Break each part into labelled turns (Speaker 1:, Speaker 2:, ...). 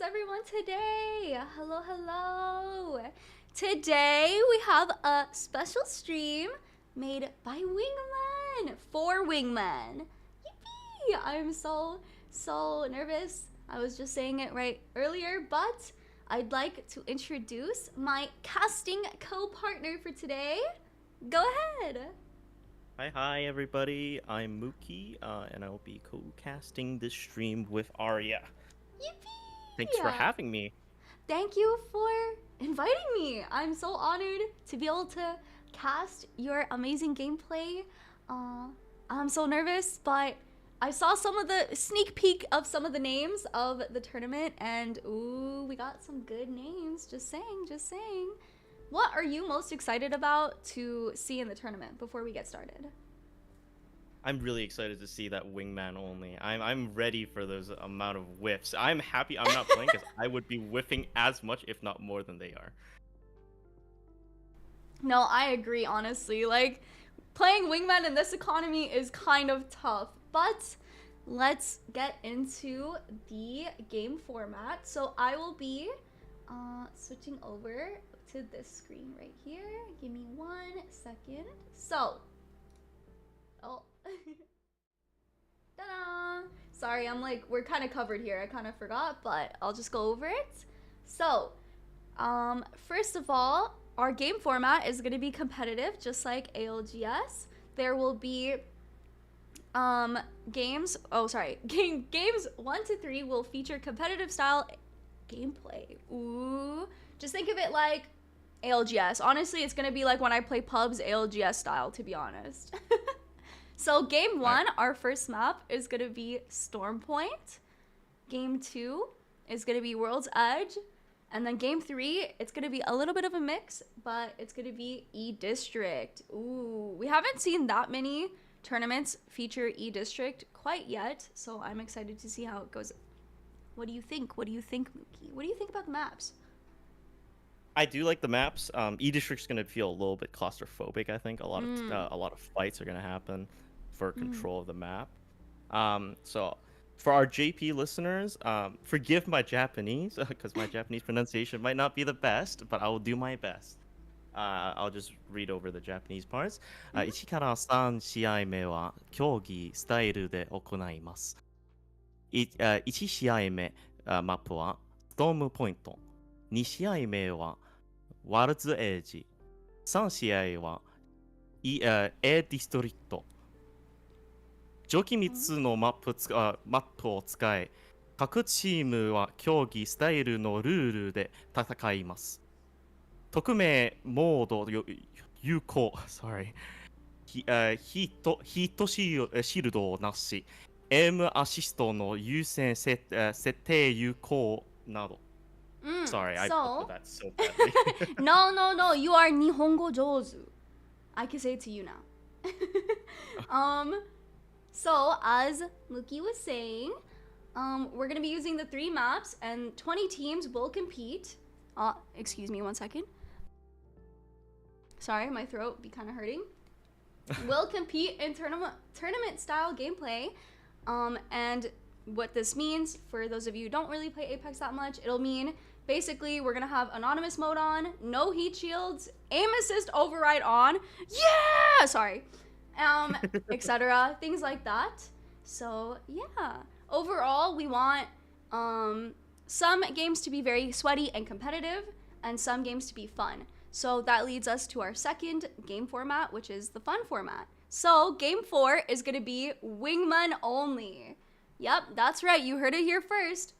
Speaker 1: everyone today? Hello, hello. Today we have a special stream made by Wingman for Wingman. Yippee! I'm so nervous. I was just saying it right earlier, but I'd like to introduce my casting co-partner for today. Go ahead.
Speaker 2: Hi everybody, I'm Mookie, and I'll be co-casting this stream with Arya.
Speaker 1: Yippee!
Speaker 2: Thanks for having me.
Speaker 1: Thank you for inviting me. I'm so honored to be able to cast your amazing gameplay. I'm so nervous, but I saw some of the sneak peek of some of the names of the tournament, and ooh, we got some good names. Just saying. What are you most excited about to see in the tournament before we get started?
Speaker 2: I'm really excited to see that Wingman only. I'm ready for those amount of whiffs. I'm happy I'm not playing because I would be whiffing as much, if not more, than they are.
Speaker 1: No, I agree, honestly. Like, playing Wingman in this economy is kind of tough, but let's get into the game format. So I will be switching over to this screen right here. Give me 1 second. So, ta-da! Sorry, we're kind of covered here. I kind of forgot, but I'll just go over it. So, first of all, our game format is going to be competitive, just like ALGS. There will be games 1 to 3 will feature competitive style gameplay. Ooh, just think of it like ALGS. Honestly, it's gonna be like when I play pubs ALGS style, to be honest. So game 1, our first map is gonna be Storm Point. Game 2 is gonna be World's Edge. And then game 3, it's gonna be a little bit of a mix, but it's gonna be E-District. Ooh, we haven't seen that many tournaments feature E-District quite yet, so I'm excited to see how it goes. What do you think? What do you think, Mookie? What do you think about the maps?
Speaker 2: I do like the maps. E-District's gonna feel a little bit claustrophobic. I think a lot of fights are gonna happen for control of the map. So for our JP listeners, forgive my Japanese because my Japanese pronunciation might not be the best, but I will do my best. I'll just read over the Japanese parts. 1から3試合目は競技スタイルで行います。1試合目、マップはストームポイント。2試合目はワールズエッジ。3試合はA ディストリクト。上記3つのマップを使い、各チームは競技スタイルのルールで戦います。匿名モード有効、ヒートシールドなし、エムアシストの優先設定有効など。Sorry, I put that so badly.
Speaker 1: No, you are Nihongo Jozu. I can say it to you now. So as Mookie was saying, we're gonna be using the 3 maps, and 20 teams will compete. Excuse me 1 second. Sorry, my throat be kind of hurting. Will compete in tournament style gameplay. And what this means, for those of you who don't really play Apex that much, it'll mean basically we're gonna have anonymous mode on, no heat shields, aim assist override on, yeah, sorry, etc. Things like that. So yeah, overall we want some games to be very sweaty and competitive, and some games to be fun. So that leads us to our second game format, which is the fun format. So game 4 is gonna be Wingman only. Yep, that's right, you heard it here first.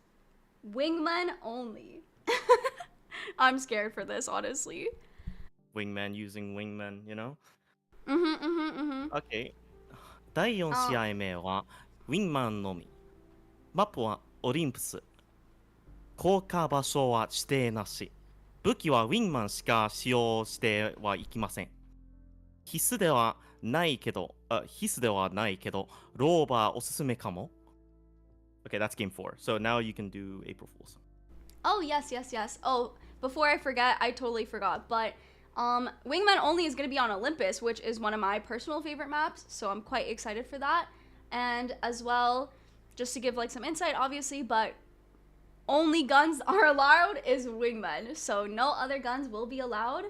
Speaker 1: Wingman only. I'm scared for this, honestly.
Speaker 2: Wingman using Wingman, you know?
Speaker 1: Okay.
Speaker 2: 第4試合目はウィンマンのみ。マップはオリンプス。降下場所は指定なし。武器はウィンマンしか使用してはいきません。必須ではないけど、ローバーおすすめかも。Okay, that's game 4. So now you can do April Fools.
Speaker 1: Oh, yes. Oh, before I forget, I totally forgot. But Wingman only is going to be on Olympus, which is one of my personal favorite maps. So I'm quite excited for that. And as well, just to give like some insight, obviously, but only guns are allowed is Wingmen. So no other guns will be allowed.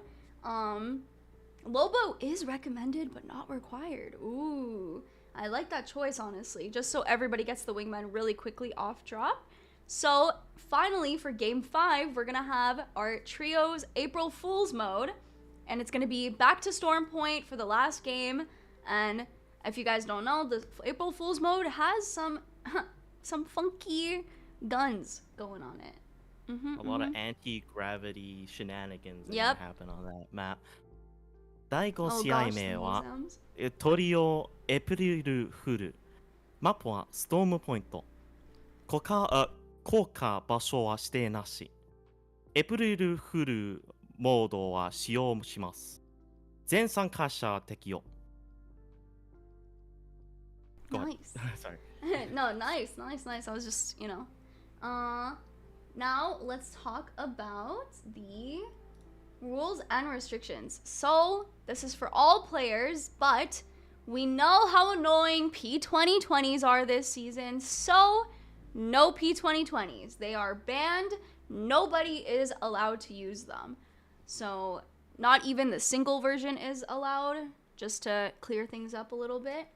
Speaker 1: Lobo is recommended but not required. Ooh, I like that choice, honestly, just so everybody gets the Wingman really quickly off drop. So finally, for game 5, we're gonna have our trios April Fool's mode, and it's gonna be back to Storm Point for the last game. And if you guys don't know, the April Fool's mode has some funky guns going on it.
Speaker 2: A lot of anti-gravity shenanigans that
Speaker 1: Yep.
Speaker 2: can happen on that map. 第5
Speaker 1: Oh
Speaker 2: 試合
Speaker 1: gosh,
Speaker 2: 目
Speaker 1: the
Speaker 2: は
Speaker 1: sounds.
Speaker 2: トリオエプリルフル。マップはストームポイント。効果場所は指定なし。エプリルフルモードは使用します。全参加者適用。Go ahead.
Speaker 1: Nice.
Speaker 2: Sorry.
Speaker 1: No, nice. I was just, now let's talk about the rules and restrictions. So this is for all players, but we know how annoying P2020s are this season, so no P2020s. They are banned. Nobody is allowed to use them. So not even the single version is allowed, just to clear things up a little bit.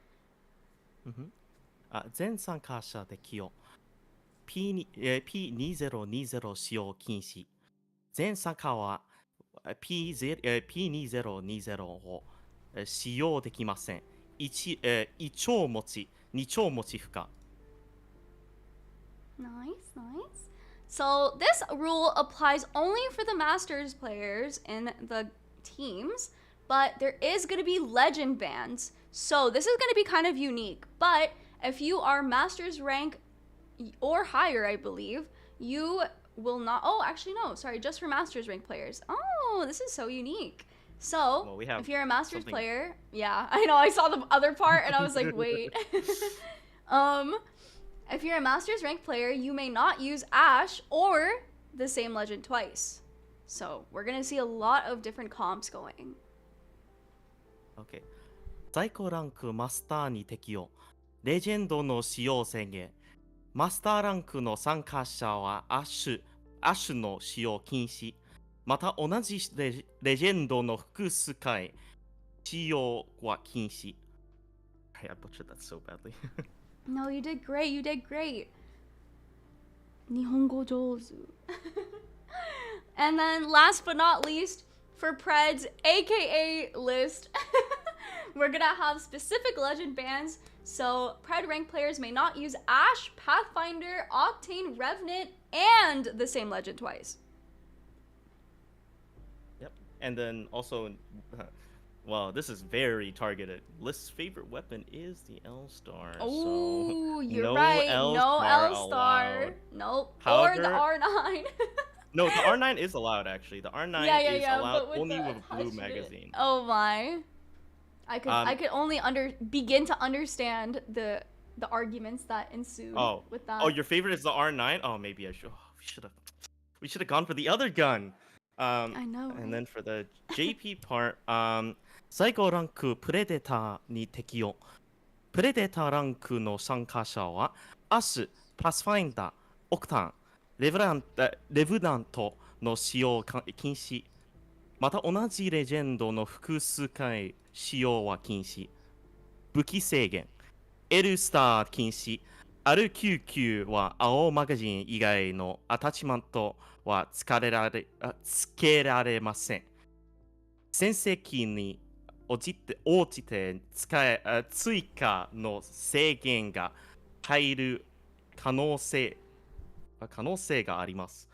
Speaker 2: 全参加者適用。P2020 使用禁止。全参加は P2020 を使用できません。1丁持ち、2丁持ち不可。
Speaker 1: Nice. So this rule applies only for the Masters players in the teams, but there is going to be legend bans. So this is going to be kind of unique. But if you are Masters rank or higher, I believe, you will not... Oh, actually, no. Sorry, just for Masters rank players. Oh, this is so unique. So,
Speaker 2: Well, we have
Speaker 1: if you're a Masters
Speaker 2: something-
Speaker 1: player... Yeah, I know. I saw the other part and I was like, wait. If you're a Masters rank player, you may not use Ash or the same legend twice. So, we're going to see a lot of different comps going.
Speaker 2: OK。最高ランクマスターに適用。レジェンドの使用制限。マスターランクの参加者はアッシュの使用禁止。また同じレジェンドの複数回使用は禁止。I butchered that so badly.
Speaker 1: No, you did great. 日本語上手. And then last but not least, for Preds, aka List, we're gonna have specific legend bans. So Pred rank players may not use Ash, Pathfinder, Octane, Revenant, and the same legend twice.
Speaker 2: Yep. And then also, well, this is very targeted. List's favorite weapon is the L-Star.
Speaker 1: Oh,
Speaker 2: so
Speaker 1: you're
Speaker 2: no
Speaker 1: right.
Speaker 2: L
Speaker 1: No
Speaker 2: star
Speaker 1: L-Star.
Speaker 2: allowed.
Speaker 1: Nope.
Speaker 2: However,
Speaker 1: or the R9.
Speaker 2: No, the R9 is allowed actually. The R9 is allowed
Speaker 1: but with
Speaker 2: only
Speaker 1: the
Speaker 2: with Blue
Speaker 1: Hush
Speaker 2: magazine.
Speaker 1: Oh my. I could only begin to understand the arguments that ensued with that.
Speaker 2: Oh, your favorite is the R9? Oh, maybe I should. We should have gone for the other gun.
Speaker 1: I know.
Speaker 2: And then for the JP part, 最高ランクプレデターに適用。プレデターランクの参加者はアシュ、パスファインダー、オクタン、レブナントの使用禁止。また同じレジェンドの複数回使用は禁止。武器制限。L スター禁止。R99 は青マガジン以外のアタッチメントはつけられません。戦績に応じて追加の制限が入る可能性があります。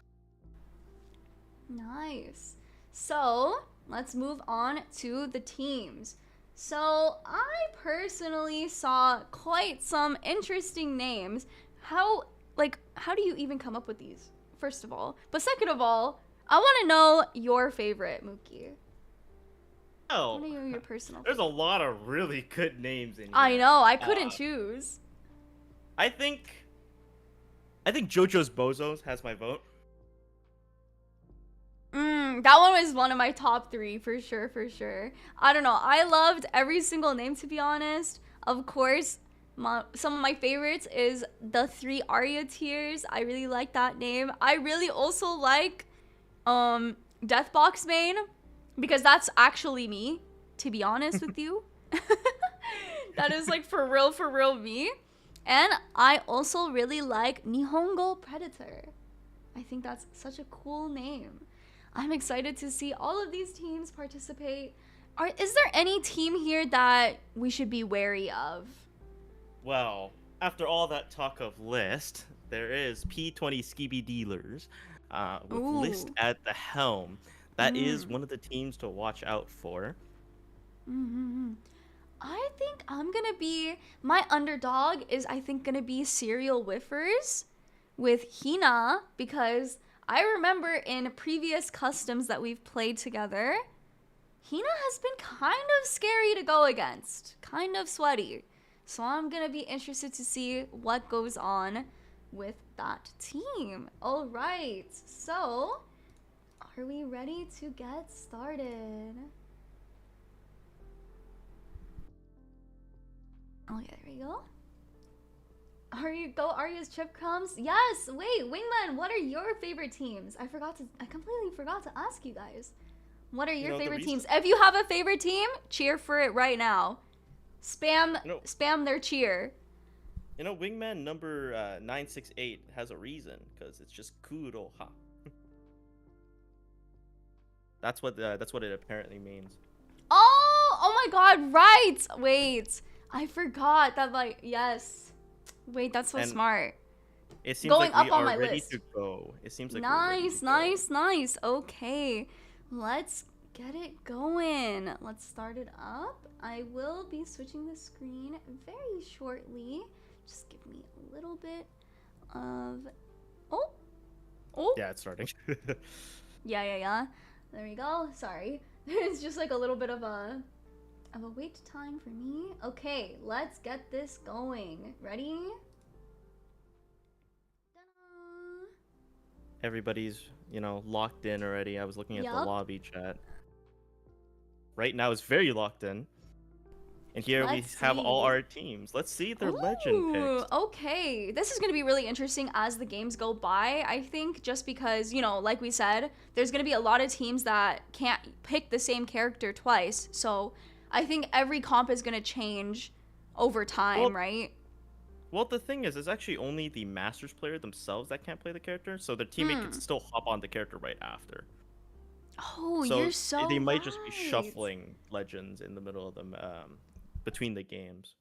Speaker 1: Nice. So, let's move on to the teams. So, I personally saw quite some interesting names. How do you even come up with these, first of all? But second of all, I want to know your favorite, Mookie.
Speaker 2: Oh,
Speaker 1: I want to know your personal
Speaker 2: there's a
Speaker 1: favorite.
Speaker 2: lot of really good names in here.
Speaker 1: I know, I couldn't choose.
Speaker 2: I think JoJo's Bozos has my vote.
Speaker 1: That one was one of my top 3 for sure. I don't know. I loved every single name, to be honest. Of course, Some of my favorites is the 3 Arya tiers. I really like that name. I really also like Deathbox main, because that's actually me, to be honest with you. That is like for real me. And I also really like Nihongo Predator. I think that's such a cool name. I'm excited to see all of these teams participate. Is there any team here that we should be wary of?
Speaker 2: Well, after all that talk of List, there is P20 Skibby Dealers with List at the helm. That is one of the teams to watch out for.
Speaker 1: I think I'm gonna be, my underdog is I think gonna be Serial Whiffers with Hina, because I remember in previous customs that we've played together, Hina has been kind of scary to go against, kind of sweaty. So I'm gonna be interested to see what goes on with that team. All right, so are we ready to get started? Okay, there we go. Arya's Chip Crumbs. Yes, wait, Wingman, what are your favorite teams? I completely forgot to ask you guys. What are your favorite teams? If you have a favorite team, cheer for it right now. Spam their cheer.
Speaker 2: You know, Wingman number 968 has a reason, because it's just Kuroha. That's what it apparently means.
Speaker 1: Oh my god, right. Wait, I forgot that, like, yes. Wait, that's so smart.
Speaker 2: It seems
Speaker 1: going
Speaker 2: like
Speaker 1: up on my
Speaker 2: ready
Speaker 1: list.
Speaker 2: to go. It seems like
Speaker 1: Nice. Okay, let's get it going. Let's start it up. I will be switching the screen very shortly. Just give me a little bit of... Oh.
Speaker 2: Yeah, it's starting.
Speaker 1: Yeah. There we go. Sorry. It's just like a little bit of a wait time for me. Okay, let's get this going. Ready? Ta-da.
Speaker 2: Everybody's, locked in already. I was looking at the lobby chat. Right now it's very locked in. And here we have all our teams. Let's see their legend picks.
Speaker 1: Okay, this is going to be really interesting as the games go by, I think, just because, like we said, there's going to be a lot of teams that can't pick the same character twice. So I think every comp is going to change over time, right?
Speaker 2: Well, the thing is, it's actually only the Masters player themselves that can't play the character, so their teammate can still hop on the character right after.
Speaker 1: Oh, you're so
Speaker 2: they might just be shuffling legends in the middle of them, between the games.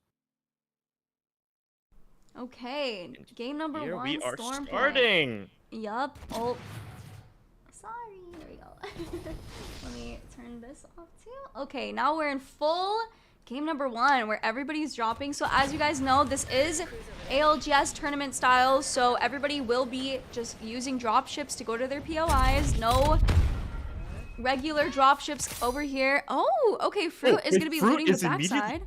Speaker 1: Okay, game number
Speaker 2: Here
Speaker 1: 1.
Speaker 2: we are
Speaker 1: Stormplay.
Speaker 2: starting.
Speaker 1: Yup. Oh, sorry. There we go. Let me turn this off too. Okay, now we're in full game number 1 where everybody's dropping. So as you guys know, this is ALGS tournament style. So everybody will be just using drop ships to go to their POIs. No regular drop ships over here. Oh, okay. Fruit is going to be looting the backside.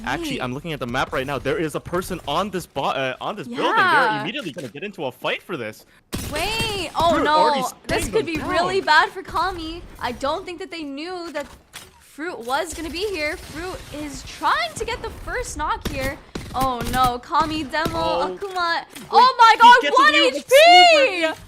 Speaker 2: Actually, I'm looking at the map right now. There is a person on this building. They're immediately going to get into a fight for this.
Speaker 1: Wait. Oh, no. This could be really bad for Kami. I don't think that they knew that Fruit was going to be here. Fruit is trying to get the first knock here. Oh, no. Kami, Demo, Akuma. Oh, my God.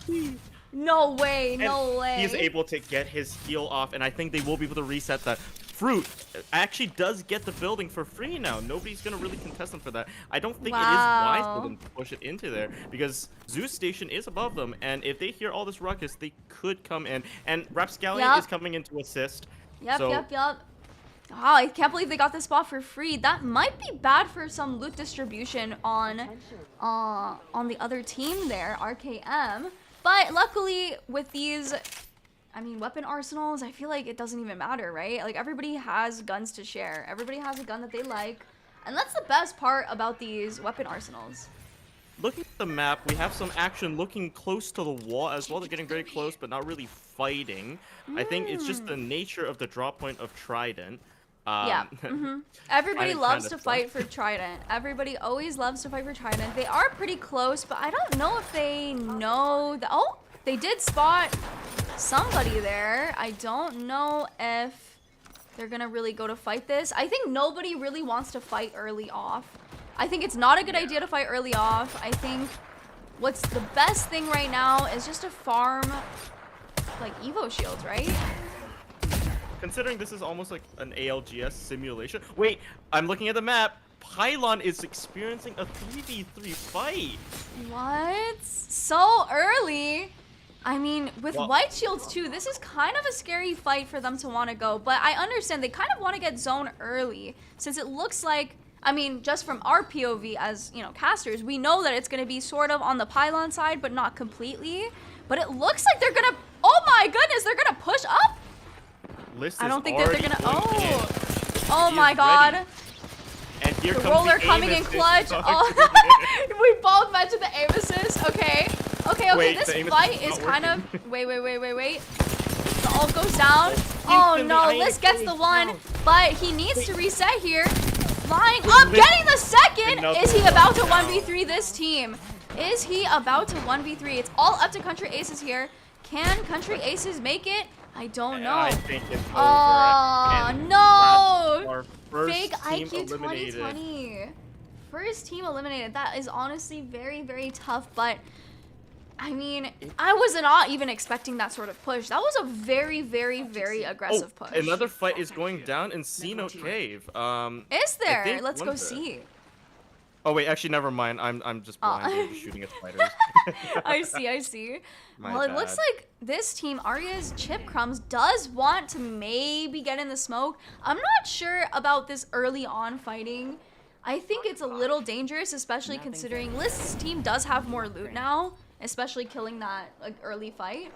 Speaker 1: 1 HP! No way. No way.
Speaker 2: He's able to get his heal off, and I think they will be able to reset that. Fruit actually does get the building for free now. Nobody's going to really contest them for that. I don't think it is wise for them to push it into there, because Zeus Station is above them, and if they hear all this ruckus, they could come in. And Rapscallion is coming in to assist.
Speaker 1: Yep. Wow, I can't believe they got this spot for free. That might be bad for some loot distribution on the other team there, RKM. But luckily, with these, weapon arsenals, I feel like it doesn't even matter, right? Like, everybody has guns to share. Everybody has a gun that they like. And that's the best part about these weapon arsenals.
Speaker 2: Looking at the map, we have some action looking close to the wall as well. They're getting very close, but not really fighting. I think it's just the nature of the drop point of Trident.
Speaker 1: Everybody loves to fight for Trident. Everybody always loves to fight for Trident. They are pretty close, but I don't know if they know that. Oh, they did spot somebody there. I don't know if they're gonna really go to fight this. I think nobody really wants to fight early off. I think it's not a good idea to fight early off. I think what's the best thing right now is just to farm like Evo shields, right?
Speaker 2: Considering this is almost like an ALGS simulation. Wait, I'm looking at the map. Pylon is experiencing a 3v3 fight.
Speaker 1: What? So early? I mean, with white shields too, this is kind of a scary fight for them to want to go. But I understand they kind of want to get zone early, since it looks like, I mean, just from our POV as, you know, casters, we know that it's going to be sort of on the Pylon side, but not completely. But it looks like they're going to, oh my goodness, they're going to push up? I don't think that they're going to, oh my god.
Speaker 2: And here
Speaker 1: the
Speaker 2: comes
Speaker 1: roller
Speaker 2: the
Speaker 1: coming in clutch. Oh. We both mentioned the aim assist. Okay. Okay,
Speaker 2: wait,
Speaker 1: this fight is kind of... Wait. The ult goes down. Oh no, Liz gets the one, but he needs to reset here. Flying up, getting the second! Is he about to 1v3 this team? Is he about to 1v3? It's all up to Country Aces here. Can Country Aces make it? I don't know.
Speaker 2: I think it's over.
Speaker 1: Oh, no!
Speaker 2: Our first
Speaker 1: Fake
Speaker 2: team
Speaker 1: IQ
Speaker 2: eliminated.
Speaker 1: 2020. First team eliminated. That is honestly very, very tough, but I mean, I was not even expecting that sort of push. That was a very, very, very aggressive push.
Speaker 2: Another fight is going down in Cenote Cave.
Speaker 1: Is there? Let's go see.
Speaker 2: Oh wait, actually never mind. I'm just blind. Just shooting at spiders.
Speaker 1: I see.
Speaker 2: My
Speaker 1: Well, it
Speaker 2: bad.
Speaker 1: looks like this team, Arya's Chip Crumbs, does want to maybe get in the smoke. I'm not sure about this early on fighting. I think it's a little dangerous, especially considering List's team does have more loot now, especially killing that like early fight.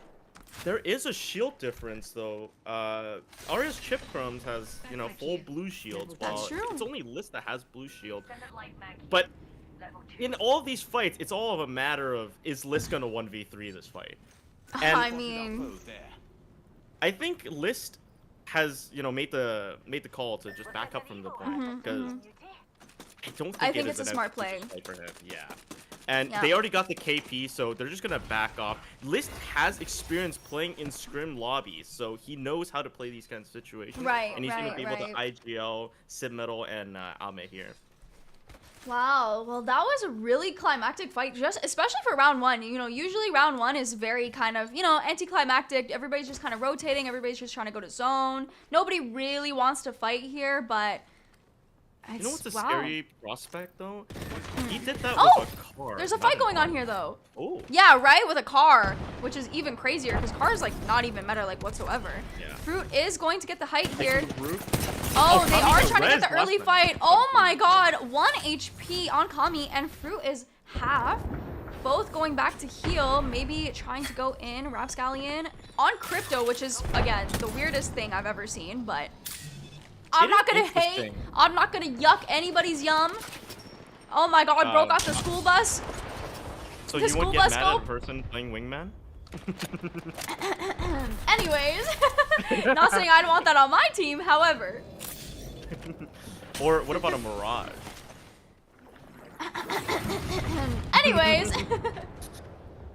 Speaker 2: There is a shield difference though. Arya's Chip Crumbs has, you know, full blue shields.
Speaker 1: That's true.
Speaker 2: It's only List that has blue shield. But in all of these fights, it's all of a matter of, is List gonna 1v3 this fight? And
Speaker 1: I mean,
Speaker 2: I think List has, you know, made the call to just back up from the point because I think
Speaker 1: it's a smart play
Speaker 2: for him. Yeah. And they already got the KP, so they're just gonna back off. List has experience playing in scrim lobbies, so he knows how to play these kinds of situations.
Speaker 1: Right,
Speaker 2: and he's gonna be able to IGL, Sid Metal, and Ame here.
Speaker 1: Wow, well that was a really climactic fight, just especially for round one. You know, usually round one is very kind of, you know, anticlimactic. Everybody's just kind of rotating, everybody's just trying to go to zone. Nobody really wants to fight here, but
Speaker 2: you know what's a scary prospect though? He did that with a car.
Speaker 1: There's a fight going on here though.
Speaker 2: Oh.
Speaker 1: Yeah, right, with a car, which is even crazier because cars like not even meta like whatsoever.
Speaker 2: Yeah.
Speaker 1: Fruit is going to get the height here.
Speaker 2: Oh,
Speaker 1: they are trying to get the early fight. Oh my god, 1 HP on Kami and Fruit is half. Both going back to heal, maybe trying to go in. Rapscallion on Crypto, which is again the weirdest thing I've ever seen, but I'm not gonna hate. I'm not gonna yuck anybody's yum. Oh my god, broke off the school bus.
Speaker 2: So you wouldn't get mad at a person playing Wingman?
Speaker 1: Anyways, not saying I'd want that on my team, however.
Speaker 2: Or what about a Mirage?
Speaker 1: Anyways.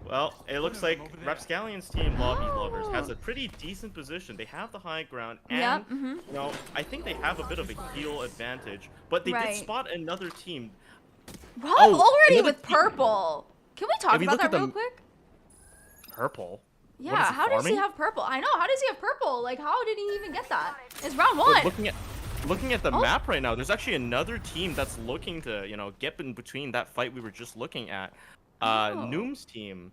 Speaker 2: Well, it looks like Rapscallion's team, Lobby Lovers, has a pretty decent position. They have the high ground, and you know, I think they have a bit of a heal advantage. But they did spot another team.
Speaker 1: Rob already with purple. Can we talk about that real quick?
Speaker 2: Purple?
Speaker 1: Yeah, how does he have purple? I know, how does he have purple? Like, how did he even get that? It's round one.
Speaker 2: Looking at the map right now, there's actually another team that's looking to, you know, get in between that fight we were just looking at. Noom's team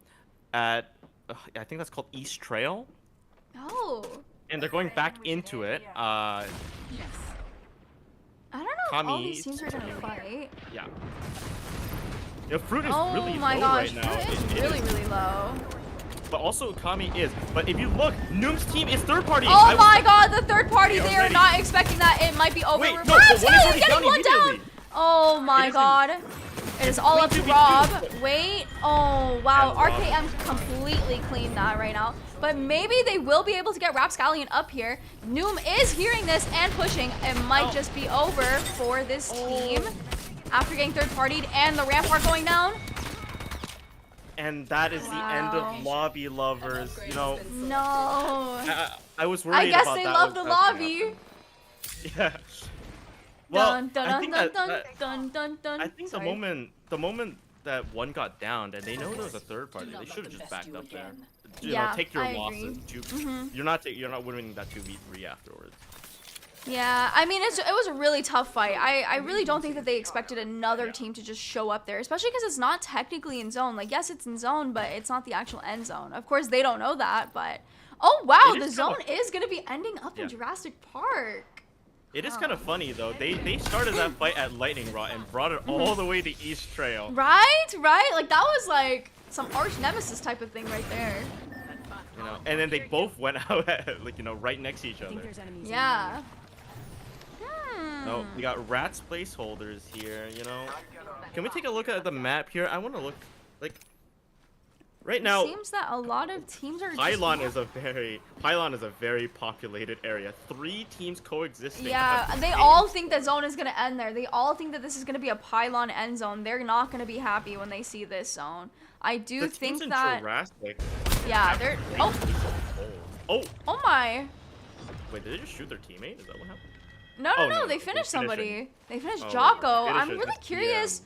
Speaker 2: at, I think that's called East Trail.
Speaker 1: Oh.
Speaker 2: And they're going back into it.
Speaker 1: Yes. I don't know if all these teams are gonna fight.
Speaker 2: Yeah. Yeah, Fruit is really low
Speaker 1: right
Speaker 2: now.
Speaker 1: Fruit is really low.
Speaker 2: But also Kami is. But if you look, Noom's team is third party.
Speaker 1: Oh my god, the third party, they are not expecting that. It might be over.
Speaker 2: Wait, no, but one is already down immediately.
Speaker 1: Oh my god. It is all up to Rob. Wait. Oh, wow. RKM completely cleaned that right now. But maybe they will be able to get Rapscallion up here. Noom is hearing this and pushing. It might just be over for this team after getting third partied and the Rampart going down.
Speaker 2: And that is the end of Lobby Lovers. You know.
Speaker 1: No.
Speaker 2: I was worried about that.
Speaker 1: I guess they love the lobby.
Speaker 2: Yeah. Well,
Speaker 1: Dun, dun,
Speaker 2: I think that,
Speaker 1: dun,
Speaker 2: that
Speaker 1: dun, dun, dun.
Speaker 2: I think
Speaker 1: Sorry.
Speaker 2: the moment that one got downed and they know there was a third party, they should have just backed up there. You
Speaker 1: Yeah,
Speaker 2: know, take your
Speaker 1: I
Speaker 2: losses.
Speaker 1: agree.
Speaker 2: You're not winning that 2v3 afterwards.
Speaker 1: Yeah, I mean, it was a really tough fight. I really don't think that they expected another team to just show up there, especially because it's not technically in zone. Like, yes, it's in zone, but it's not the actual end zone. Of course, they don't know that, but... Oh, wow, the zone is going to be ending up in Jurassic Park.
Speaker 2: It is kind of funny, though. They started that fight at Lightning Rod and brought it all the way to East Trail.
Speaker 1: Right? Like, that was, like, some arch nemesis type of thing right there.
Speaker 2: You know, and then they both went out at, like, you know, right next to each other.
Speaker 1: Yeah.
Speaker 2: No, we got Rat's placeholders here, you know. Can we take a look at the map here? I want to look, like, right now.
Speaker 1: It seems that a lot of teams are
Speaker 2: Pylon is a very populated area. 3 teams coexisting.
Speaker 1: Yeah, they all think that zone is gonna end there. They all think that this is gonna be a Pylon end zone. They're not gonna be happy when they see this zone. I do think that.
Speaker 2: Jurassic
Speaker 1: Yeah, they're. Oh my.
Speaker 2: Wait, did they just shoot their teammate? Is that what happened?
Speaker 1: No, they finished somebody. They finished
Speaker 2: Oh,
Speaker 1: Jocko.
Speaker 2: finish
Speaker 1: I'm
Speaker 2: it,
Speaker 1: really
Speaker 2: just
Speaker 1: curious.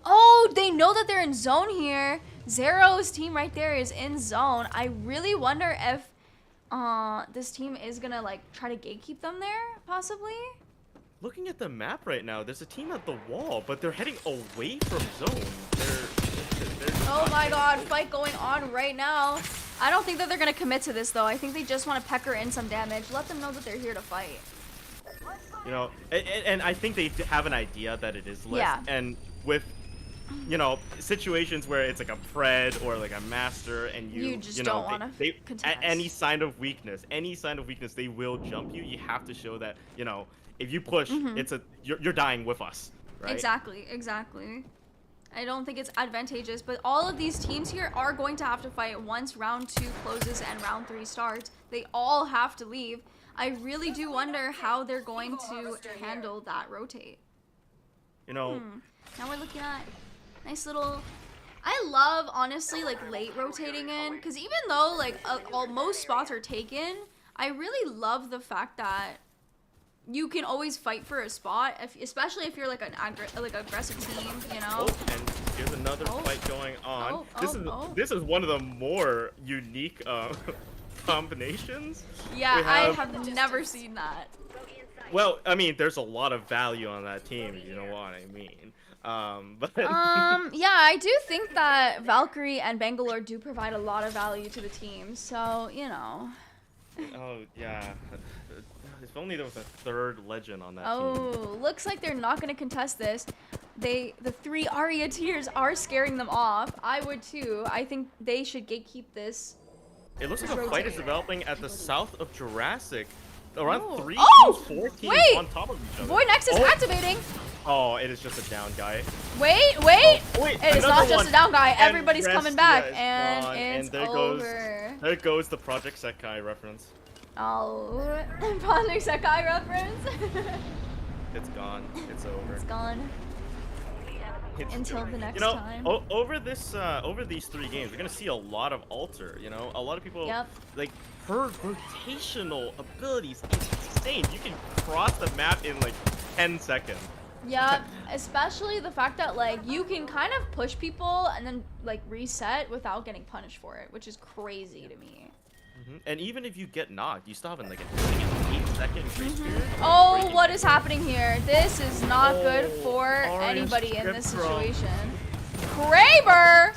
Speaker 1: Oh, they know that they're in zone here. Zero's team right there is in zone. I really wonder if this team is gonna like try to gatekeep them there, possibly.
Speaker 2: Looking at the map right now, there's a team at the wall, but they're heading away from zone.
Speaker 1: Oh my god, fight going on right now. I don't think that they're gonna commit to this though. I think they just want to pecker in some damage. Let them know that they're here to fight.
Speaker 2: You know, and I think they have an idea that it is lit.
Speaker 1: Yeah.
Speaker 2: And with, you know, situations where it's like a pred or like a master, and you
Speaker 1: just
Speaker 2: know,
Speaker 1: don't want to contest.
Speaker 2: any sign of weakness, they will jump you. You have to show that, you know, if you push, you're dying with us, right?
Speaker 1: Exactly. I don't think it's advantageous, but all of these teams here are going to have to fight once round 2 closes and round 3 starts. They all have to leave. I really do wonder how they're going to handle that rotate.
Speaker 2: You know,
Speaker 1: now we're looking at nice little. I love, honestly, like late rotating in, because even though like most spots are taken, I really love the fact that you can always fight for a spot, especially if you're like an aggressive team, you know.
Speaker 2: Oh, and here's another fight going on. This is one of the more unique combinations.
Speaker 1: Yeah, I have never seen that.
Speaker 2: Well, I mean, there's a lot of value on that team, you know what I mean. But
Speaker 1: yeah, I do think that Valkyrie and Bangalore do provide a lot of value to the team. So, you know.
Speaker 2: Oh, yeah. If only there was a third legend on that team.
Speaker 1: Oh, looks like they're not going to contest this. The 3 Arya tiers are scaring them off. I would too. I think they should gatekeep this.
Speaker 2: It looks like a fight is developing at the south of Jurassic. Around 3
Speaker 1: teams,
Speaker 2: 4 teams on top of each other.
Speaker 1: Void Nexus activating.
Speaker 2: Oh, it is just a down guy.
Speaker 1: Wait. It is not just a down guy.
Speaker 2: And
Speaker 1: Everybody's coming back. And
Speaker 2: gone.
Speaker 1: it's
Speaker 2: there
Speaker 1: over.
Speaker 2: There goes the Project Sekai reference.
Speaker 1: Oh, Project Sekai reference.
Speaker 2: It's gone. It's over.
Speaker 1: It's gone. Until the next time.
Speaker 2: Over these 3 games, we're gonna see a lot of alter. You know, a lot of people like her rotational abilities is insane. You can cross the map in like 10 seconds.
Speaker 1: Yeah, especially the fact that like you can kind of push people and then like reset without getting punished for it, which is crazy to me.
Speaker 2: And even if you get knocked, you still have like an 8-second grace period.
Speaker 1: Oh, what is happening here? This is not good for anybody in this situation. Kraber!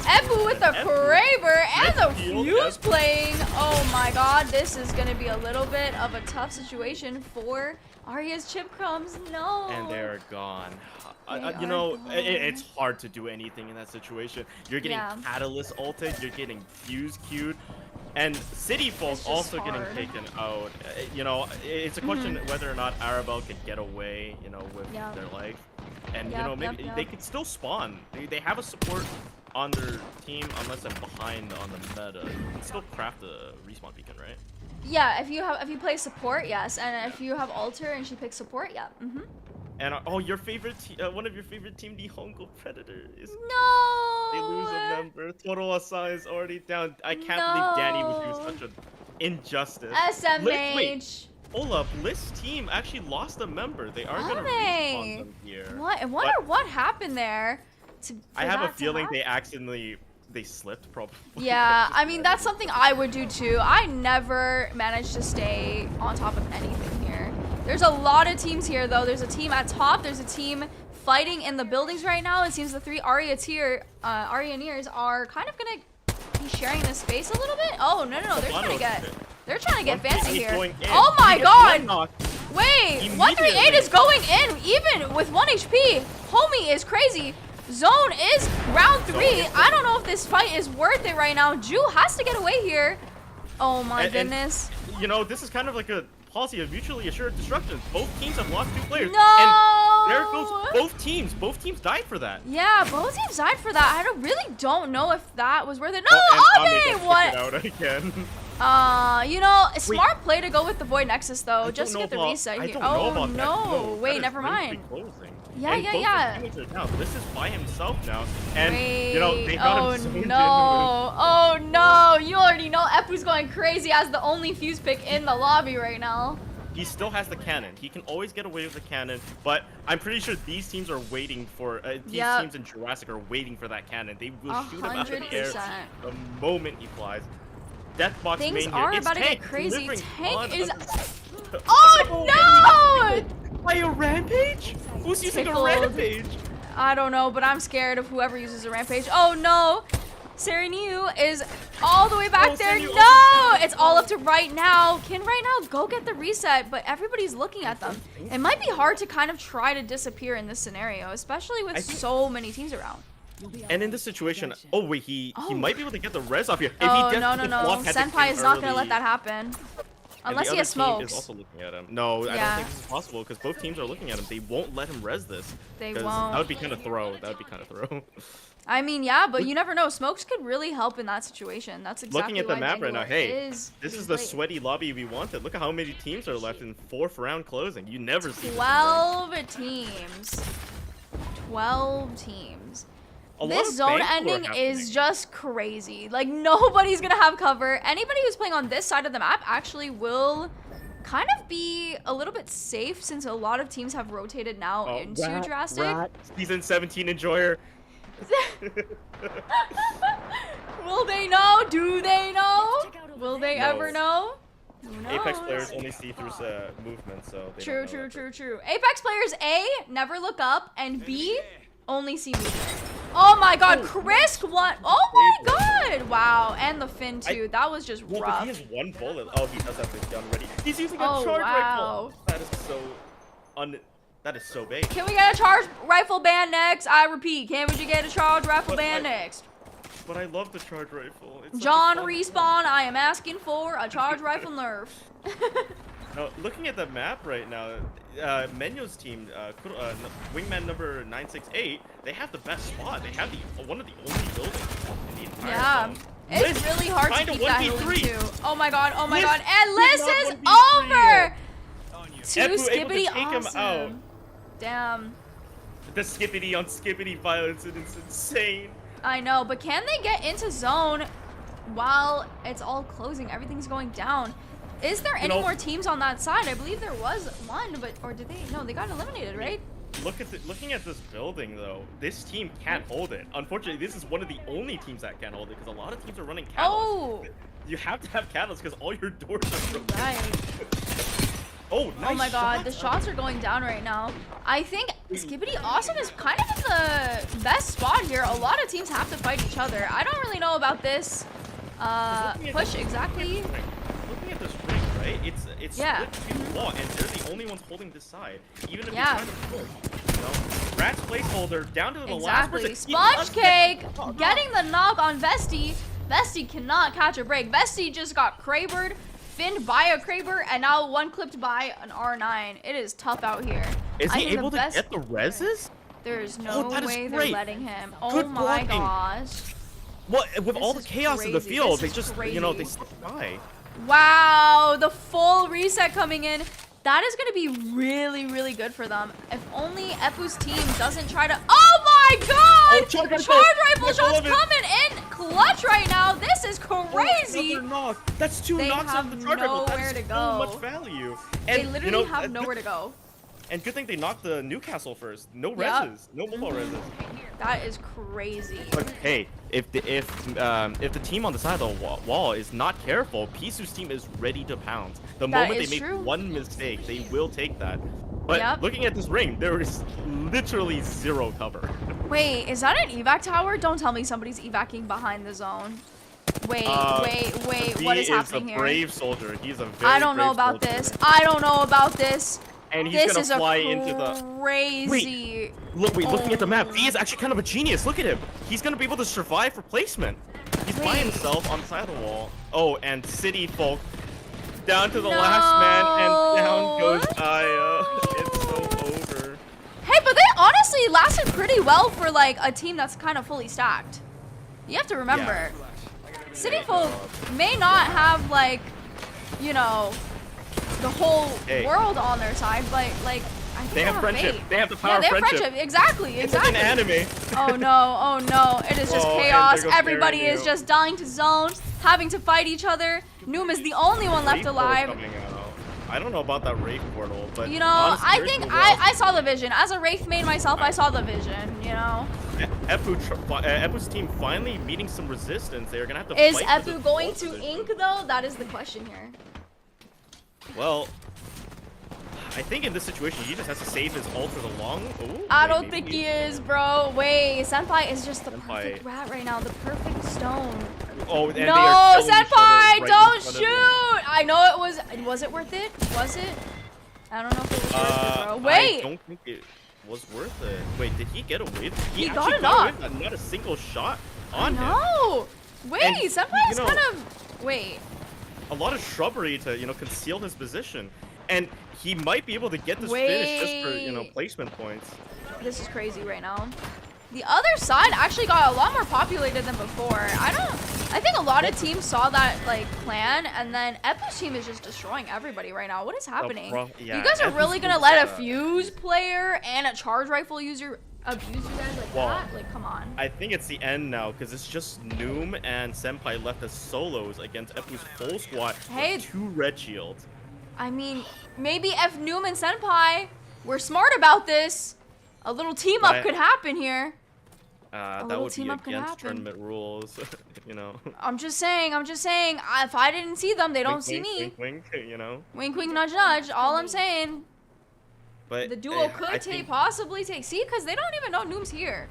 Speaker 1: Ebu with the Kraber and the fuse playing. Oh my god, this is gonna be a little bit of a tough situation for Arya's chip crumbs. No.
Speaker 2: And they're gone. You know, it's hard to do anything in that situation. You're getting Catalyst ulted, you're getting fuse queued. And City Falls also getting taken out. You know, it's a question whether or not Arabelle could get away, you know, with their life. And, you know, maybe they could still spawn. They have a support on their team unless I'm behind on the meta. You can still craft a respawn beacon, right?
Speaker 1: Yeah, if you play support, yes. And if you have alter and she picks support, yeah.
Speaker 2: And your favorite one of your favorite team, the Hongo Predator, is
Speaker 1: no.
Speaker 2: They lose a member. Total Asa is already down. I can't believe Danny would do such an injustice.
Speaker 1: SMH.
Speaker 2: hold up, Bliss team actually lost a member. They are gonna respawn them here.
Speaker 1: What? I wonder what happened there.
Speaker 2: I have a feeling they slipped probably.
Speaker 1: Yeah, I mean that's something I would do too. I never managed to stay on top of anything here. There's a lot of teams here though. There's a team at top. There's a team fighting in the buildings right now. It seems the 3 Aryaneers are kind of gonna be sharing this space a little bit. Oh no, they're trying to get fancy here. Oh my god! Wait, 138 is going in even with 1 HP. Homie is crazy. Zone is round 3. I don't know if this fight is worth it right now. Ju has to get away here. Oh my goodness.
Speaker 2: And, you know, this is kind of like a policy of mutually assured destruction. Both teams have lost 2 players.
Speaker 1: No!
Speaker 2: And there goes both teams. Both teams died for that.
Speaker 1: Yeah, both teams died for that. I really don't know if that was worth it. No, Abe! What?
Speaker 2: Out again.
Speaker 1: You know, a smart play to go with the Void Nexus though, just to get the reset here. Oh no! Wait, never mind. Yeah.
Speaker 2: This is by himself now, and you know they got him zoomed in.
Speaker 1: Oh no! You already know Epu's going crazy as the only fuse pick in the lobby right now.
Speaker 2: He still has the cannon. He can always get away with the cannon, but I'm pretty sure these teams are waiting for teams in Jurassic are waiting for that cannon. They will shoot him out of the air the moment he flies. Deathbox
Speaker 1: Things
Speaker 2: main
Speaker 1: are
Speaker 2: here.
Speaker 1: about to
Speaker 2: Tank
Speaker 1: get crazy. Tank is.
Speaker 2: Oh no! By a rampage? Who's using a rampage?
Speaker 1: I don't know, but I'm scared of whoever uses a rampage. Oh no! Sereniu is all the way back there. No! It's all up to right now. Can right now go get the reset, but everybody's looking at them. It might be hard to kind of try to disappear in this scenario, especially with so many teams around.
Speaker 2: And in this situation, oh wait, he might be able to get the res off here.
Speaker 1: No. Senpai is not gonna let that happen. Unless he has smokes.
Speaker 2: Is also looking at him. No, I don't think this is possible because both teams are looking at him. They won't let him res this.
Speaker 1: They won't.
Speaker 2: That would be kind of throw.
Speaker 1: I mean, yeah, but you never know. Smokes could really help in that situation. That's exactly
Speaker 2: looking at the map right now. Hey, this is the
Speaker 1: late.
Speaker 2: sweaty lobby we wanted. Look at how many teams are left in 4th round closing. You never see
Speaker 1: 12 teams. 12 teams. This zone ending is just crazy. Like, nobody's gonna have cover. Anybody who's playing on this side of the map actually will kind of be a little bit safe since a lot of teams have rotated now into Jurassic.
Speaker 2: Season 17 enjoyer.
Speaker 1: Will they know? Do they know? Will they ever know?
Speaker 2: Apex players only see through movement, so they
Speaker 1: True. Apex players, A, never look up, and B, only see movement. Oh my god, Chris won. Oh my god! Wow, and the fin too. That was just rough.
Speaker 2: But he has 1 bullet. Oh, he does have his gun ready. He's using a charge rifle. That is so big.
Speaker 1: Can we get a charge rifle ban next? I repeat, can we get a charge rifle ban next?
Speaker 2: But I love the charge rifle. It's
Speaker 1: John Respawn, I am asking for a charge rifle nerf.
Speaker 2: Now, looking at the map right now, Menyo's team, Wingman number 968, they have the best spot. They have one of the only buildings in the entire zone.
Speaker 1: It's really hard to keep that healing too. Oh my god, and Liz is over! 2 Skippity, awesome. Damn.
Speaker 2: The skippity on skippity violence is insane.
Speaker 1: I know, but can they get into zone while it's all closing? Everything's going down. Is there any more teams on that side? I believe there was one, or did they? No, they got eliminated, right?
Speaker 2: Looking at this building though, this team can't hold it. Unfortunately, this is one of the only teams that can't hold it because a lot of teams are running catalysts.
Speaker 1: Oh!
Speaker 2: You have to have catalysts because all your doors are broken.
Speaker 1: Right.
Speaker 2: Oh, nice.
Speaker 1: Oh my god, the shots are going down right now. I think Skibbity Awesome is kind of in the best spot here. A lot of teams have to fight each other. I don't really know about this push exactly.
Speaker 2: Looking at this ring, right? It's split between the wall, and they're the only ones holding this side. Even if you're trying to push, you know, Rat's placeholder down to the last person.
Speaker 1: Sponge Cake getting the knock on Vesti. Vesti cannot catch a break. Vesti just got Krabered, finned by a Kraber, and now one clipped by an R9. It is tough out here.
Speaker 2: Is he able to get the reses?
Speaker 1: There's no way they're letting him. Oh my gosh.
Speaker 2: Well, with all the chaos in the field, they just, you know, they slip by.
Speaker 1: Wow, the full reset coming in. That is going to be really, really good for them. If only Epu's team doesn't try to... Oh my god! Charge rifle shots coming in! clutch right now. This is crazy.
Speaker 2: Another knock. That's 2
Speaker 1: They
Speaker 2: knocks
Speaker 1: have
Speaker 2: on the charge rifle.
Speaker 1: nowhere
Speaker 2: That
Speaker 1: to
Speaker 2: is
Speaker 1: go.
Speaker 2: so much value. And,
Speaker 1: They literally have nowhere to go.
Speaker 2: And good thing they knocked the Newcastle first. No
Speaker 1: Yep.
Speaker 2: reses. No mobile reses.
Speaker 1: That is crazy.
Speaker 2: But hey, if the team on the side of the wall is not careful, Pisu's team is ready to pounce. The moment they make one mistake, they will take that. But looking at this ring, there is literally 0 cover.
Speaker 1: Wait, is that an evac tower? Don't tell me somebody's evacing behind the zone. Wait, wait, what is happening here?
Speaker 2: He's a brave soldier. He's a very
Speaker 1: I don't know about
Speaker 2: soldier.
Speaker 1: this. I don't know about this.
Speaker 2: And he's gonna fly into the
Speaker 1: crazy.
Speaker 2: Looking at the map, he is actually kind of a genius. Look at him. He's gonna be able to survive for placement. He's by himself on the side of the wall. Oh, and City folk down to the last man, and down goes Aya. It's so over.
Speaker 1: Hey, but they honestly lasted pretty well for like a team that's kind of fully stacked. You have to remember, City folk may not have like, you know, the whole world on their side, but like I think
Speaker 2: they have friendship.
Speaker 1: Faith.
Speaker 2: They have the power of friendship.
Speaker 1: Exactly.
Speaker 2: It's like an anime.
Speaker 1: Oh no, it is just chaos. Everybody is just dying to zones, having to fight each other. Noom is the only one left alive.
Speaker 2: I don't know about that Wraith portal, but
Speaker 1: you know,
Speaker 2: honestly,
Speaker 1: I think I saw the vision. As a Wraith main myself, I saw the vision, you know.
Speaker 2: Epu's team finally meeting some resistance. They're gonna have to
Speaker 1: Is
Speaker 2: fight
Speaker 1: Epu going to ink though? That is the question here.
Speaker 2: Well, I think in this situation, he just has to save his ult for the long. Ooh,
Speaker 1: I don't think he is, bro. Wait, Senpai is just the perfect rat right now. The perfect stone.
Speaker 2: Oh, and
Speaker 1: no, Senpai, don't shoot! I know it was. Was it worth it? Was it? I don't know if it was worth it, bro. Wait.
Speaker 2: I don't think it was worth it. Wait, did he get away?
Speaker 1: He got it off.
Speaker 2: Not a single shot on him.
Speaker 1: No. Wait,
Speaker 2: and
Speaker 1: Senpai is kind of. Wait.
Speaker 2: A lot of shrubbery to conceal his position, and he might be able to get this finish just for placement points.
Speaker 1: This is crazy right now. The other side actually got a lot more populated than before. I think a lot of teams saw that like plan, and then Epu's team is just destroying everybody right now. What is happening? You guys are really gonna let a fuse player and a charge rifle user abuse you guys like that? Like, come on.
Speaker 2: I think it's the end now, because it's just Noom and Senpai left as solos against Epu's full squad with 2 red shields.
Speaker 1: I mean, maybe if Noom and Senpai were smart about this, a little team up could happen here.
Speaker 2: That would be against tournament rules, you know.
Speaker 1: I'm just saying. If I didn't see them, they don't see me.
Speaker 2: Wink, wink, you know.
Speaker 1: Wink, wink, nudge, nudge. All I'm saying.
Speaker 2: But
Speaker 1: the duo could possibly take. See, because they don't even know Noom's here.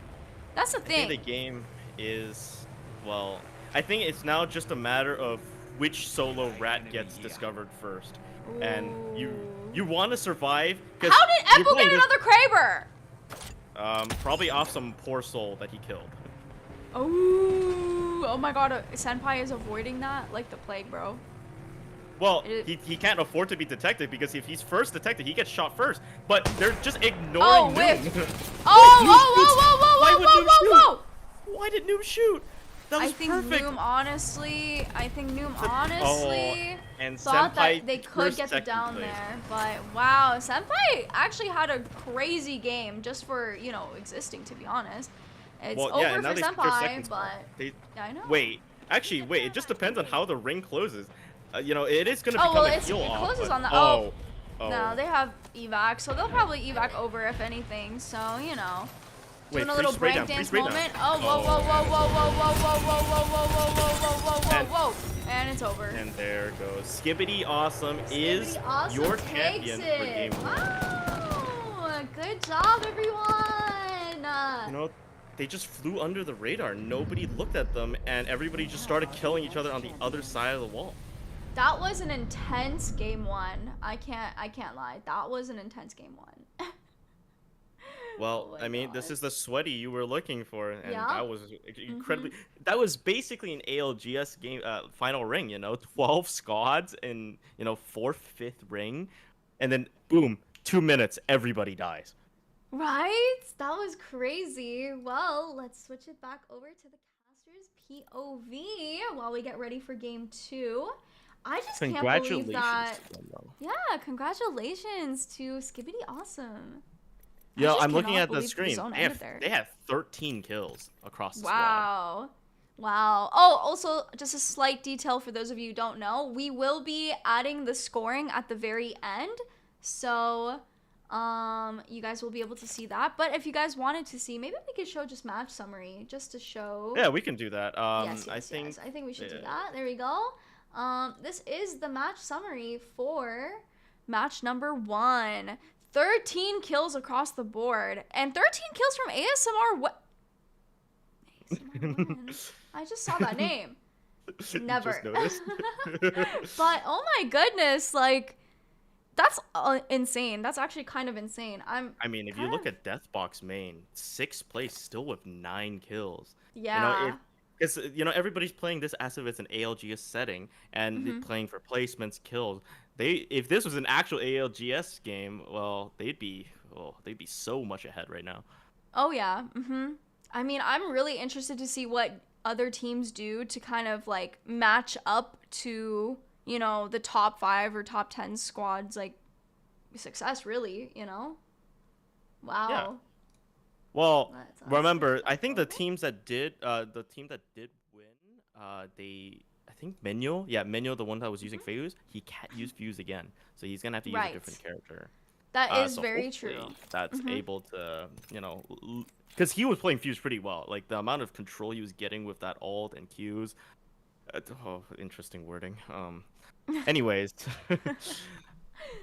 Speaker 1: That's the thing.
Speaker 2: I think the game is, well, I think it's now just a matter of which solo rat gets discovered first. Ooh. And you want to survive.
Speaker 1: How did Epu get another Kraber?
Speaker 2: Probably off some poor soul that he killed.
Speaker 1: Oh my god, Senpai is avoiding that like the plague, bro.
Speaker 2: Well, he can't afford to be detected, because if he's first detected, he gets shot first. But they're just ignoring Noom.
Speaker 1: Whoa!
Speaker 2: Why did Noom shoot? That was perfect.
Speaker 1: Noom honestly thought that they could get the down there. But wow, Senpai actually had a crazy game just for, you know, existing, to be honest. It's over for Senpai, but I know.
Speaker 2: Wait, it just depends on how the ring closes. You know, it is going to become a heal off.
Speaker 1: It closes on the... No, they have evac, so they'll probably evac over if anything, so, you know. Doing a little break dance moment. Oh, whoa. And it's over.
Speaker 2: And there goes. Skibbity Awesome is your champion for game 1.
Speaker 1: Wow, good job, everyone.
Speaker 2: You know, they just flew under the radar. Nobody looked at them, and everybody just started killing each other on the other side of the wall.
Speaker 1: That was an intense game 1. I can't lie. That was an intense game 1.
Speaker 2: Well, I mean, this is the sweaty you were looking for, and that was incredibly. That was basically an ALGS game, final ring. You know, 12 squads in 4th, 5th ring, and then boom, 2 minutes, everybody dies.
Speaker 1: Right? That was crazy. Well, let's switch it back over to the caster's POV while we get ready for game 2. I just can't believe that. Yeah, congratulations to Skibbity Awesome.
Speaker 2: Yeah, I'm looking at the screen. They have 13 kills across the squad.
Speaker 1: Wow. Wow. Oh, also, just a slight detail for those of you who don't know, we will be adding the scoring at the very end. So, you guys will be able to see that. But if you guys wanted to see, maybe we could show just match summary, just to show.
Speaker 2: Yeah, we can do that.
Speaker 1: Yes,
Speaker 2: I think
Speaker 1: yes. I think we should do that. There we go. This is the match summary for match number 1. 13 kills across the board. And 13 kills from ASMR. What? ASMR I just saw that name. Never.
Speaker 2: Just noticed.
Speaker 1: But oh my goodness, like that's insane. That's actually kind of insane.
Speaker 2: I mean, if you look at Deathbox main, 6th place still with 9 kills.
Speaker 1: Yeah.
Speaker 2: Because everybody's playing this as if it's an ALGS setting and playing for placements, kills. If this was an actual ALGS game, well, they'd be so much ahead right now.
Speaker 1: Oh yeah. I mean, I'm really interested to see what other teams do to kind of like match up to, the top 5 or top 10 squads, like success really, Wow.
Speaker 2: Yeah. Well, remember, I think the team that did win, I think Menyo, the one that was using Fuse, he can't use Fuse again. So he's going to have to use a different character.
Speaker 1: That is very true.
Speaker 2: That's able to, because he was playing Fuse pretty well. Like the amount of control he was getting with that ult and Qs. Interesting wording. Anyways,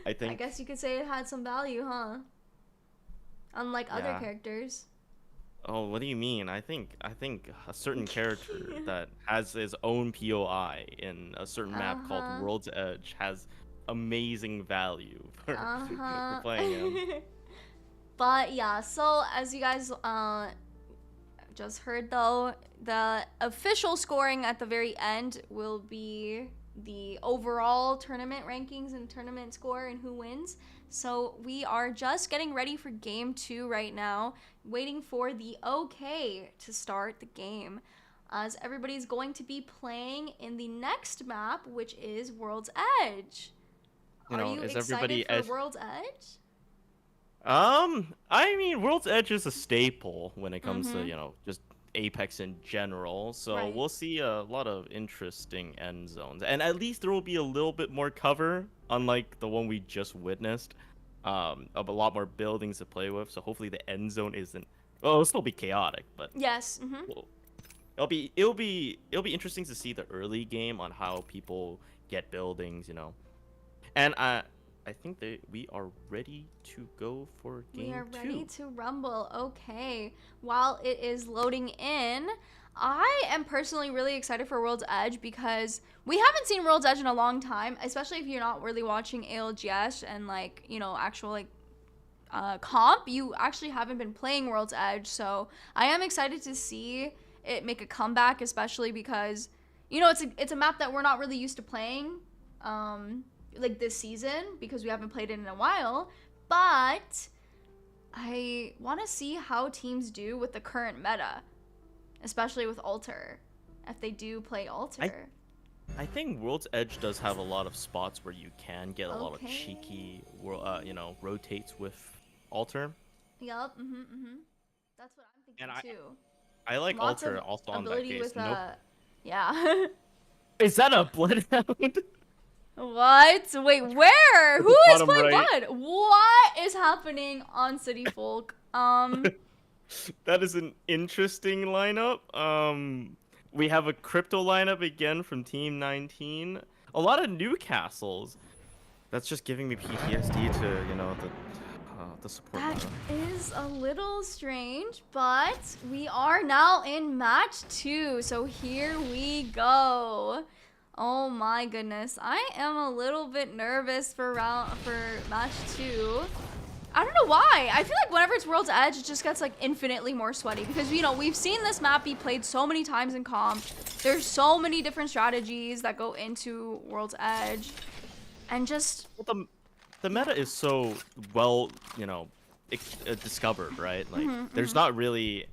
Speaker 2: I
Speaker 1: guess you could say it had some value, huh? Unlike other characters.
Speaker 2: Oh, what do you mean? I think a certain character that has his own POI in a certain map called World's Edge has amazing value for playing him.
Speaker 1: But yeah, so as you guys just heard though, the official scoring at the very end will be the overall tournament rankings and tournament score and who wins. So we are just getting ready for game 2 right now, waiting for the okay to start the game, as everybody's going to be playing in the next map, which is World's Edge. Are you excited for World's Edge?
Speaker 2: I mean, World's Edge is a staple when it comes to, just Apex in general. So we'll see a lot of interesting end zones. And at least there will be a little bit more cover, unlike the one we just witnessed. Of a lot more buildings to play with. So hopefully the end zone isn't... Well, it'll still be chaotic, but...
Speaker 1: Yes.
Speaker 2: It'll be interesting to see the early game on how people get buildings, And I think that we are ready to go for game 2.
Speaker 1: We are ready to rumble. Okay. While it is loading in, I am personally really excited for World's Edge because we haven't seen World's Edge in a long time, especially if you're not really watching ALGS and actual comp. You actually haven't been playing World's Edge, so I am excited to see it make a comeback, especially because it's a map that we're not really used to playing. This season because we haven't played it in a while, but I want to see how teams do with the current meta, especially with Alter, if they do play Alter.
Speaker 2: I think World's Edge does have a lot of spots where you can get a lot of cheeky, rotates with Alter.
Speaker 1: Yup, That's what I'm thinking too.
Speaker 2: I like Alter also on that case.
Speaker 1: Yeah.
Speaker 2: Is that a Bloodhound?
Speaker 1: What? Wait, where? Who is playing
Speaker 2: right.
Speaker 1: Blood? What is happening on City Folk?
Speaker 2: That is an interesting lineup. We have a crypto lineup again from Team 19. A lot of Newcastles. That's just giving me PTSD to, the support.
Speaker 1: That is a little strange, but we are now in match 2. So here we go. Oh my goodness. I am a little bit nervous for match 2. I don't know why. I feel like whenever it's World's Edge, it just gets infinitely more sweaty because we've seen this map be played so many times in comp. There's so many different strategies that go into World's Edge, and just
Speaker 2: the meta is so well, discovered, right? There's not really...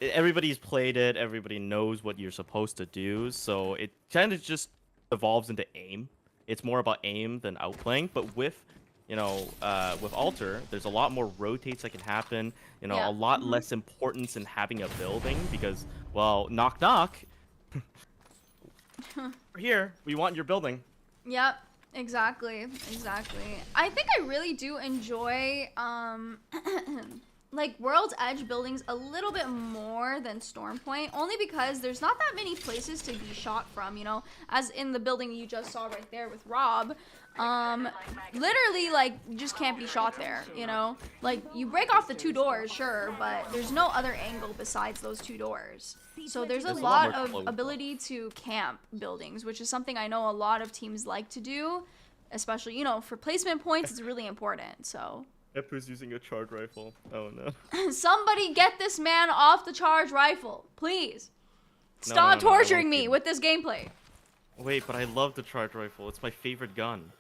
Speaker 2: Everybody's played it. Everybody knows what you're supposed to do. So it kind of just evolves into aim. It's more about aim than outplaying. But with Alter, there's a lot more rotates that can happen. A lot less importance in having a building because, well, knock knock, Here, we want your building.
Speaker 1: Yep, exactly. I think I really do enjoy like World's Edge buildings a little bit more than Stormpoint, only because there's not that many places to be shot from, you know, as in the building you just saw right there with Rob. Literally, like, you just can't be shot there, you know? Like, you break off the 2 doors, sure, but there's no other angle besides those 2 doors. So there's a lot of ability to camp buildings, which is something I know a lot of teams like to do, especially, you know, for placement points, it's really important, so.
Speaker 2: Epu's using a charge rifle. Oh, no.
Speaker 1: Somebody get this man off the charge rifle, please. Stop torturing me with this gameplay.
Speaker 2: Wait, but I love the charge rifle. It's my favorite gun.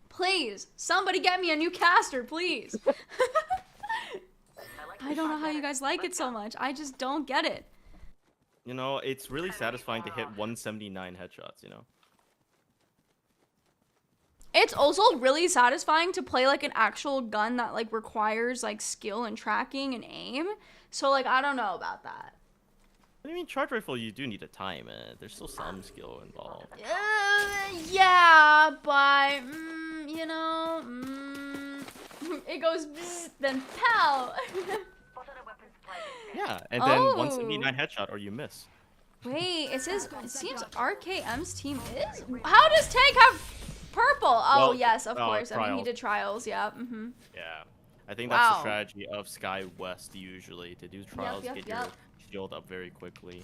Speaker 1: Please, somebody get me a new caster, please. I don't know how you guys like it so much. I just don't get it.
Speaker 2: You know, it's really satisfying to hit 179 headshots, you know?
Speaker 1: It's also really satisfying to play like an actual gun that like requires like skill and tracking and aim. So like, I don't know about that.
Speaker 2: What do you mean charge rifle? You do need to time it. There's still some skill involved.
Speaker 1: Yeah, but you know, it goes bzz, then pow.
Speaker 2: Yeah, and then 179 headshot or you miss.
Speaker 1: Wait, it seems RKM's team is. How does Tank have purple? Oh
Speaker 2: Well,
Speaker 1: yes, of course. I mean, he
Speaker 2: trials.
Speaker 1: did trials. Yeah.
Speaker 2: Yeah, I think that's the strategy of Sky West usually, to do trials, get your shield up very quickly.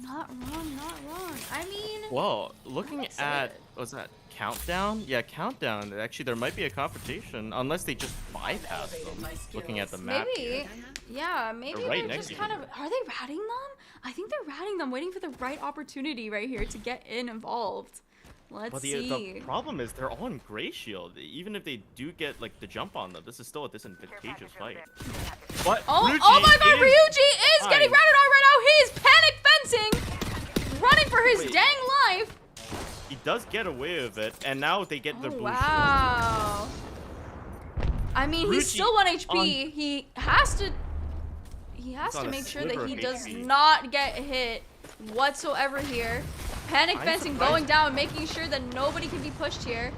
Speaker 1: Not wrong. I mean,
Speaker 2: Well, looking at, what's that, Countdown? Yeah, Countdown. Actually, there might be a confrontation, unless they just bypass them, looking at the map.
Speaker 1: maybe. Yeah, maybe
Speaker 2: They're right
Speaker 1: they're
Speaker 2: next
Speaker 1: just
Speaker 2: to
Speaker 1: kind
Speaker 2: each
Speaker 1: of. Are they ratting them? I think they're ratting them, waiting for the right opportunity right here to get involved. Let's
Speaker 2: But
Speaker 1: see.
Speaker 2: the problem is they're all in Gray Shield. Even if they do get like the jump on them, this is still a disadvantageous fight. But
Speaker 1: Oh my god, Ryuji is getting routed on right now. He's panic fencing, running for his dang life.
Speaker 2: He does get away with it, and now they get the blue
Speaker 1: Wow. I mean, he's still 1 HP. He has to make sure that he does not get hit whatsoever here. Panic fencing going down, making sure that nobody can be pushed here.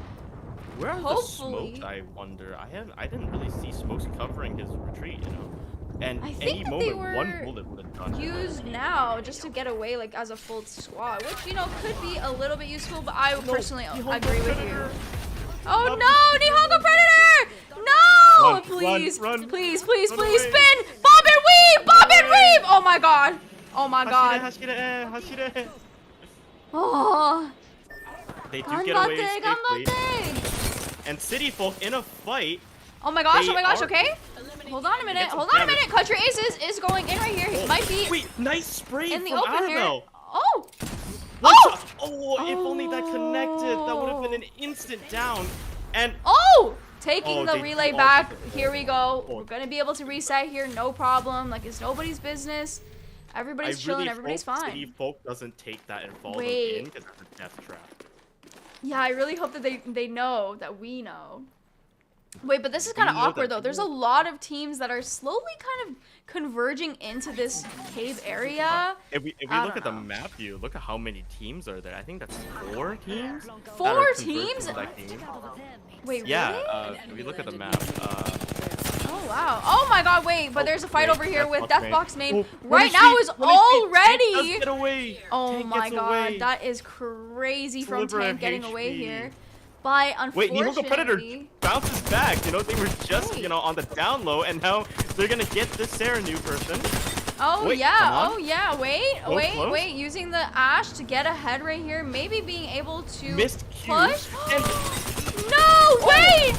Speaker 2: Where are the smokes, I wonder? I didn't really see smokes covering his retreat, you know. And
Speaker 1: I
Speaker 2: any
Speaker 1: think
Speaker 2: moment,
Speaker 1: they were
Speaker 2: one bullet would have done it.
Speaker 1: used now just to get away like as a full squad, which, you know, could be a little bit useful, but I personally agree with you. Oh no, Nihongo Predator! No! Please, please, please, please, spin! Bob and weave! Bob and weave! Oh my god. Oh my god.
Speaker 2: Hashire.
Speaker 1: Oh.
Speaker 2: They do get away safely. And City Folk in a fight.
Speaker 1: Oh my gosh, okay? Hold on a minute, Cut Your Aces is going in right here. He might be.
Speaker 2: Wait, nice spray
Speaker 1: in the
Speaker 2: from
Speaker 1: open here.
Speaker 2: Arabelle.
Speaker 1: Oh!
Speaker 2: Oh, if only that connected, that would have been an instant down. And
Speaker 1: taking the relay back. Here we go. We're gonna be able to reset here, no problem. Like, it's nobody's business. Everybody's chilling, everybody's fine.
Speaker 2: City Folk doesn't take that and fall them in because it's a death trap.
Speaker 1: Yeah, I really hope that they know that we know. Wait, but this is kind of awkward though. There's a lot of teams that are slowly kind of converging into this cave area.
Speaker 2: If we look at the map view, look at how many teams are there. I think that's 4 teams.
Speaker 1: 4 teams? Wait,
Speaker 2: yeah,
Speaker 1: really?
Speaker 2: if we look at the map.
Speaker 1: Oh wow! Oh my God! Wait, but there's a fight over here with Deathbox main. Right now is already.
Speaker 2: Get away.
Speaker 1: Oh my God! That is crazy from Tank getting away here. But unfortunately,
Speaker 2: wait, Nihongo Predator bounces back. You know, they were just on the down low, and now they're gonna get this Sarah new person.
Speaker 1: Oh yeah! Wait! Using the Ash to get ahead right here. Maybe being able to push. No way!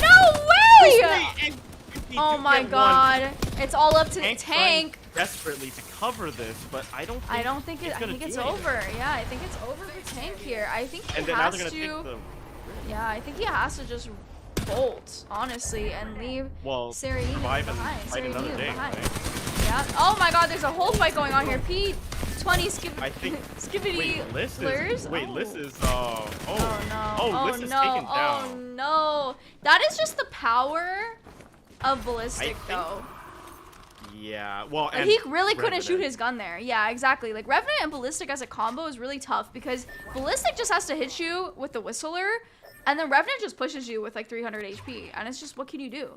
Speaker 1: Oh my God! It's all up to the Tank.
Speaker 2: Desperately to cover this, but I think
Speaker 1: it's over. Yeah, I think it's over for Tank here. I think he has to. Yeah, I think he has to just bolt, honestly, and leave Sarahine behind.
Speaker 2: Right?
Speaker 1: Yeah. Oh my God, there's a whole fight going on here. P20 Skibbity Lurs.
Speaker 2: Liz is Liz is taken down.
Speaker 1: Oh no. That is just the power of Ballistic though.
Speaker 2: Yeah, well,
Speaker 1: Like,
Speaker 2: and
Speaker 1: he really couldn't shoot
Speaker 2: Revenant.
Speaker 1: his gun there. Yeah, exactly. Like, Revenant and Ballistic as a combo is really tough because Ballistic just has to hit you with the Whistler, and then Revenant just pushes you with like 300 HP, and it's just, what can you do?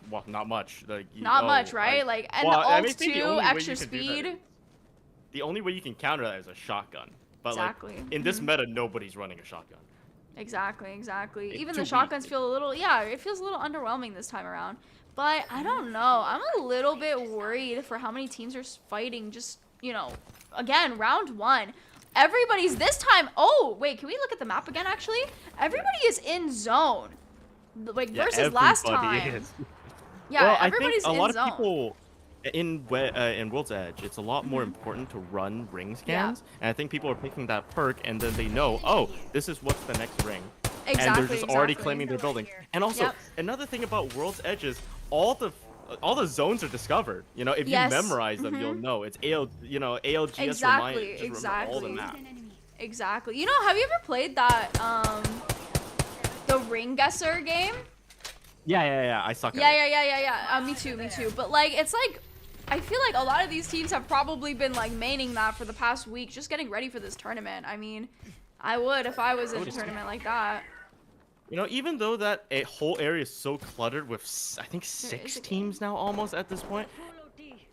Speaker 2: Well, not much. Like,
Speaker 1: Not much, right? Like, and
Speaker 2: well,
Speaker 1: the
Speaker 2: I
Speaker 1: ult
Speaker 2: mean, I think the
Speaker 1: too,
Speaker 2: only way
Speaker 1: extra
Speaker 2: you can do that
Speaker 1: speed.
Speaker 2: is- The only way you can counter that is a shotgun. But
Speaker 1: Exactly.
Speaker 2: like in this meta, nobody's running a shotgun.
Speaker 1: Exactly, exactly.
Speaker 2: It's
Speaker 1: Even
Speaker 2: too
Speaker 1: the shotguns
Speaker 2: weak.
Speaker 1: feel a little, yeah, it feels a little underwhelming this time around. But I don't know. I'm a little bit worried for how many teams are fighting just, you know, again, round 1. Everybody's this time. Oh, wait, can we look at the map again, actually? Everybody is in zone. Like,
Speaker 2: Yeah,
Speaker 1: versus last
Speaker 2: everybody
Speaker 1: time.
Speaker 2: is.
Speaker 1: Yeah,
Speaker 2: Well, I
Speaker 1: everybody's
Speaker 2: think a
Speaker 1: in
Speaker 2: lot
Speaker 1: zone.
Speaker 2: of people in World's Edge, it's a lot more important to run ring scans, and I think people are picking that perk, and then they know, oh, this is what's the next ring,
Speaker 1: Exactly,
Speaker 2: and they're just already
Speaker 1: exactly.
Speaker 2: claiming their building. And also,
Speaker 1: Yep.
Speaker 2: another thing about World's Edge is all the zones are discovered. You know, if
Speaker 1: Yes,
Speaker 2: you memorize them, you'll know it's ALGS
Speaker 1: Exactly,
Speaker 2: just remember all the
Speaker 1: exactly.
Speaker 2: map.
Speaker 1: Exactly. You know, have you ever played that, the ring guesser game?
Speaker 2: Yeah, I suck at
Speaker 1: Yeah,
Speaker 2: it.
Speaker 1: yeah. Me too. But like, it's like, I feel like a lot of these teams have probably been like maining that for the past week, just getting ready for this tournament. I mean, I would if I was in a tournament like that.
Speaker 2: You know, even though that whole area is so cluttered with, I think,
Speaker 1: is
Speaker 2: 6
Speaker 1: a
Speaker 2: teams now almost at this point,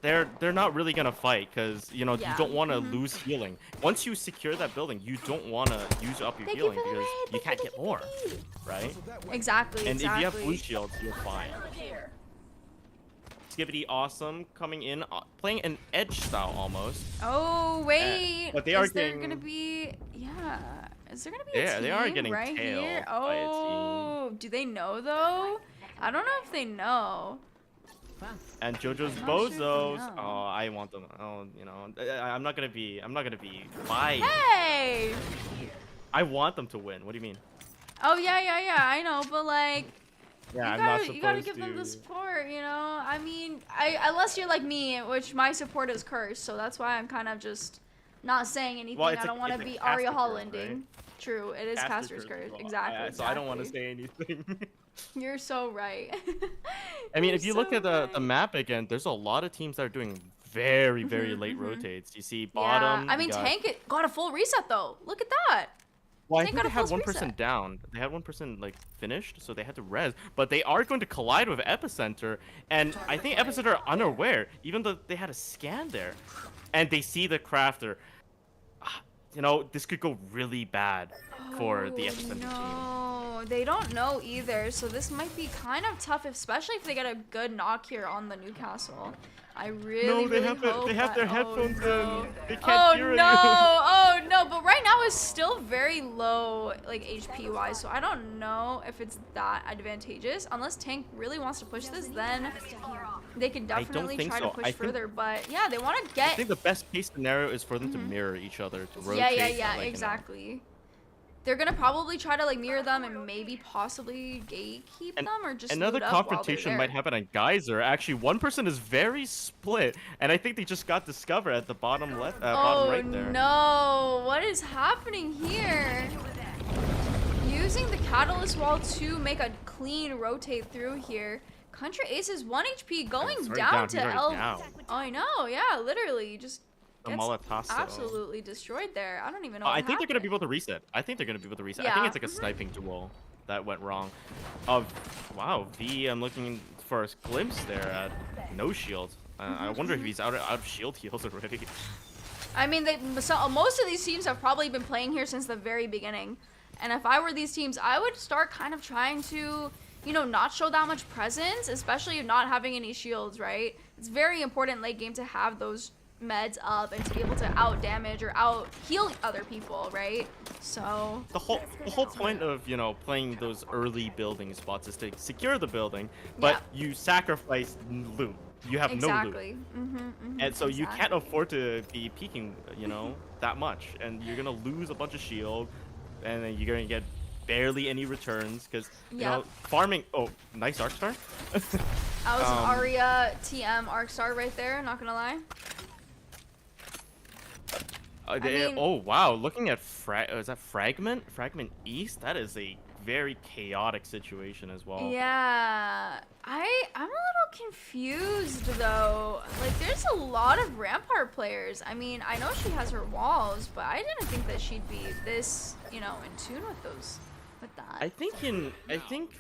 Speaker 2: they're not really gonna fight because you know
Speaker 1: Yeah.
Speaker 2: you don't want to lose healing. Once you secure that building, you don't want to use up your
Speaker 1: Thank you
Speaker 2: healing
Speaker 1: for the
Speaker 2: because
Speaker 1: raid,
Speaker 2: you
Speaker 1: thank
Speaker 2: can't
Speaker 1: you,
Speaker 2: get
Speaker 1: thank you,
Speaker 2: more,
Speaker 1: thank you.
Speaker 2: right?
Speaker 1: Exactly.
Speaker 2: And if you have blue
Speaker 1: exactly.
Speaker 2: shields, you're fine. Skibbity awesome coming in, playing an edge style almost.
Speaker 1: Oh wait,
Speaker 2: but they are
Speaker 1: is there
Speaker 2: getting-
Speaker 1: gonna be? Yeah, is there gonna be a
Speaker 2: Yeah,
Speaker 1: team
Speaker 2: they are getting
Speaker 1: right
Speaker 2: tailed
Speaker 1: here?
Speaker 2: by a team.
Speaker 1: Oh, do they know though? I don't know if they know.
Speaker 2: And JoJo's
Speaker 1: I'm not sure if they
Speaker 2: Bozos.
Speaker 1: know.
Speaker 2: Oh, I want them. Oh, you know, I'm not gonna be biased.
Speaker 1: Hey!
Speaker 2: I want them to win. What do you mean?
Speaker 1: Oh yeah. I know, but like,
Speaker 2: Yeah, I'm
Speaker 1: you
Speaker 2: not
Speaker 1: gotta,
Speaker 2: supposed
Speaker 1: you gotta
Speaker 2: to.
Speaker 1: give them the support, you know. I mean, unless you're like me, which my support is cursed, so that's why I'm kind of just not saying anything.
Speaker 2: Well, it's
Speaker 1: I
Speaker 2: a-
Speaker 1: don't want to
Speaker 2: it's a
Speaker 1: be
Speaker 2: caster
Speaker 1: Arya
Speaker 2: curse,
Speaker 1: Hollanding.
Speaker 2: right?
Speaker 1: True, it is caster's curse.
Speaker 2: Well,
Speaker 1: Exactly.
Speaker 2: So I don't want to
Speaker 1: exactly.
Speaker 2: say anything.
Speaker 1: You're so right.
Speaker 2: I mean,
Speaker 1: You're
Speaker 2: if you look
Speaker 1: so
Speaker 2: at the
Speaker 1: right.
Speaker 2: map again, there's a lot of teams that are doing very late rotates. You see bottom.
Speaker 1: Yeah, I mean,
Speaker 2: you got-
Speaker 1: Tank got a full reset though. Look at that.
Speaker 2: Well, I
Speaker 1: Tank
Speaker 2: think
Speaker 1: got
Speaker 2: they
Speaker 1: a
Speaker 2: had
Speaker 1: full
Speaker 2: one person
Speaker 1: reset.
Speaker 2: down. They had one person like finished, so they had to res. But they are going to collide with Epicenter, and I think Epicenter are unaware, even though they had a scan there, and they see the crafter. You know, this could go really bad for the Epicenter team.
Speaker 1: No, they don't know either. So this might be kind of tough, especially if they get a good knock here on the Newcastle. I really,
Speaker 2: No, they
Speaker 1: really
Speaker 2: have
Speaker 1: hope
Speaker 2: they have their
Speaker 1: that-
Speaker 2: headphones
Speaker 1: no.
Speaker 2: in. They can't
Speaker 1: Oh
Speaker 2: hear
Speaker 1: no!
Speaker 2: anything.
Speaker 1: Oh no! But right now it's still very low, like HP wise. So I don't know if it's that advantageous. Unless Tank really wants to push this, then they can
Speaker 2: I don't
Speaker 1: definitely
Speaker 2: think
Speaker 1: try
Speaker 2: so.
Speaker 1: to
Speaker 2: I
Speaker 1: push
Speaker 2: think-
Speaker 1: further. But yeah, they want to
Speaker 2: I
Speaker 1: get.
Speaker 2: think the best case scenario is for them to mirror each other to rotate.
Speaker 1: Yeah,
Speaker 2: like, you know.
Speaker 1: exactly. They're gonna probably try to like mirror them and maybe possibly gatekeep
Speaker 2: And
Speaker 1: them or just
Speaker 2: another
Speaker 1: loot up while they're
Speaker 2: confrontation
Speaker 1: there.
Speaker 2: might happen on Geyser. Actually, one person is very split, and I think they just got discovered at the bottom left, bottom right there.
Speaker 1: Oh no! What is happening here? Using the catalyst wall to make a clean rotate through here. Country Ace is 1 HP going
Speaker 2: He's already
Speaker 1: down
Speaker 2: down,
Speaker 1: to
Speaker 2: he's already
Speaker 1: L.
Speaker 2: down.
Speaker 1: Oh, I know. Yeah, literally just
Speaker 2: The
Speaker 1: gets
Speaker 2: Molotov.
Speaker 1: absolutely destroyed there. I don't even know.
Speaker 2: I
Speaker 1: what
Speaker 2: think they're gonna be
Speaker 1: happened.
Speaker 2: able to reset. I think they're gonna be able to reset. I
Speaker 1: Yeah.
Speaker 2: think it's like a sniping duel that went wrong. Wow, V. I'm looking for a glimpse there at no shield. I wonder if he's out of shield heals already.
Speaker 1: I mean, most of these teams have probably been playing here since the very beginning. And if I were these teams, I would start kind of trying to, you know, not show that much presence, especially not having any shields, right? It's very important late game to have those meds up and to be able to out damage or out heal other people, right? So
Speaker 2: The whole point of, you know, playing those early building spots is to secure the building, but you sacrifice loot. You have no loot.
Speaker 1: exactly.
Speaker 2: And so you can't
Speaker 1: exactly.
Speaker 2: afford to be peeking, you know, that much, and you're gonna lose a bunch of shield, and then you're gonna get barely any returns because you know farming. Oh, nice arc star.
Speaker 1: That was an Arya TM arc star right there. Not gonna lie.
Speaker 2: Oh wow, looking at is that fragment East? That is a very chaotic situation as well.
Speaker 1: Yeah, I'm a little confused though. Like, there's a lot of Rampart players. I mean, I know she has her walls, but I didn't think that she'd be this, you know, in tune with those, with that.
Speaker 2: I think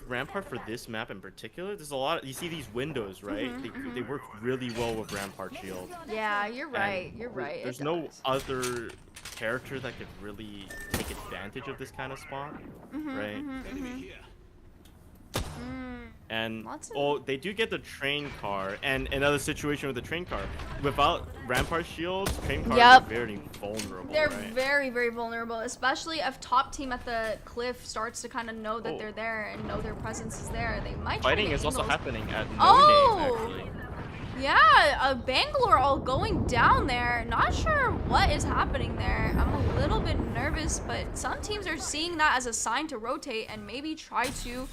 Speaker 2: Rampart for this map in particular, there's a lot. You see these windows, right? They work really well with Rampart shield.
Speaker 1: Yeah, you're right. You're right.
Speaker 2: There's no other character that could really take advantage of this kind of spot, right? And they do get the train car, and another situation with the train car. Without Rampart shields, train cars are very vulnerable.
Speaker 1: They're very, very vulnerable, especially if top team at the cliff starts to kind of know that they're there and know their presence is there. They might.
Speaker 2: Fighting is also happening at No Name, actually.
Speaker 1: Yeah, Bangalore all going down there. Not sure what is happening there. I'm a little bit nervous, but some teams are seeing that as a sign to rotate and maybe try to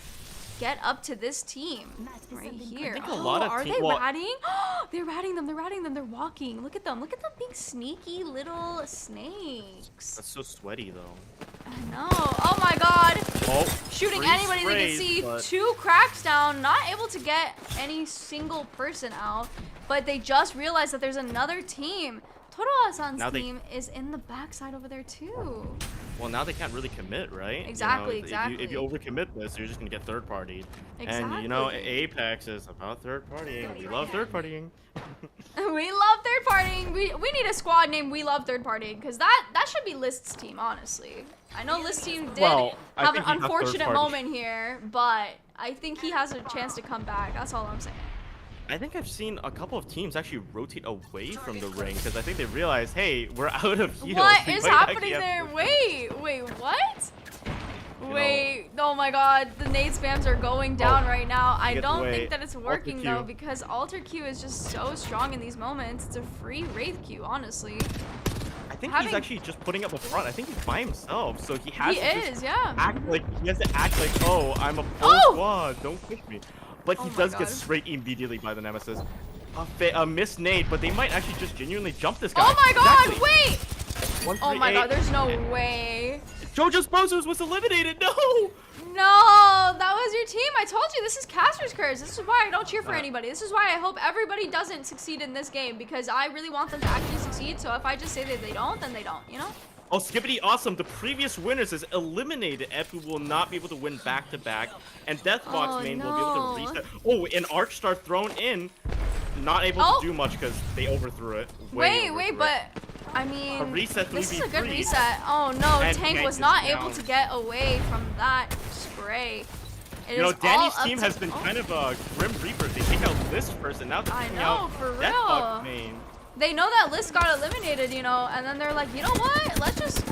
Speaker 1: get up to this team right here.
Speaker 2: I think a lot of
Speaker 1: are they ratting? They're ratting them. They're ratting them. They're walking. Look at them. Look at them being sneaky little snakes.
Speaker 2: That's so sweaty though.
Speaker 1: I know. Oh my god. Shooting anybody they can see.
Speaker 2: But...
Speaker 1: 2 cracks down. Not able to get any single person out. But they just realized that there's another team. Toro-san's team is in the backside over there too.
Speaker 2: Well, now they can't really commit, right?
Speaker 1: Exactly,
Speaker 2: you know,
Speaker 1: exactly.
Speaker 2: If you overcommit this, you're just gonna get third partied.
Speaker 1: Exactly.
Speaker 2: And you know, Apex is about third partying. We love third partying.
Speaker 1: We love third partying. We need a squad named We Love Third Partying, because that should be List's team, honestly. I know List's team did have an unfortunate moment here, but I think he has a chance to come back. That's all I'm saying.
Speaker 2: I think I've seen a couple of teams actually rotate away from the ring because I think they realize, hey, we're out of heals.
Speaker 1: What is happening there? Wait, what? Wait, oh my god, the nade spams are going down right now. I don't think that it's working though, because Alter Q is just so strong in these moments. It's a free Wraith Q, honestly.
Speaker 2: I think he's actually just putting up a front. I think he's by himself, so he has to act like oh, I'm a full squad. Don't push me. But he does get sprayed immediately by the Nemesis. A missed nade, but they might actually just genuinely jump this guy.
Speaker 1: Oh my god, wait! Oh my god, there's no way.
Speaker 2: JoJo's Bozos was eliminated, no!
Speaker 1: No, that was your team. I told you, this is Caster's Curse. This is why I don't cheer for anybody. This is why I hope everybody doesn't succeed in this game, because I really want them to actually succeed, so if I just say that they don't, then they don't, you know?
Speaker 2: Oh, Skippity Awesome, the previous winners is eliminated. Epu will not be able to win back-to-back, and Deathbox main will be able to reset. Oh, an Arcstar thrown in. Not able to do much because they overthrew it.
Speaker 1: Wait, but I mean,
Speaker 2: a reset
Speaker 1: this is a good reset. Oh no, and Tank was not able to get away from that spray.
Speaker 2: You know, Danny's team has been kind of Grim Reaper. They take out this person, now they're taking out Deathbox main.
Speaker 1: They know that List got eliminated, you know, and then they're like, you know what? Let's just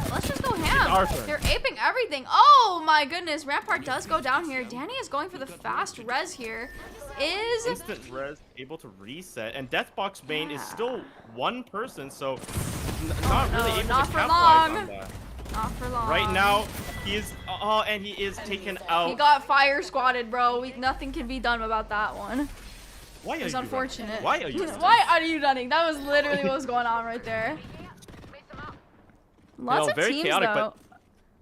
Speaker 1: go ham. They're aping everything. Oh my goodness, Rampart does go down here. Danny is going for the fast res here.
Speaker 2: Instant res able to reset, and Deathbox main is still one person, so not really able to capitalize on that.
Speaker 1: Not for long.
Speaker 2: Right now, he is and he is taken out.
Speaker 1: He got fire squatted, bro. Nothing can be done about that one.
Speaker 2: Why are
Speaker 1: it's unfortunate.
Speaker 2: Why are you running?
Speaker 1: Why are you running? That was literally what was going on right there. Lots of teams though.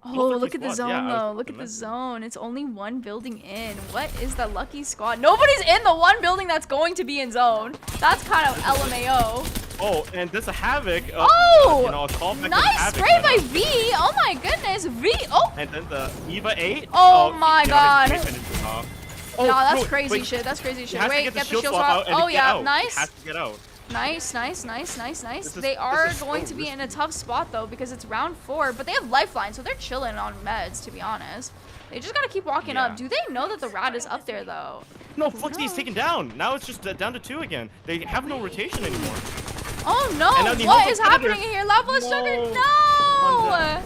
Speaker 1: Oh, look at the zone though. Look at the zone. It's only one building in. What is the lucky squad? Nobody's in the one building that's going to be in zone. That's kind of LMAO.
Speaker 2: Oh, and there's a Havoc.
Speaker 1: You know, nice spray by V. Oh my goodness, V. Oh.
Speaker 2: And then the Eva 8.
Speaker 1: Oh my god.
Speaker 2: Oh,
Speaker 1: no, that's crazy shit. That's crazy shit. Wait, get the shield swap. Oh yeah, nice.
Speaker 2: Has to get out.
Speaker 1: Nice. They are going to be in a tough spot though, because it's round 4, but they have lifeline, so they're chilling on meds, to be honest. They just gotta keep walking up. Do they know that the rat is up there though?
Speaker 2: No, Fluxy's taken down. Now it's just down to 2 again. They have no rotation anymore.
Speaker 1: Oh no! What is happening here? Lava Sugar, no!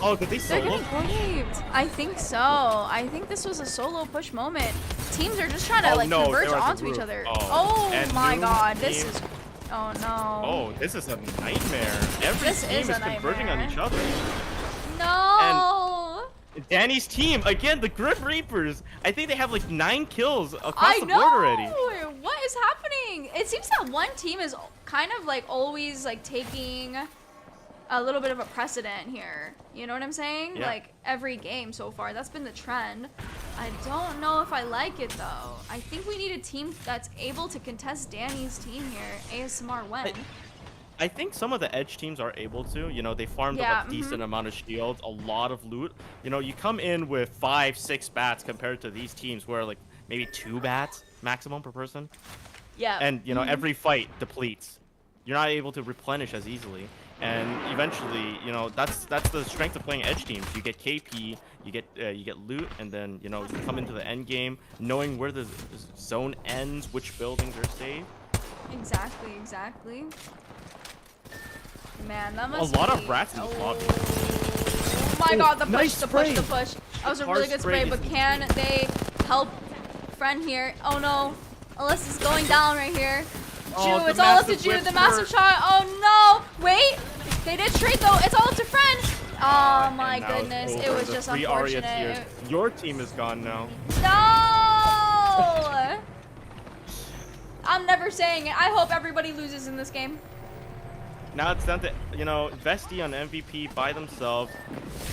Speaker 2: Oh, did they solo?
Speaker 1: I think so. I think this was a solo push moment. Teams are just trying to like converge onto each other. Oh my god, this is... Oh no.
Speaker 2: Oh, this is a nightmare. Every team is converging on each other.
Speaker 1: No!
Speaker 2: And Danny's team, again, the Grim Reapers. I think they have like 9 kills across the board already.
Speaker 1: What is happening? It seems that one team is kind of like always like taking a little bit of a precedent here. You know what I'm saying?
Speaker 2: Yeah.
Speaker 1: Like every game so far, that's been the trend. I don't know if I like it though. I think we need a team that's able to contest Danny's team here. ASMR when?
Speaker 2: I think some of the edge teams are able to. You know, they farmed up a decent amount of shields, a lot of loot. You know, you come in with 5, 6 bats compared to these teams where like maybe 2 bats maximum per person.
Speaker 1: Yeah.
Speaker 2: And you know, every fight depletes. You're not able to replenish as easily. And eventually, you know, that's the strength of playing edge teams. You get KP, you get loot, and then you know you come into the end game knowing where the zone ends, which buildings are safe.
Speaker 1: Exactly. Man, that must
Speaker 2: a lot
Speaker 1: be...
Speaker 2: of rats in the lobby.
Speaker 1: Oh my god, the push,
Speaker 2: nice
Speaker 1: the push.
Speaker 2: spray.
Speaker 1: That was a really good spray, but can they help friend here? Oh no, Alyssa's going down right here. Ju, it's all up to Ju, the massive shot. Oh no, wait, they did trade though. It's all up to friend. Oh my goodness, it was just unfortunate.
Speaker 2: Your team is gone now.
Speaker 1: No! I'm never saying it. I hope everybody loses in this game.
Speaker 2: Now it's down to, you know, Vesti on MVP by themselves.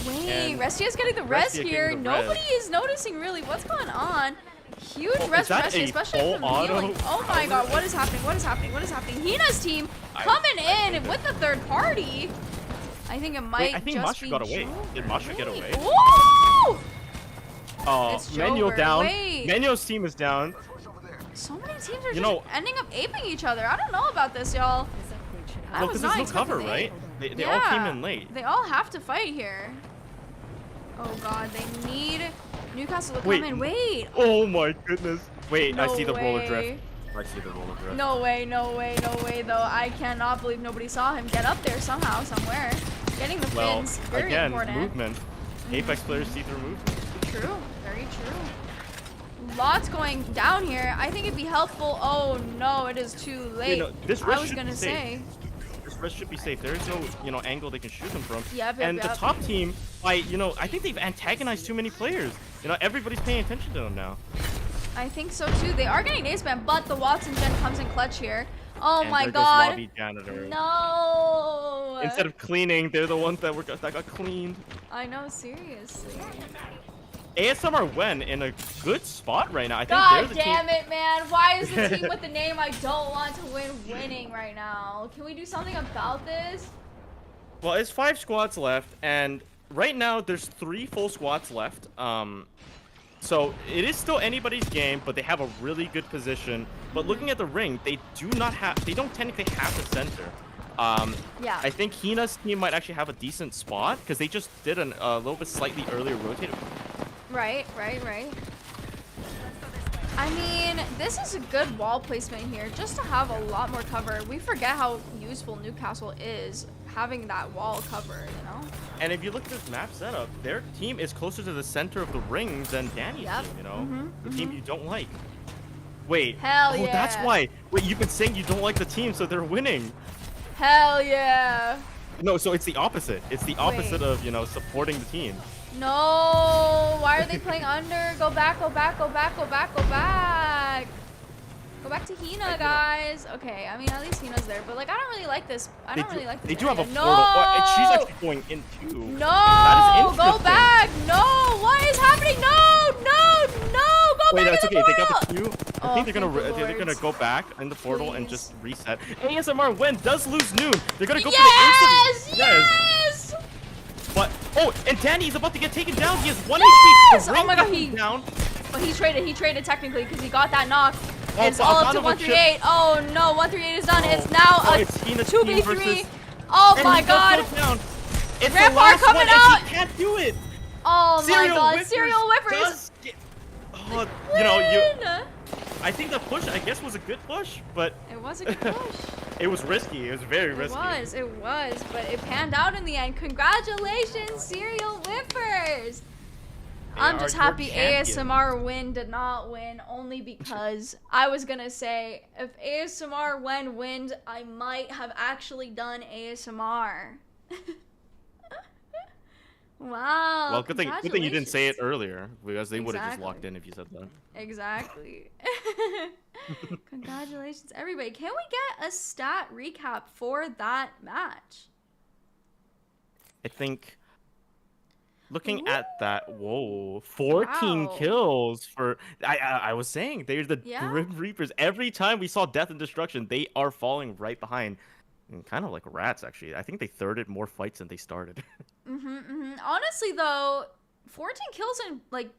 Speaker 1: Wait, Restia's getting the res here. Nobody is noticing really what's going on. Huge res for Restia, especially from healing. Oh my god, what is happening? What is happening? What is happening? Hina's team coming in with the third party. I think it might
Speaker 2: I think
Speaker 1: just
Speaker 2: Masha
Speaker 1: be
Speaker 2: got away.
Speaker 1: Jover.
Speaker 2: Did Masha get away?
Speaker 1: Ooh!
Speaker 2: Oh, Manuel down.
Speaker 1: Wait.
Speaker 2: Manuel's team is down.
Speaker 1: So many teams are just ending up aping each other. I don't know about this, y'all.
Speaker 2: Well, because there's no cover, right? They all came in late.
Speaker 1: They all have to fight here. Oh god, they need Newcastle to come in. Wait.
Speaker 2: Oh my goodness. Wait,
Speaker 1: No
Speaker 2: I see the roller
Speaker 1: way.
Speaker 2: drift. I see the roller drift.
Speaker 1: No way, no way, no way though. I cannot believe nobody saw him get up there somehow, somewhere. Getting the fins, very
Speaker 2: again,
Speaker 1: important.
Speaker 2: movement. Apex players see through movement.
Speaker 1: True, very true. Lots going down here. I think it'd be helpful. Oh no, it is too late.
Speaker 2: You know, this
Speaker 1: I was gonna say.
Speaker 2: This rest should be safe. There is no, you know, angle they can shoot them from.
Speaker 1: Yep,
Speaker 2: and the top team, I think they've antagonized too many players. You know, everybody's paying attention to them now.
Speaker 1: I think so too. They are getting ace ban, but the Watson gen comes in clutch here. Oh
Speaker 2: and
Speaker 1: my
Speaker 2: there
Speaker 1: god.
Speaker 2: Goes lobby janitor.
Speaker 1: No.
Speaker 2: Instead of cleaning, they're the ones that got cleaned.
Speaker 1: I know, seriously.
Speaker 2: ASMR when in a good spot right now. I think
Speaker 1: God
Speaker 2: they're the
Speaker 1: damn
Speaker 2: team.
Speaker 1: it, man. Why is the team with the name I don't want to win winning right now? Can we do something about this?
Speaker 2: Well, it's 5 squads left, and right now there's 3 full squads left. So it is still anybody's game, but they have a really good position. But looking at the ring, they don't technically have the center.
Speaker 1: Yeah.
Speaker 2: I think Hina's team might actually have a decent spot because they just did a little bit slightly earlier rotated.
Speaker 1: Right. I mean, this is a good wall placement here, just to have a lot more cover. We forget how useful Newcastle is, having that wall cover, you know?
Speaker 2: And if you look at this map setup, their team is closer to the center of the ring than Danny's team, you know? The team you don't like. Wait.
Speaker 1: Hell yeah.
Speaker 2: That's why. Wait, you've been saying you don't like the team, so they're winning.
Speaker 1: Hell yeah.
Speaker 2: No, so it's the opposite. It's the opposite of, you know, supporting the team.
Speaker 1: No, why are they playing under? Go back. Go back to Hina, guys. Okay, I mean, at least Hina's there, but like, I don't really like this. I don't really like this.
Speaker 2: They do have a portal.
Speaker 1: No!
Speaker 2: And she's actually going in too.
Speaker 1: No,
Speaker 2: that is
Speaker 1: go back. No, what is happening? No, go
Speaker 2: Wait,
Speaker 1: back.
Speaker 2: that's okay. They got the 2. I think
Speaker 1: they're
Speaker 2: gonna go back in the portal and just reset. ASMR when does lose noon. They're gonna go for
Speaker 1: yes,
Speaker 2: the instant
Speaker 1: yes.
Speaker 2: But and Danny's about to get taken down. He has 1
Speaker 1: yes!
Speaker 2: HP.
Speaker 1: Oh my god,
Speaker 2: down.
Speaker 1: But he traded technically because he got that knock.
Speaker 2: Oh,
Speaker 1: It's all up to 138. Oh no, 138 is done. It's now a 2v3. Oh my god.
Speaker 2: It's
Speaker 1: Rampart coming out.
Speaker 2: He can't do it.
Speaker 1: Oh my god, serial whippers.
Speaker 2: I think the push, I guess, was a good push, but
Speaker 1: it was a good push.
Speaker 2: It was risky. It was very risky.
Speaker 1: It was, but it panned out in the end. Congratulations, serial whippers. I'm just happy ASMR win did not win, only because I was gonna say if ASMR wins, I might have actually done ASMR. Wow.
Speaker 2: Well, good thing you didn't say it earlier, because they would have just locked in if you said that.
Speaker 1: Exactly. Congratulations, everybody. Can we get a stat recap for that match?
Speaker 2: I think looking at that, whoa, 14
Speaker 1: Wow.
Speaker 2: kills for I was saying they're the
Speaker 1: Yeah.
Speaker 2: Grim Reapers. Every time we saw death and destruction, they are falling right behind. And kind of like rats, actually. I think they thirded more fights than they started.
Speaker 1: Honestly, though, 14 kills in like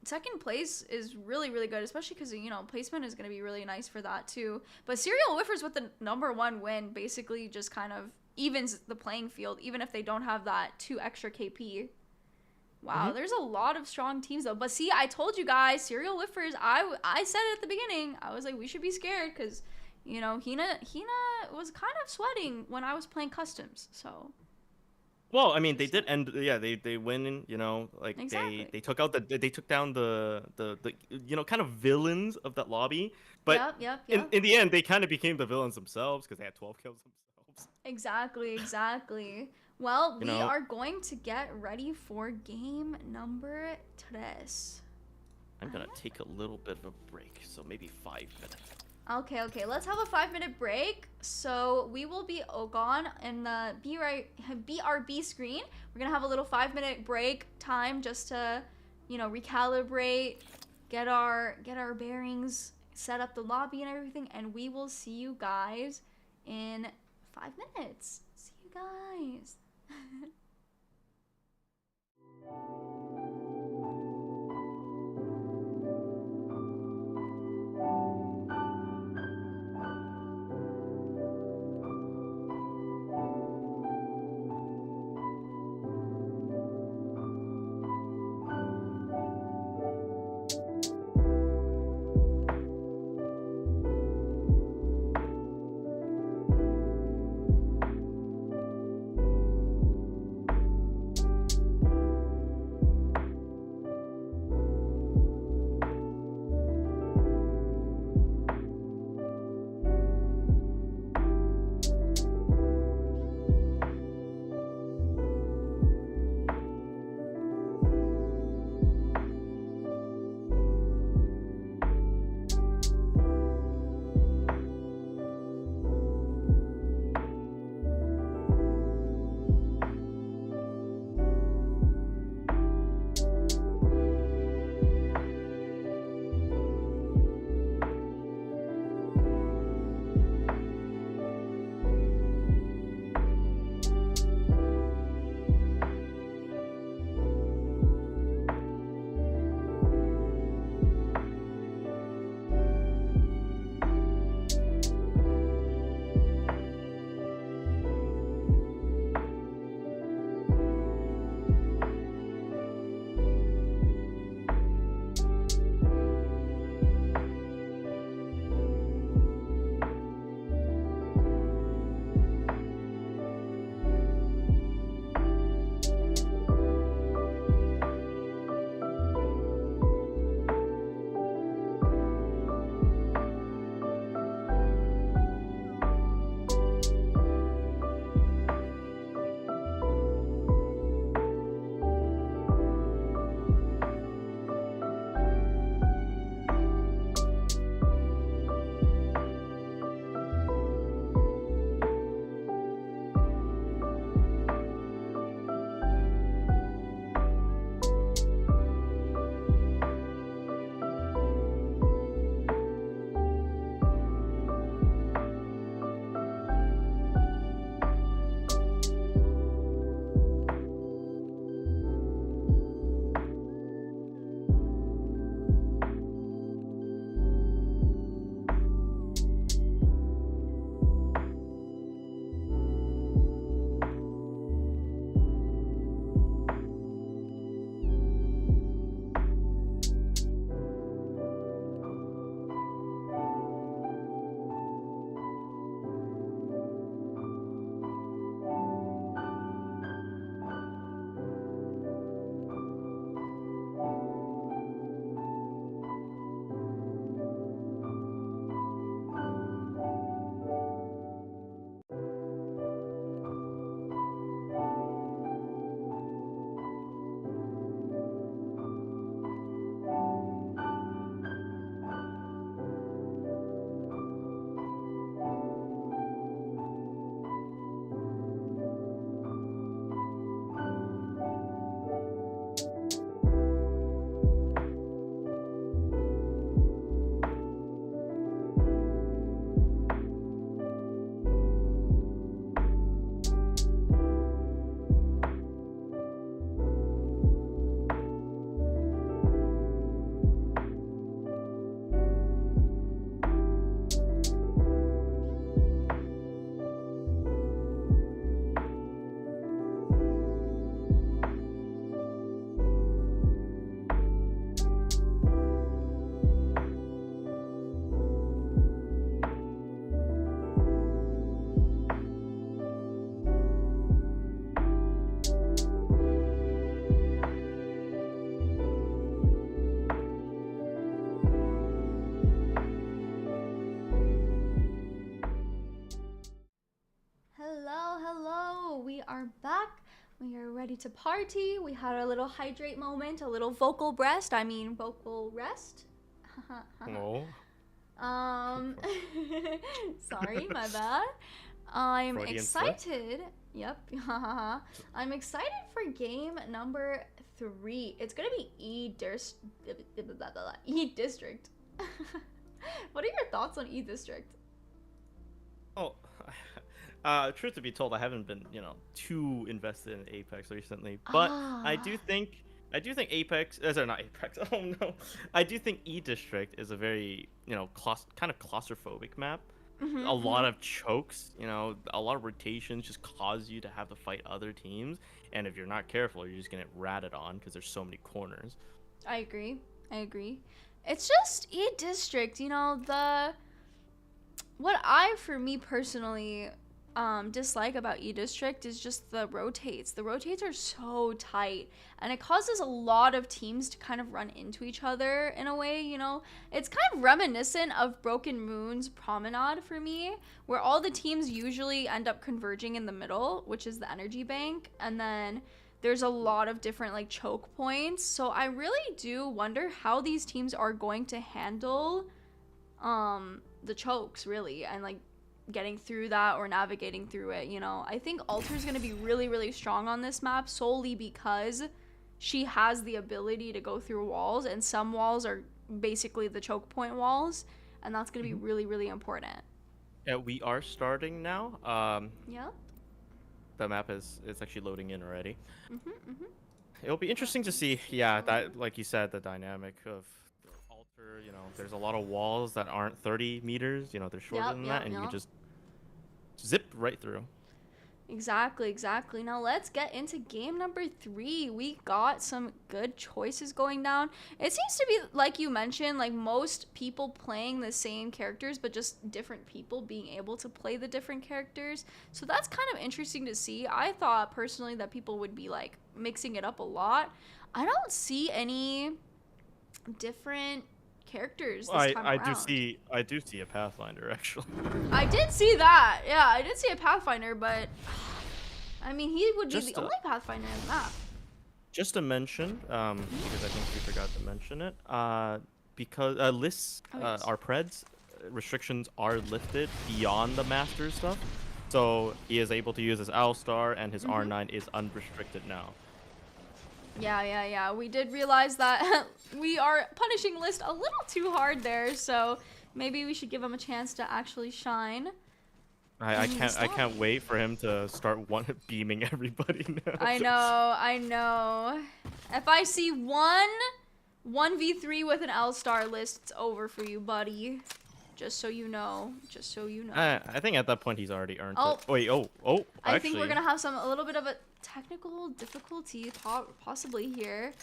Speaker 1: second place is really, really good, especially because, you know, placement is going to be really nice for that too. But Serial Whiffers with the #1 win basically just kind of evens the playing field, even if they don't have that 2 extra KP. Wow, there's a lot of strong teams though. But see, I told you guys, Serial Whiffers, I said it at the beginning. I was like, we should be scared because, you know, Hina was kind of sweating when I was playing customs. So
Speaker 2: Well, I mean, they did end. Yeah, they win. You know, like
Speaker 1: exactly.
Speaker 2: they took out they took down the you know, kind of villains of that lobby. But
Speaker 1: Yep.
Speaker 2: in the end, they kind of became the villains themselves because they had 12 kills themselves.
Speaker 1: Exactly. Well,
Speaker 2: You
Speaker 1: we
Speaker 2: know,
Speaker 1: are going to get ready for game number 3.
Speaker 2: I'm gonna take a little bit of a break, so maybe 5 minutes.
Speaker 1: Okay. Let's have a 5-minute break. So we will be gone in the BRB screen. We're gonna have a little 5-minute break time just to, you know, recalibrate, get our bearings, set up the lobby and everything, and we will see you guys in 5 minutes. See you guys. We are ready to party. We had a little hydrate moment, a little vocal vocal rest.
Speaker 2: No.
Speaker 1: Sorry, my bad. I'm
Speaker 2: Freudian slip.
Speaker 1: excited. Yep. I'm excited for game number 3. It's gonna be E-District. What are your thoughts on E-District?
Speaker 2: Oh, truth to be told, I haven't been, too invested in Apex recently, but I do think Apex, sorry, not Apex. Oh no, I do think E District is a very, kind of claustrophobic map. A lot of chokes, a lot of rotations just cause you to have to fight other teams, and if you're not careful, you're just gonna get ratted on because there's so many corners.
Speaker 1: I agree. It's just E District, for me personally, dislike about E District is just the rotates. The rotates are so tight, and it causes a lot of teams to kind of run into each other in a way, It's kind of reminiscent of Broken Moon's Promenade for me, where all the teams usually end up converging in the middle, which is the energy bank, and then there's a lot of different like choke points. So I really do wonder how these teams are going to handle the chokes, really, and like getting through that or navigating through it. I think Alter's gonna be really, really strong on this map solely because she has the ability to go through walls, and some walls are basically the choke point walls, and that's gonna be really, really important.
Speaker 2: Yeah, we are starting now.
Speaker 1: Yep.
Speaker 2: The map is actually loading in already. It'll be interesting to see, that, like you said, the dynamic of the Alter. There's a lot of walls that aren't 30 meters. They're shorter than that, and you can just zip right through.
Speaker 1: Exactly. Now let's get into game number 3. We got some good choices going down. It seems to be, like you mentioned, like most people playing the same characters, but just different people being able to play the different characters. So that's kind of interesting to see. I thought personally that people would be like mixing it up a lot. I don't see any different characters this time around.
Speaker 2: I do see a Pathfinder, actually.
Speaker 1: I did see that. Yeah, I did see a Pathfinder, but I mean, he would be the only Pathfinder in the map.
Speaker 2: Just to mention, because I think we forgot to mention it, because our Preds restrictions are lifted beyond the Master stuff, so he is able to use his Owl Star, and his R9 is unrestricted now.
Speaker 1: Yeah. We did realize that we are punishing List a little too hard there, so maybe we should give him a chance to actually shine.
Speaker 2: I can't wait for him to start beaming everybody now.
Speaker 1: I know. If I see 1v3 with an L-Star List, it's over for you, buddy. Just so you know.
Speaker 2: I think at that point he's already earned it. Wait,
Speaker 1: I think we're gonna have a little bit of a technical difficulty possibly here.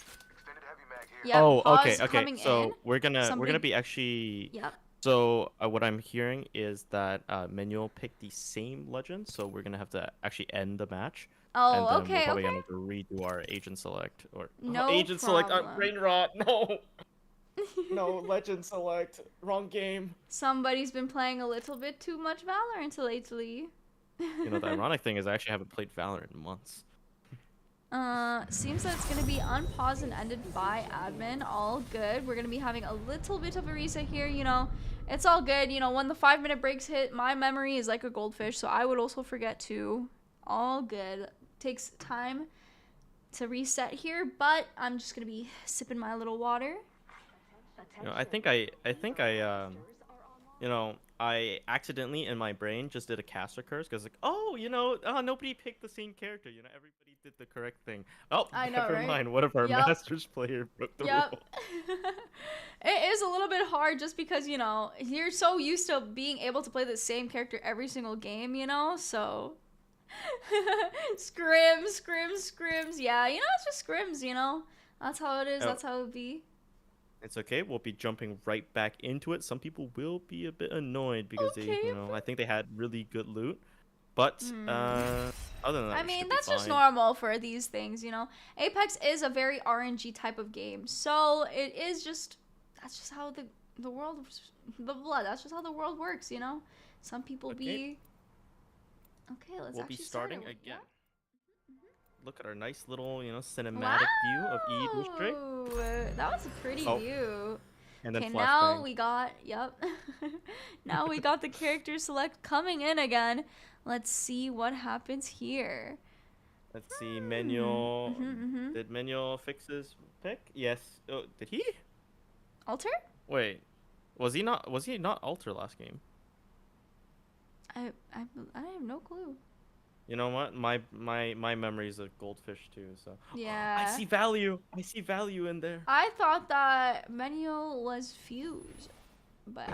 Speaker 2: Yeah. Okay. So we're gonna be actually.
Speaker 1: Yep.
Speaker 2: So what I'm hearing is that Manuel picked the same legend, so we're gonna have to actually end the match.
Speaker 1: Oh,
Speaker 2: and then
Speaker 1: okay.
Speaker 2: We're probably gonna have to redo our agent select
Speaker 1: agent
Speaker 2: select. Brain rot. No. No, legend select. Wrong game.
Speaker 1: Somebody's been playing a little bit too much Valorant lately.
Speaker 2: The ironic thing is I actually haven't played Valorant in months.
Speaker 1: Seems that it's gonna be unpaused and ended by admin. All good. We're gonna be having a little bit of a reset here. It's all good. When the 5-minute breaks hit, my memory is like a goldfish, so I would also forget too. All good. Takes time to reset here, but I'm just gonna be sipping my little water.
Speaker 2: I accidentally in my brain just did a caster curse because nobody picked the same character. Everybody did the correct thing. Oh,
Speaker 1: I know,
Speaker 2: never mind. One of our Masters player broke the rule.
Speaker 1: It is a little bit hard just because you're so used to being able to play the same character every single game. So scrims. Yeah, it's just scrims. That's how it is. That's how it be.
Speaker 2: It's okay. We'll be jumping right back into it. Some people will be a bit annoyed because I think they had really good loot. But other than that,
Speaker 1: I mean, that's just normal for these things, Apex is a very RNG type of game, so that's just how the world works, Some people be. Okay,
Speaker 2: We'll be starting again. look at our nice little, cinematic view of E District.
Speaker 1: That was a pretty view.
Speaker 2: And then
Speaker 1: Okay, now
Speaker 2: flashbang.
Speaker 1: we got, now we got the character select coming in again. Let's see what happens here.
Speaker 2: Let's see, Manuel. Did Manuel fix his pick? Yes. Oh, did he?
Speaker 1: Alter?
Speaker 2: Wait, was he not Alter last game?
Speaker 1: I have no clue.
Speaker 2: You know what? My memory is a goldfish too. So
Speaker 1: Yeah.
Speaker 2: I see value. I see value in there.
Speaker 1: I thought that Manuel was Fuse, but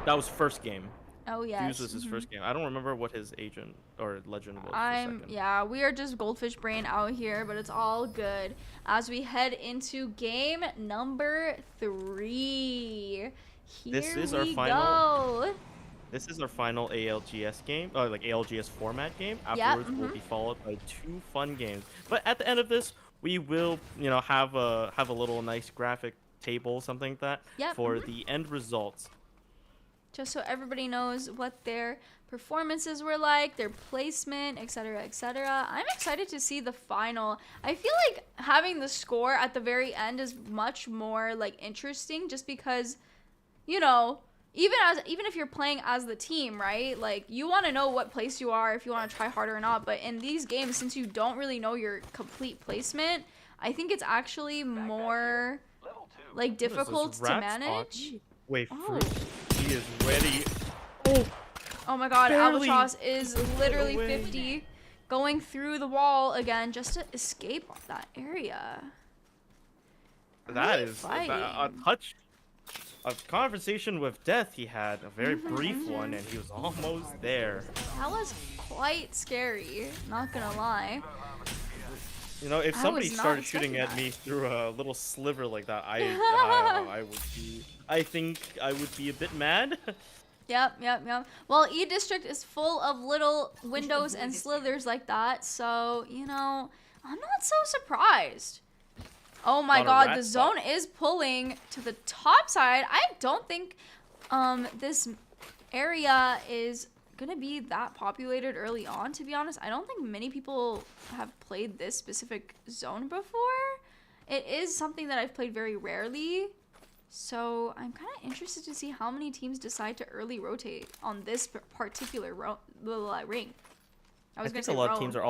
Speaker 2: That was first game.
Speaker 1: Oh yes.
Speaker 2: Fuse was his first game. I don't remember what his agent or legend was. For second.
Speaker 1: Yeah, we are just goldfish brain out here, but it's all good as we head into game number 3.
Speaker 2: This is our final ALGS game, like ALGS format game. Afterwards, will be followed by 2 fun games. But at the end of this, we will, have a little nice graphic table, something like that, for the end results.
Speaker 1: Just so everybody knows what their performances were like, their placement, etc., etc. I'm excited to see the final. I feel like having the score at the very end is much more like interesting, just because, even if you're playing as the team, right? Like, you want to know what place you are, if you want to try harder or not. But in these games, since you don't really know your complete placement, I think it's actually more like difficult to manage.
Speaker 2: Wait,
Speaker 1: Oh.
Speaker 2: He is ready.
Speaker 1: Oh my god,
Speaker 2: Barely.
Speaker 1: Albatross is literally 50, going through the wall again just to escape that area.
Speaker 2: That is a conversation with death he had, a very brief one, and he was almost there.
Speaker 1: That was quite scary, not gonna lie.
Speaker 2: If
Speaker 1: I
Speaker 2: somebody
Speaker 1: was not
Speaker 2: started shooting
Speaker 1: expecting
Speaker 2: at
Speaker 1: that.
Speaker 2: me through a little sliver like that, I think I would be a bit mad.
Speaker 1: Yep. Well, E District is full of little windows and slithers like that, so, I'm not so surprised. Oh my god, the zone is pulling to the top side. I don't think this area is gonna be that populated early on, to be honest. I don't think many people have played this specific zone before. It is something that I've played very rarely, so I'm kind of interested to see how many teams decide to early rotate on this particular ring.
Speaker 2: I think a lot of teams are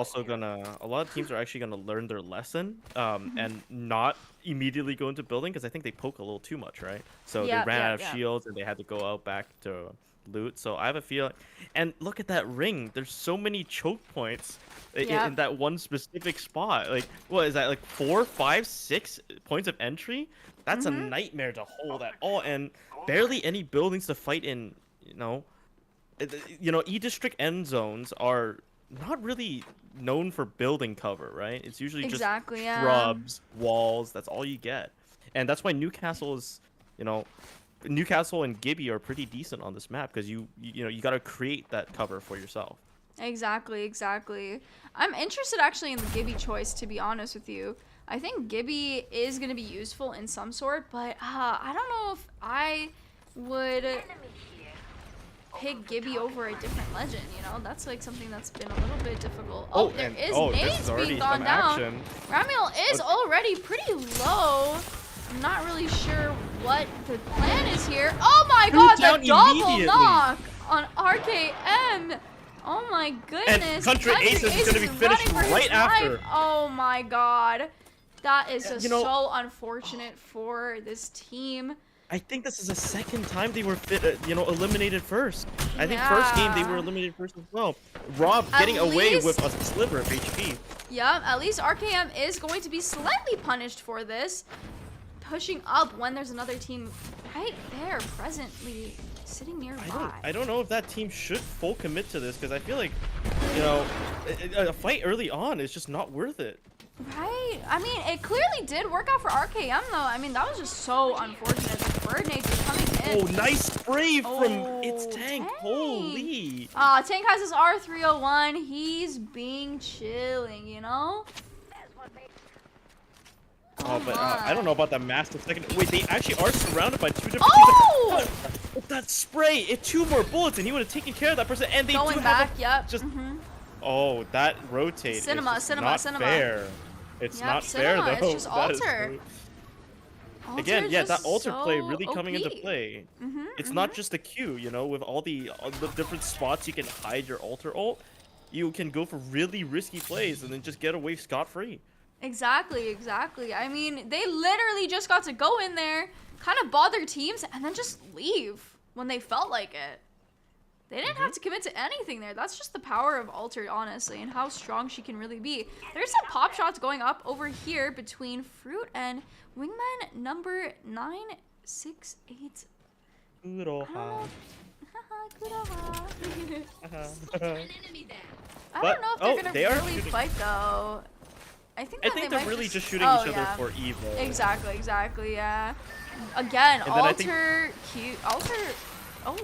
Speaker 2: actually gonna learn their lesson and not immediately go into building, because I think they poke a little too much, right? So they ran out of shields and they had to go out back to loot. So I have a feeling, and look at that ring. There's so many choke points in that one specific spot. Like, what is that? Like 4, 5, 6 points of entry? That's a nightmare to hold at all, and barely any buildings to fight in. E District end zones are not really known for building cover, right? It's usually just shrubs, walls. That's all you get, and that's why Newcastle and Gibby are pretty decent on this map, because you got to create that cover for yourself.
Speaker 1: Exactly. I'm interested actually in the Gibby choice, to be honest with you. I think Gibby is going to be useful in some sort, but I don't know if I would pick Gibby over a different legend, That's like something that's been a little bit difficult. There is nades being gone down. Ramiel is already pretty low. I'm not really sure what the plan is here. Oh my god, the double knock on RKM. Oh my goodness.
Speaker 2: And Country Ace is going to be finished right after.
Speaker 1: Oh my god. That is just so unfortunate for this team.
Speaker 2: I think this is the second time they were eliminated first. I think first game they were eliminated first as well. Rob getting away with a sliver of HP.
Speaker 1: Yep, at least RKM is going to be slightly punished for this. Pushing up when there's another team right there presently sitting nearby.
Speaker 2: I don't know if that team should full commit to this, because I feel like, a fight early on is just not worth it.
Speaker 1: Right? I mean, it clearly did work out for RKM, though. I mean, that was just so unfortunate. The bird nades were coming in.
Speaker 2: Oh, nice spray from its tank. Holy.
Speaker 1: Tank has his R301. He's being chilling,
Speaker 2: Oh, but I don't know about that massive second. Wait, they actually are surrounded by 2 different teams. With that spray, 2 more bullets, and he would have taken care of that person. And they
Speaker 1: going
Speaker 2: do
Speaker 1: back,
Speaker 2: have just Oh, that rotate is
Speaker 1: Cinema,
Speaker 2: just
Speaker 1: cinema,
Speaker 2: not
Speaker 1: cinema.
Speaker 2: fair. It's
Speaker 1: Yep,
Speaker 2: not
Speaker 1: cinema,
Speaker 2: fair though.
Speaker 1: it's just
Speaker 2: That is
Speaker 1: alter.
Speaker 2: Again,
Speaker 1: Alter's
Speaker 2: yeah, that
Speaker 1: just
Speaker 2: alter play
Speaker 1: so
Speaker 2: really coming into
Speaker 1: OP.
Speaker 2: play. It's not just the Q, you know, with all the different spots you can hide your alter ult, you can go for really risky plays and then just get away scot-free.
Speaker 1: Exactly, exactly. I mean, they literally just got to go in there, kind of bother teams, and then just leave when they felt like it. They didn't have to commit to anything there. That's just the power of Alter, honestly, and how strong she can really be. There's some pop shots going up over here between Fruit and Wingman number 968.
Speaker 2: Kuroha.
Speaker 1: Kuroha. I
Speaker 2: But-
Speaker 1: don't know if
Speaker 2: oh,
Speaker 1: they're
Speaker 2: they
Speaker 1: gonna
Speaker 2: are
Speaker 1: really
Speaker 2: shooting.
Speaker 1: fight though. I think
Speaker 2: I think
Speaker 1: they
Speaker 2: they're
Speaker 1: might
Speaker 2: really just shooting
Speaker 1: oh,
Speaker 2: each other
Speaker 1: yeah.
Speaker 2: for Evo.
Speaker 1: Exactly, exactly, yeah. Again,
Speaker 2: And then I think-
Speaker 1: Alter, Alter, oh.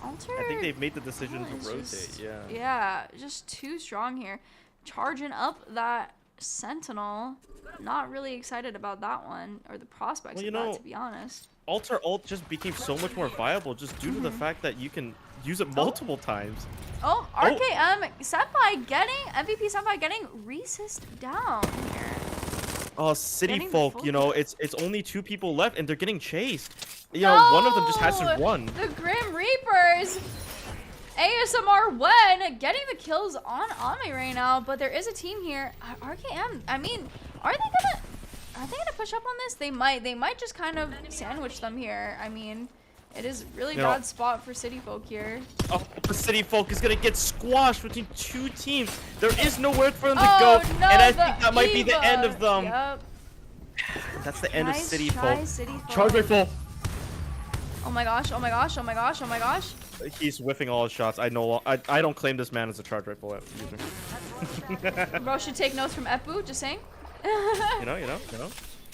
Speaker 1: Alter.
Speaker 2: I think they've made the decision
Speaker 1: is
Speaker 2: to rotate,
Speaker 1: just-
Speaker 2: yeah.
Speaker 1: Yeah, just too strong here. Charging up that Sentinel. Not really excited about that one, or the prospects
Speaker 2: Well,
Speaker 1: of
Speaker 2: you
Speaker 1: that,
Speaker 2: know,
Speaker 1: to be honest.
Speaker 2: Alter ult just became so much more viable just due to the fact that you can use it multiple times.
Speaker 1: Oh, RKM Senpai getting, MVP Senpai getting resist down here.
Speaker 2: Oh, City
Speaker 1: Getting
Speaker 2: Folk,
Speaker 1: full
Speaker 2: you know,
Speaker 1: death.
Speaker 2: it's only 2 people left and they're getting chased. You know, one of them just has to
Speaker 1: No!
Speaker 2: run.
Speaker 1: The Grim Reapers. ASMR when getting the kills on Ame right now, but there is a team here. RKM, I mean, are they gonna push up on this? They might just kind of sandwich them here. I mean, it is really
Speaker 2: You know-
Speaker 1: bad spot for City Folk here.
Speaker 2: Oh, the City Folk is gonna get squashed between 2 teams. There is nowhere for them to
Speaker 1: Oh,
Speaker 2: go,
Speaker 1: no,
Speaker 2: and I
Speaker 1: the
Speaker 2: think that might be the end of
Speaker 1: Eva.
Speaker 2: them.
Speaker 1: Yep.
Speaker 2: That's the end of
Speaker 1: Nice
Speaker 2: City
Speaker 1: try,
Speaker 2: Folk.
Speaker 1: City Folk.
Speaker 2: Charge rifle.
Speaker 1: Oh my gosh, oh my gosh, oh my gosh, oh my gosh.
Speaker 2: He's whiffing all his shots. I know. I don't claim this man as a charge rifle user.
Speaker 1: Bro should take notes from Epu, just saying.
Speaker 2: you know.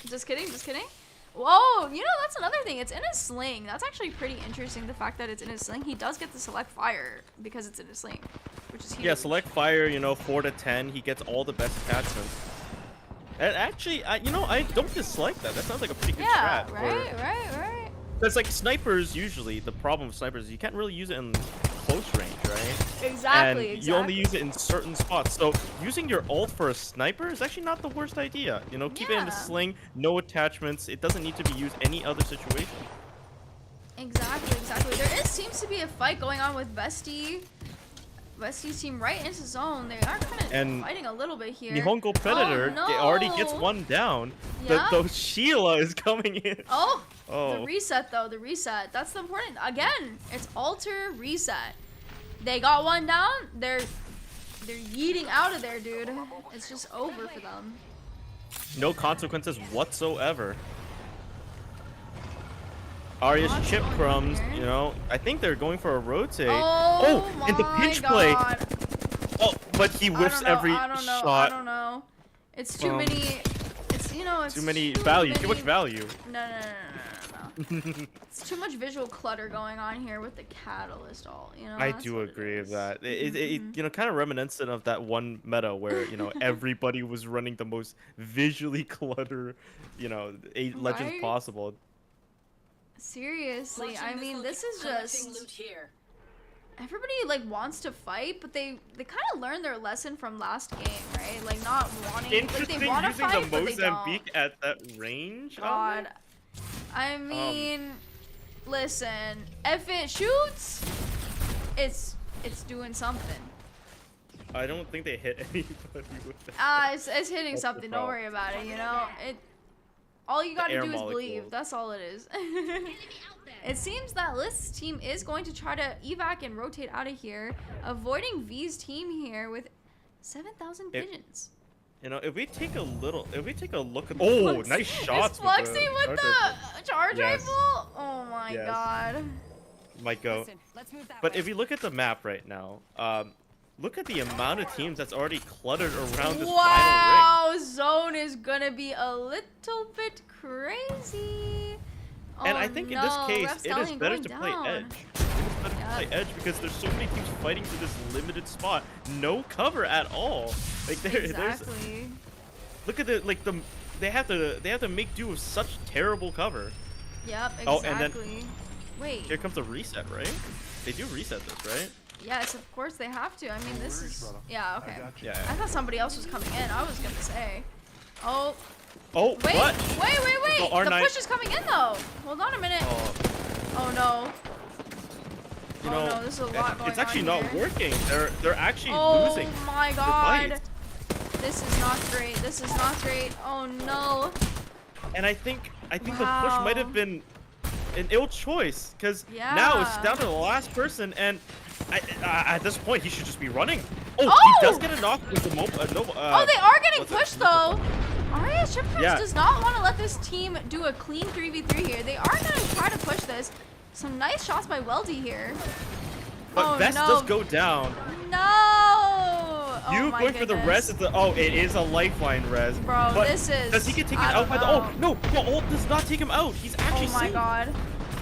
Speaker 1: Just kidding, just kidding. Whoa, you know, that's another thing. It's in his sling. That's actually pretty interesting, the fact that it's in his sling. He does get the select fire because it's in his sling, which is huge.
Speaker 2: Yeah, select fire, you know, 4 to 10. He gets all the best attachments. And actually, you know, I don't dislike that. That sounds like a pretty good
Speaker 1: Yeah,
Speaker 2: strat.
Speaker 1: right.
Speaker 2: Because, like, snipers, usually, the problem with snipers is you can't really use it in close range, right?
Speaker 1: Exactly,
Speaker 2: And you only use it in certain spots. So, using your ult for a sniper is actually not the worst idea. You know, keep it in the
Speaker 1: Yeah.
Speaker 2: sling, no attachments. It doesn't need to be used any other situation.
Speaker 1: Exactly. There seems to be a fight going on with Bestie's team right into zone. They are kind
Speaker 2: And
Speaker 1: of fighting a little bit here.
Speaker 2: Nihongo Predator already gets
Speaker 1: no.
Speaker 2: one down.
Speaker 1: Yeah.
Speaker 2: The Sheila is coming in.
Speaker 1: Oh,
Speaker 2: Oh.
Speaker 1: the reset though, the reset. That's the important. Again, it's alter reset. They got one down. They're yeeting out of there, dude. It's just over for them.
Speaker 2: No consequences whatsoever. Arya's
Speaker 1: What's
Speaker 2: chip
Speaker 1: going on
Speaker 2: crumbs,
Speaker 1: here?
Speaker 2: you know. I think they're going for a rotate.
Speaker 1: Oh,
Speaker 2: and the
Speaker 1: my
Speaker 2: pinch play.
Speaker 1: God.
Speaker 2: Oh, but he whiffs every
Speaker 1: I don't know.
Speaker 2: shot.
Speaker 1: I don't know. It's too many. It's it's
Speaker 2: Too many value. Too much value.
Speaker 1: No. It's too much visual clutter going on here with the catalyst all. You know.
Speaker 2: I
Speaker 1: that's
Speaker 2: do
Speaker 1: what it
Speaker 2: agree with
Speaker 1: is.
Speaker 2: that. It you know, kind of reminiscent of that one meta where, you know, everybody was running the most visually clutter, you know, legends
Speaker 1: Right?
Speaker 2: possible.
Speaker 1: Seriously, I mean, this is just everybody like wants to fight, but they kind of learned their lesson from last game, right? Like not wanting, like
Speaker 2: Interesting
Speaker 1: they want to
Speaker 2: using
Speaker 1: fight,
Speaker 2: the
Speaker 1: but they don't.
Speaker 2: Mozambique at that range.
Speaker 1: God, I mean, listen, if it shoots, it's doing something.
Speaker 2: I don't think they hit anybody with that.
Speaker 1: It's hitting
Speaker 2: That's the
Speaker 1: something. Don't
Speaker 2: problem.
Speaker 1: worry about it. You know, all you gotta
Speaker 2: air
Speaker 1: do is
Speaker 2: molecules.
Speaker 1: believe. That's all it is. It seems that List's team is going to try to evac and rotate out of here, avoiding V's team here with 7,000 pigeons.
Speaker 2: You know, if we take a look at nice shots.
Speaker 1: Is Fluxy with the charge
Speaker 2: Yes.
Speaker 1: rifle? Oh my
Speaker 2: Yes.
Speaker 1: God.
Speaker 2: Might go.
Speaker 3: Listen, let's move that
Speaker 2: But
Speaker 3: way.
Speaker 2: if you look at the map right now, look at the amount of teams that's already cluttered around this final
Speaker 1: Wow, zone is gonna be a little bit crazy.
Speaker 2: And
Speaker 1: Oh,
Speaker 2: I think in
Speaker 1: no,
Speaker 2: this case,
Speaker 1: Ref
Speaker 2: it is
Speaker 1: Stallion
Speaker 2: better
Speaker 1: going
Speaker 2: to play
Speaker 1: down.
Speaker 2: edge. It is better to play edge because there's so many teams fighting for this limited spot. No cover at all. Like there's
Speaker 1: Exactly.
Speaker 2: look at they have to make do with such terrible cover.
Speaker 1: Yep,
Speaker 2: Oh,
Speaker 1: exactly.
Speaker 2: and then-
Speaker 1: Wait.
Speaker 2: Here comes the reset, right? They do reset this, right?
Speaker 1: Yes, of course they have to. I mean, this is... Yeah, okay.
Speaker 2: Yeah.
Speaker 1: I thought somebody else was coming in. I was gonna say. Oh.
Speaker 2: Oh,
Speaker 1: Wait,
Speaker 2: what?
Speaker 1: wait.
Speaker 2: Oh,
Speaker 1: The
Speaker 2: R9.
Speaker 1: push is coming in, though. Hold on a minute. Oh, no.
Speaker 2: You know,
Speaker 1: no, this is a lot going
Speaker 2: it's actually
Speaker 1: on
Speaker 2: not
Speaker 1: here.
Speaker 2: working. They're actually losing.
Speaker 1: Oh my
Speaker 2: the
Speaker 1: god.
Speaker 2: fight.
Speaker 1: This is not great. This is not great. Oh no.
Speaker 2: And I think the push might have been an ill choice because now it's down to the last person, and at this point he should just be running. Oh, he does get a knock with the mobile.
Speaker 1: Oh, they are getting pushed though. Arya Kuroha does not want to let this team do a clean 3v3 here. They are going to try to push this. Some nice shots by Weldy here.
Speaker 2: But Vest does go down.
Speaker 1: No!
Speaker 2: You going for the res of the... Oh, it is a lifeline res.
Speaker 1: Bro,
Speaker 2: but
Speaker 1: this is...
Speaker 2: Does he get taken out by the... Oh, no! The ult does not take him out. He's actually
Speaker 1: Oh my god.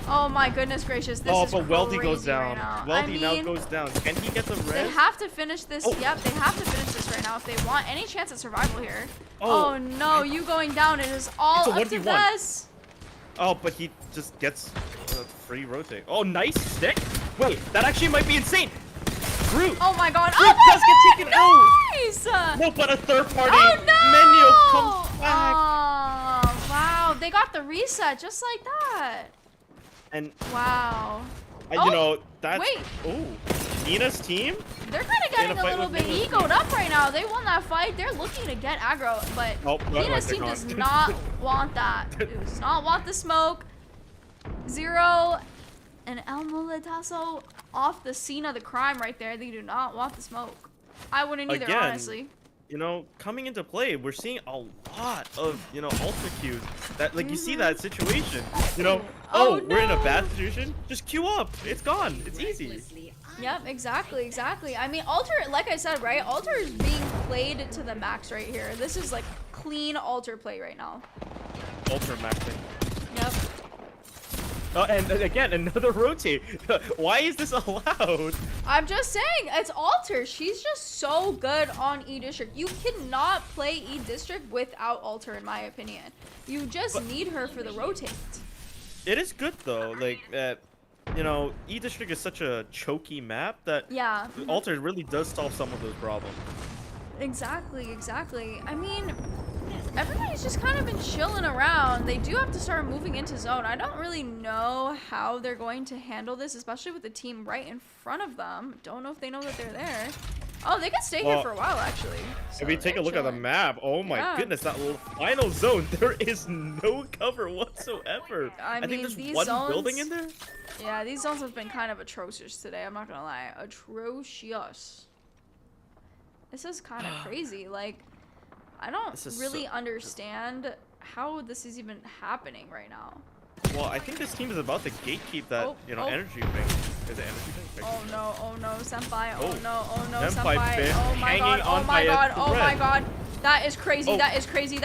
Speaker 1: Oh my goodness gracious. This is
Speaker 2: but Weldy goes
Speaker 1: crazy
Speaker 2: down.
Speaker 1: right now.
Speaker 2: Weldy now goes down. Can he get the res?
Speaker 1: They have to finish this.
Speaker 2: Oh.
Speaker 1: Yep, they have to finish this right now if they want any chance at survival here. Oh no, you going down. It is all up to Vest.
Speaker 2: Oh, but he just gets a free rotate. Oh, nice stick. Wait, that actually might be insane. Groot.
Speaker 1: Oh my god.
Speaker 2: Groot
Speaker 1: Oh my
Speaker 2: does
Speaker 1: god,
Speaker 2: get taken out.
Speaker 1: nice.
Speaker 2: No, but a third party
Speaker 1: Oh no.
Speaker 2: menu comes back.
Speaker 1: Oh, wow. They got the reset just like that.
Speaker 2: And
Speaker 1: wow.
Speaker 2: you know, that's...
Speaker 1: Wait.
Speaker 2: Oh, Nina's team?
Speaker 1: They're kind of getting a little bit egoed up right now. They won that fight. They're looking to get aggro, but Nina's team does not want that. Does not want the smoke. Zero and El Muletazo off the scene of the crime right there. They do not want the smoke. I wouldn't either, honestly.
Speaker 2: You know, coming into play, we're seeing a lot of, you know, ultra queues. That, like, you see that situation. You know, we're in a bad situation. Just queue up. It's gone. It's easy.
Speaker 1: Yep, exactly. I mean, Alter, like I said, right? Alter is being played to the max right here. This is like clean Alter play right now.
Speaker 2: Ultra maxing.
Speaker 1: Yep.
Speaker 2: And again, another rotate. Why is this allowed?
Speaker 1: I'm just saying, it's Alter. She's just so good on E-District. You cannot play E-District without Alter, in my opinion. You just need her for the rotate.
Speaker 2: It is good, though. Like, you know, E-District is such a choky map that Alter really does solve some of those problems.
Speaker 1: Exactly. I mean, everybody's just kind of been chilling around. They do have to start moving into zone. I don't really know how they're going to handle this, especially with the team right in front of them. Don't know if they know that they're there. Oh, they can stay here for a while, actually. So
Speaker 2: if we take a look at the map, oh my goodness, that little final zone, there is no cover whatsoever.
Speaker 1: I mean,
Speaker 2: think there's
Speaker 1: these
Speaker 2: one
Speaker 1: zones,
Speaker 2: building in there.
Speaker 1: Yeah, these zones have been kind of atrocious today. I'm not gonna lie, atrocious. This is kind of crazy. Like, I don't really understand how this is even happening right now.
Speaker 2: Well, I think this team is about to gatekeep that, you know, energy bank. Is it energy bank?
Speaker 1: Oh no, senpai. Oh no,
Speaker 2: senpai.
Speaker 1: senpai. Oh my god, oh my god. That is crazy, that is crazy.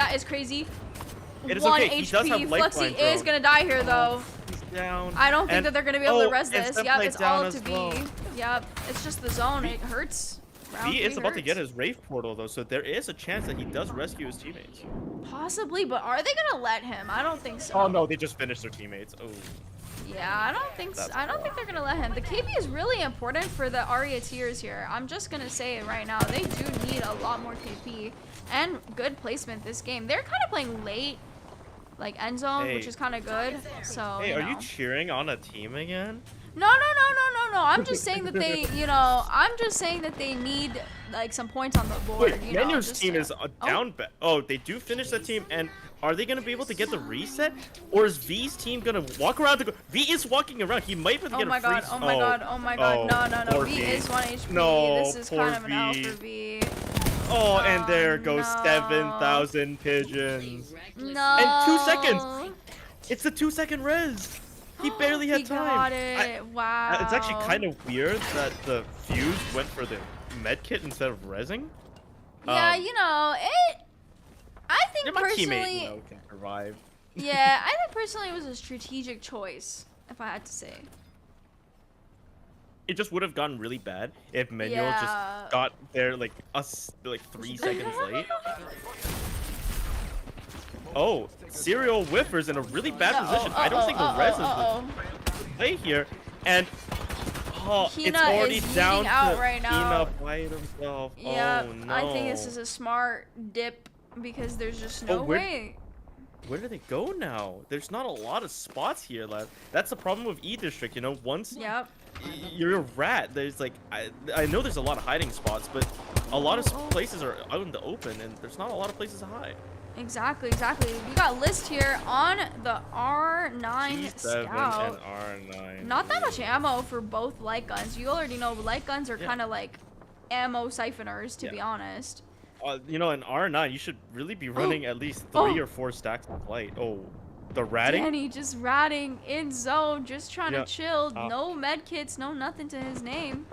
Speaker 2: It is
Speaker 1: 1
Speaker 2: okay.
Speaker 1: HP. Flexi is gonna die here though.
Speaker 2: He's down.
Speaker 1: I don't think that they're gonna be able to res this. Yep, it's all up to B.
Speaker 2: Well.
Speaker 1: Yep, it's just the zone. It hurts.
Speaker 2: V is about to get his Wraith portal though, so there is a chance that he does rescue his teammates.
Speaker 1: Possibly, but are they gonna let him? I don't think so.
Speaker 2: Oh no, they just finished their teammates. Oh.
Speaker 1: Yeah, I don't think so. I don't think they're gonna let him. The KP is really important for the Arya tiers here. I'm just gonna say it right now. They do need a lot more KP and good placement this game. They're kind of playing late, like end zone, which is kind of good. So.
Speaker 2: Hey, are you cheering on a team again?
Speaker 1: No. I'm just saying that they, I'm just saying that they need like some points on the board.
Speaker 2: Wait, Menu's team is down. Oh, they do finish the team, and are they gonna be able to get the reset, or is V's team gonna walk around? V is walking around. He might be able to get a free.
Speaker 1: Oh my god! No. V is 1 HP.
Speaker 2: No,
Speaker 1: this is kind of an L for V.
Speaker 2: Oh, and there goes 7,000 pigeons.
Speaker 1: No.
Speaker 2: And 2 seconds. It's a 2-second res. He barely had time.
Speaker 1: Got it. Wow.
Speaker 2: It's actually kind of weird that the fuse went for the med kit instead of rezzing.
Speaker 1: Yeah, I think
Speaker 2: my
Speaker 1: personally.
Speaker 2: Teammate, can survive.
Speaker 1: Yeah, I think personally it was a strategic choice, if I had to say.
Speaker 2: It just would have gotten really bad if Manuel just got there like 3 seconds late. Oh, Serial Whiffer's in a really bad position. I don't think the res is the play here. And Oh, it's
Speaker 1: Hina
Speaker 2: already
Speaker 1: is
Speaker 2: down
Speaker 1: yeeting out
Speaker 2: to
Speaker 1: right now.
Speaker 2: Hina by himself.
Speaker 1: Yeah,
Speaker 2: Oh no.
Speaker 1: I think this is a smart dip because there's just no way.
Speaker 2: Where do they go now? There's not a lot of spots here left. That's the problem with E District, you know. Once you're a rat, there's like I know there's a lot of hiding spots, but a lot of places are out in the open, and there's not a lot of places to hide.
Speaker 1: Exactly. We got List here on the R9
Speaker 2: G7
Speaker 1: Scout.
Speaker 2: and R9.
Speaker 1: Not that much ammo for both light guns. You already know light guns are kind of like ammo siphoners, to be honest.
Speaker 2: You know, in R9, you should really be running at least 3 or 4 stacks of light. Oh, the ratting?
Speaker 1: Danny just ratting in zone, just trying to chill. No med kits, no nothing to his name.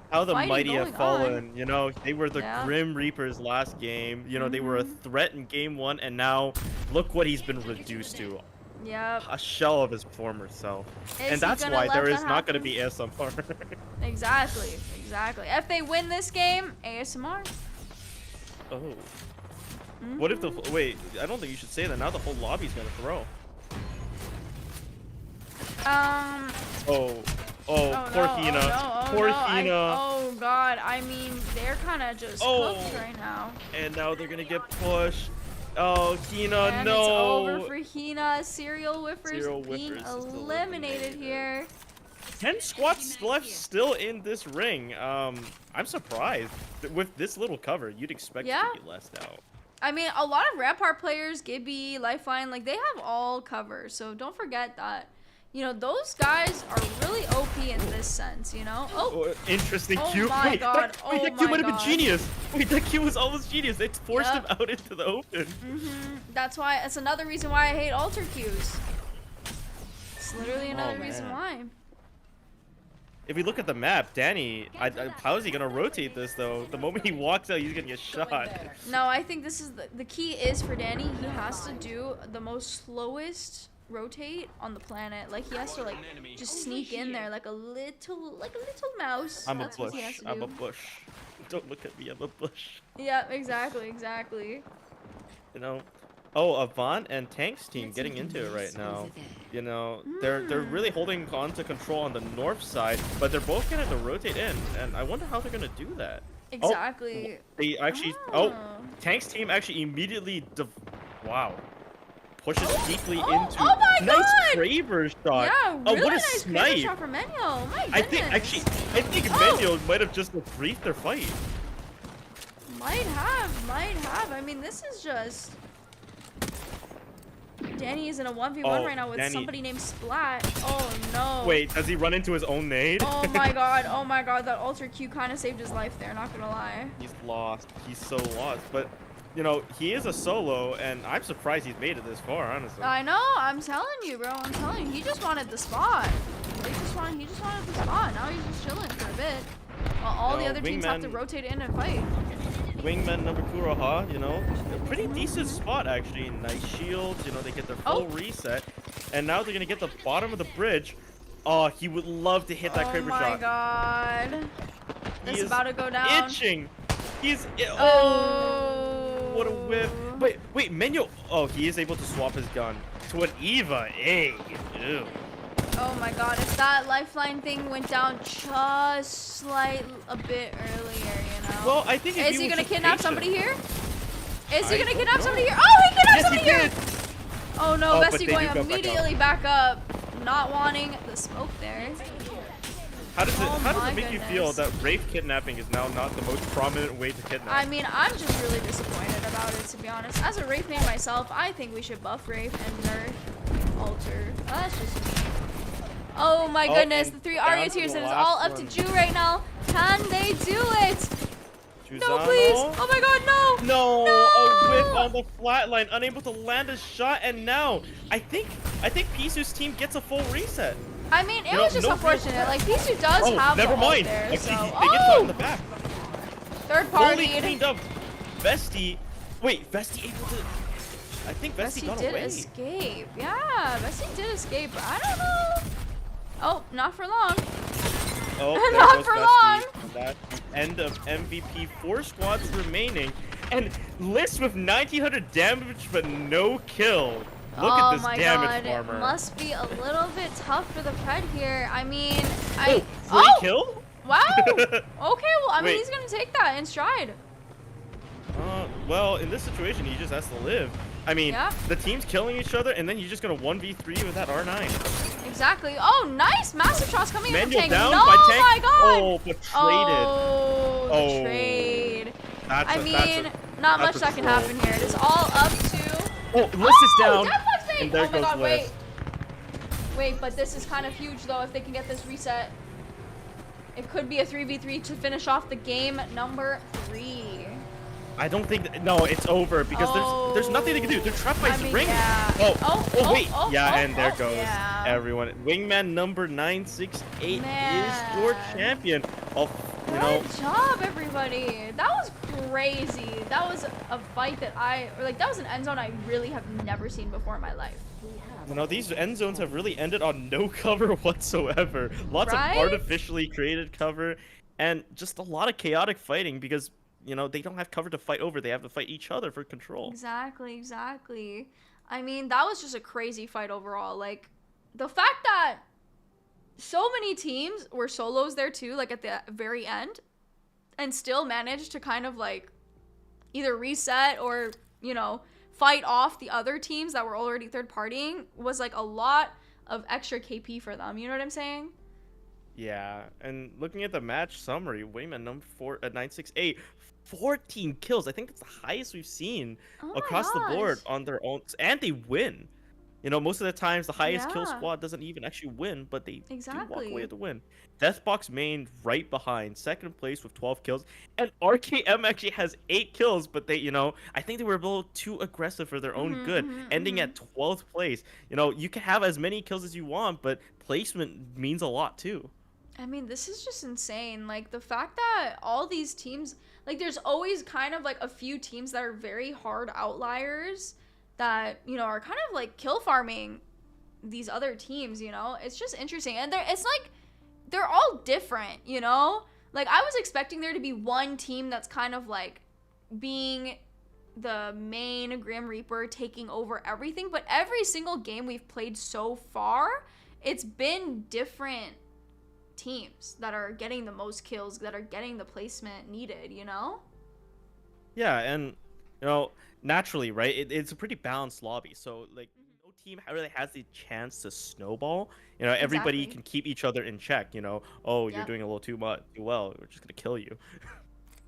Speaker 2: How the mighty have fallen. You know, they were the Grim Reapers last game. You know, they were a threat in game 1, and now look what he's been reduced to.
Speaker 1: Yep.
Speaker 2: A shell of his former self. And that's why there is not going to be ASMR.
Speaker 1: Exactly. If they win this game, ASMR.
Speaker 2: Oh. What if the... Wait, I don't think you should say that. Now the whole lobby's going to throw. Poor Hina. Poor Hina.
Speaker 1: Oh, God. I mean, they're kind of just cooked right now.
Speaker 2: And now they're going to get pushed. Oh, Hina,
Speaker 1: and
Speaker 2: no.
Speaker 1: It's over for Hina. Serial Whiffers being eliminated here.
Speaker 2: 10 squats left still in this ring. I'm surprised. With this little cover, you'd expect it to be less out.
Speaker 1: I mean, a lot of Rampart players, Gibby, Lifeline, like, they have all covers. So don't forget that. You know, those guys are really OP in this sense, you know? Oh,
Speaker 2: interesting Q.
Speaker 1: Oh my God.
Speaker 2: Wait, that Q might have been genius. Wait, that Q was almost genius. It forced him out into the open.
Speaker 1: That's why, that's another reason why I hate alter Qs. It's literally another reason why.
Speaker 2: If we look at the map, Danny, how is he going to rotate this, though? The moment he walks out, he's going to get shot.
Speaker 1: No, I think this is the key is for Danny, he has to do the most slowest rotate on the planet. Like, he has to, like, just sneak in there like a little mouse.
Speaker 2: That's a bush. I'm a bush. Don't look at me, I'm a bush.
Speaker 1: Yeah, exactly.
Speaker 2: You know? Oh, Avant and Tank's team getting into it right now. You know, they're really holding on to control on the north side, but they're both gonna have to rotate in, and I wonder how they're gonna do that.
Speaker 1: Exactly.
Speaker 2: They actually. Tank's team actually immediately. Pushes deeply into.
Speaker 1: Oh my
Speaker 2: nice
Speaker 1: God!
Speaker 2: Craver shot.
Speaker 1: Yeah, really
Speaker 2: what a
Speaker 1: nice
Speaker 2: snipe!
Speaker 1: Craver shot from Menyo. My goodness.
Speaker 2: I think Menyo might have just briefed their fight.
Speaker 1: Might have. I mean, this is just. Danny is in a 1v1 right now with somebody named Splat. Oh no.
Speaker 2: Wait, does he run into his own nade?
Speaker 1: Oh my god, that alter Q kind of saved his life there, not gonna lie.
Speaker 2: He's lost. He's so lost. But, you know, he is a solo, and I'm surprised he's made it this far, honestly.
Speaker 1: I know, I'm telling you, bro. I'm telling you. He just wanted the spot. He just wanted the spot. Now he's just chilling for a bit. While all the other teams have to rotate in and fight.
Speaker 2: Wingmen number Kuroha, you know, a pretty decent spot actually. Nice shields, you know, they get their full reset, and now they're gonna get the bottom of the bridge. Oh, he would love to hit that Kraber shot.
Speaker 1: Oh my god, this is about to go down.
Speaker 2: Itching. He's what a whiff. Wait, Menyo. Oh, he is able to swap his gun to an Eva. Hey, ew.
Speaker 1: Oh my god, if that lifeline thing went down just like a bit earlier, you know?
Speaker 2: Well, I think
Speaker 1: is he gonna kidnap somebody here? Is he gonna kidnap somebody here? Oh, he kidnapped somebody here! Oh no, Bestie going immediately back up, not wanting the smoke there.
Speaker 2: How does it make you feel that rape kidnapping is now not the most prominent way to kidnap?
Speaker 1: I mean, I'm just really disappointed about it, to be honest. As a rape main myself, I think we should buff rape and nerf alter. That's just me. Oh my goodness, the 3 Arya tiers, and it's all up to Ju right now. Can they do it? No, please. Oh my god, no.
Speaker 2: No, a whiff on the flat line, unable to land a shot, and now I think Pisu's team gets a full reset.
Speaker 1: I mean, it was just unfortunate. Like, Pisu does have
Speaker 2: never mind.
Speaker 1: There,
Speaker 2: they
Speaker 1: so.
Speaker 2: get shot in the back.
Speaker 1: Third party.
Speaker 2: Fully cleaned up. Vesty. Wait, Vesty able to... I think Vesty got away.
Speaker 1: Vesty did escape. Yeah, Vesty did escape. I don't know. Oh, not for long.
Speaker 2: Oh,
Speaker 1: not for long.
Speaker 2: That's the end of MVP. 4 squads remaining. And List with 1900 damage, but no kill. Look at this
Speaker 1: my
Speaker 2: damage
Speaker 1: god,
Speaker 2: farmer.
Speaker 1: it must be a little bit tough for the Pred here. I mean,
Speaker 2: Free kill?
Speaker 1: Wow! Okay, well, I mean,
Speaker 2: Wait.
Speaker 1: he's gonna take that in stride.
Speaker 2: Well, in this situation, he just has to live. I mean, the team's killing each other, and then you're just gonna 1v3 with that R9.
Speaker 1: Exactly. Oh, nice! Massive shots coming in from
Speaker 2: Manual
Speaker 1: Tank.
Speaker 2: down
Speaker 1: No,
Speaker 2: by Tank.
Speaker 1: my god!
Speaker 2: Oh, but traded.
Speaker 1: Oh, the trade. I mean, not much
Speaker 2: that's a
Speaker 1: that can
Speaker 2: troll.
Speaker 1: happen here. It is all up to...
Speaker 2: Oh, List is down.
Speaker 1: Deathbox bait!
Speaker 2: And there
Speaker 1: Oh my
Speaker 2: goes
Speaker 1: god,
Speaker 2: List.
Speaker 1: wait, but this is kind of huge, though, if they can get this reset. It could be a 3v3 to finish off the game number 3.
Speaker 2: I don't think no, it's over because there's nothing they can do. They're trapped by ring.
Speaker 1: Yeah.
Speaker 2: Oh, wait. And there goes
Speaker 1: yeah.
Speaker 2: everyone. Wingman number 968 is your champion. Oh,
Speaker 1: Good job, everybody. That was crazy. That was a fight that that was an end zone I really have never seen before in my life.
Speaker 2: These end zones have really ended on no cover whatsoever. Lots of artificially created cover and just a lot of chaotic fighting because they don't have cover to fight over. They have to fight each other for control.
Speaker 1: Exactly. I mean, that was just a crazy fight overall. Like, the fact that so many teams were solos there too, like at the very end, and still managed to kind of like either reset or, fight off the other teams that were already third partying was like a lot of extra KP for them. You know what I'm saying?
Speaker 2: Yeah, and looking at the match summary, Wingman number 4 at 968, 14 kills. I think that's the highest we've seen across the board on their own, and they win. Most of the times the highest kill squad doesn't even actually win, but they do walk away with the win. Deathbox main right behind, second place with 12 kills, and RKM actually has 8 kills, but they, I think they were a little too aggressive for their own good, ending at 12th place. You can have as many kills as you want, but placement means a lot too.
Speaker 1: I mean, this is just insane. Like, the fact that all these teams, like, there's always kind of like a few teams that are very hard outliers that, are kind of like kill farming these other teams, It's just interesting. And they're all different, Like, I was expecting there to be one team that's kind of like being the main Grim Reaper taking over everything, but every single game we've played so far, it's been different teams that are getting the most kills, that are getting the placement needed,
Speaker 2: Yeah, and naturally, right, it's a pretty balanced lobby, so like no team really has the chance to snowball. Everybody can keep each other in check. Oh, you're doing a little too well, we're just gonna kill you.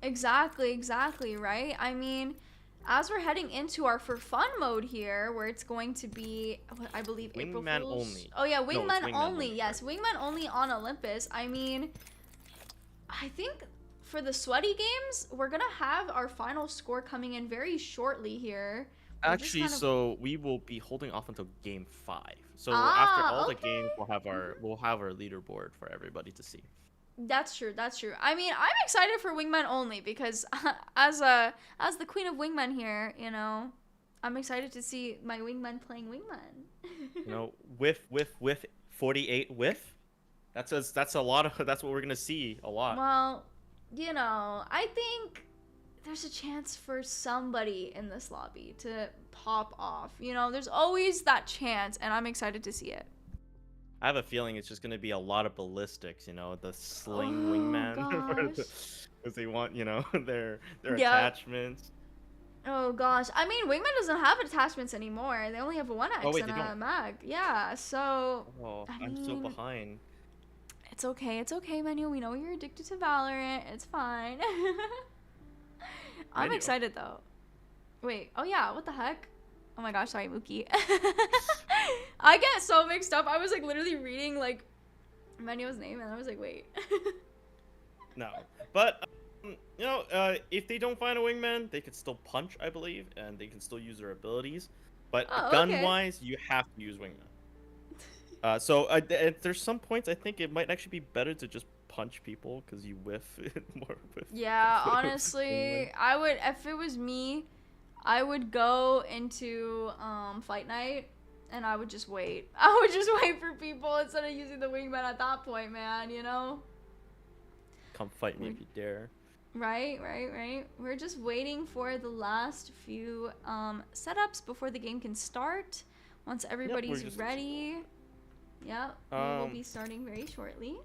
Speaker 1: Exactly, right? I mean, as we're heading into our for fun mode here, where it's going to be, I believe, April
Speaker 2: Wingman
Speaker 1: Fools.
Speaker 2: only.
Speaker 1: Oh yeah, Wingman,
Speaker 2: Wingman
Speaker 1: only. Yes, Wingman only on Olympus. I mean, I think for the sweaty games, we're gonna have our final score coming in very shortly here.
Speaker 2: Actually, so we will be holding off until game 5. So after all the games, we'll have our leaderboard for everybody to see.
Speaker 1: That's true. I mean, I'm excited for Wingman only because as the queen of Wingman here, I'm excited to see my Wingman playing Wingman.
Speaker 2: Whiff 48 whiff. That's a lot of that's what we're gonna see a lot.
Speaker 1: Well, I think there's a chance for somebody in this lobby to pop off. There's always that chance, and I'm excited to see it.
Speaker 2: I have a feeling it's just going to be a lot of ballistics, the sling Wingman. Because they want, their attachments.
Speaker 1: Oh, gosh. I mean, Wingman doesn't have attachments anymore. They only have a 1x and a mag. Yeah, so...
Speaker 2: Oh, I'm so behind.
Speaker 1: It's okay, Menu. We know you're addicted to Valorant. It's fine. I'm excited, though. Wait. Oh, yeah. What the heck? Oh, my gosh. Sorry, Mookie. I get so mixed up. I was like literally reading like Manuel's name and I was like, wait.
Speaker 2: No, but if they don't find a Wingman, they can still punch, I believe, and they can still use their abilities. But gun-wise, you have to use Wingman. So there's some points I think it might actually be better to just punch people because you whiff more.
Speaker 1: Yeah, honestly, I would, if it was me, I would go into fight night. And I would just wait. I would just wait for people instead of using the Wingman at that point, man, Come
Speaker 2: fight me if you dare.
Speaker 1: Right. We're just waiting for the last few setups before the game can start. Once everybody's
Speaker 2: just-
Speaker 1: ready. Yep, we will be starting very shortly.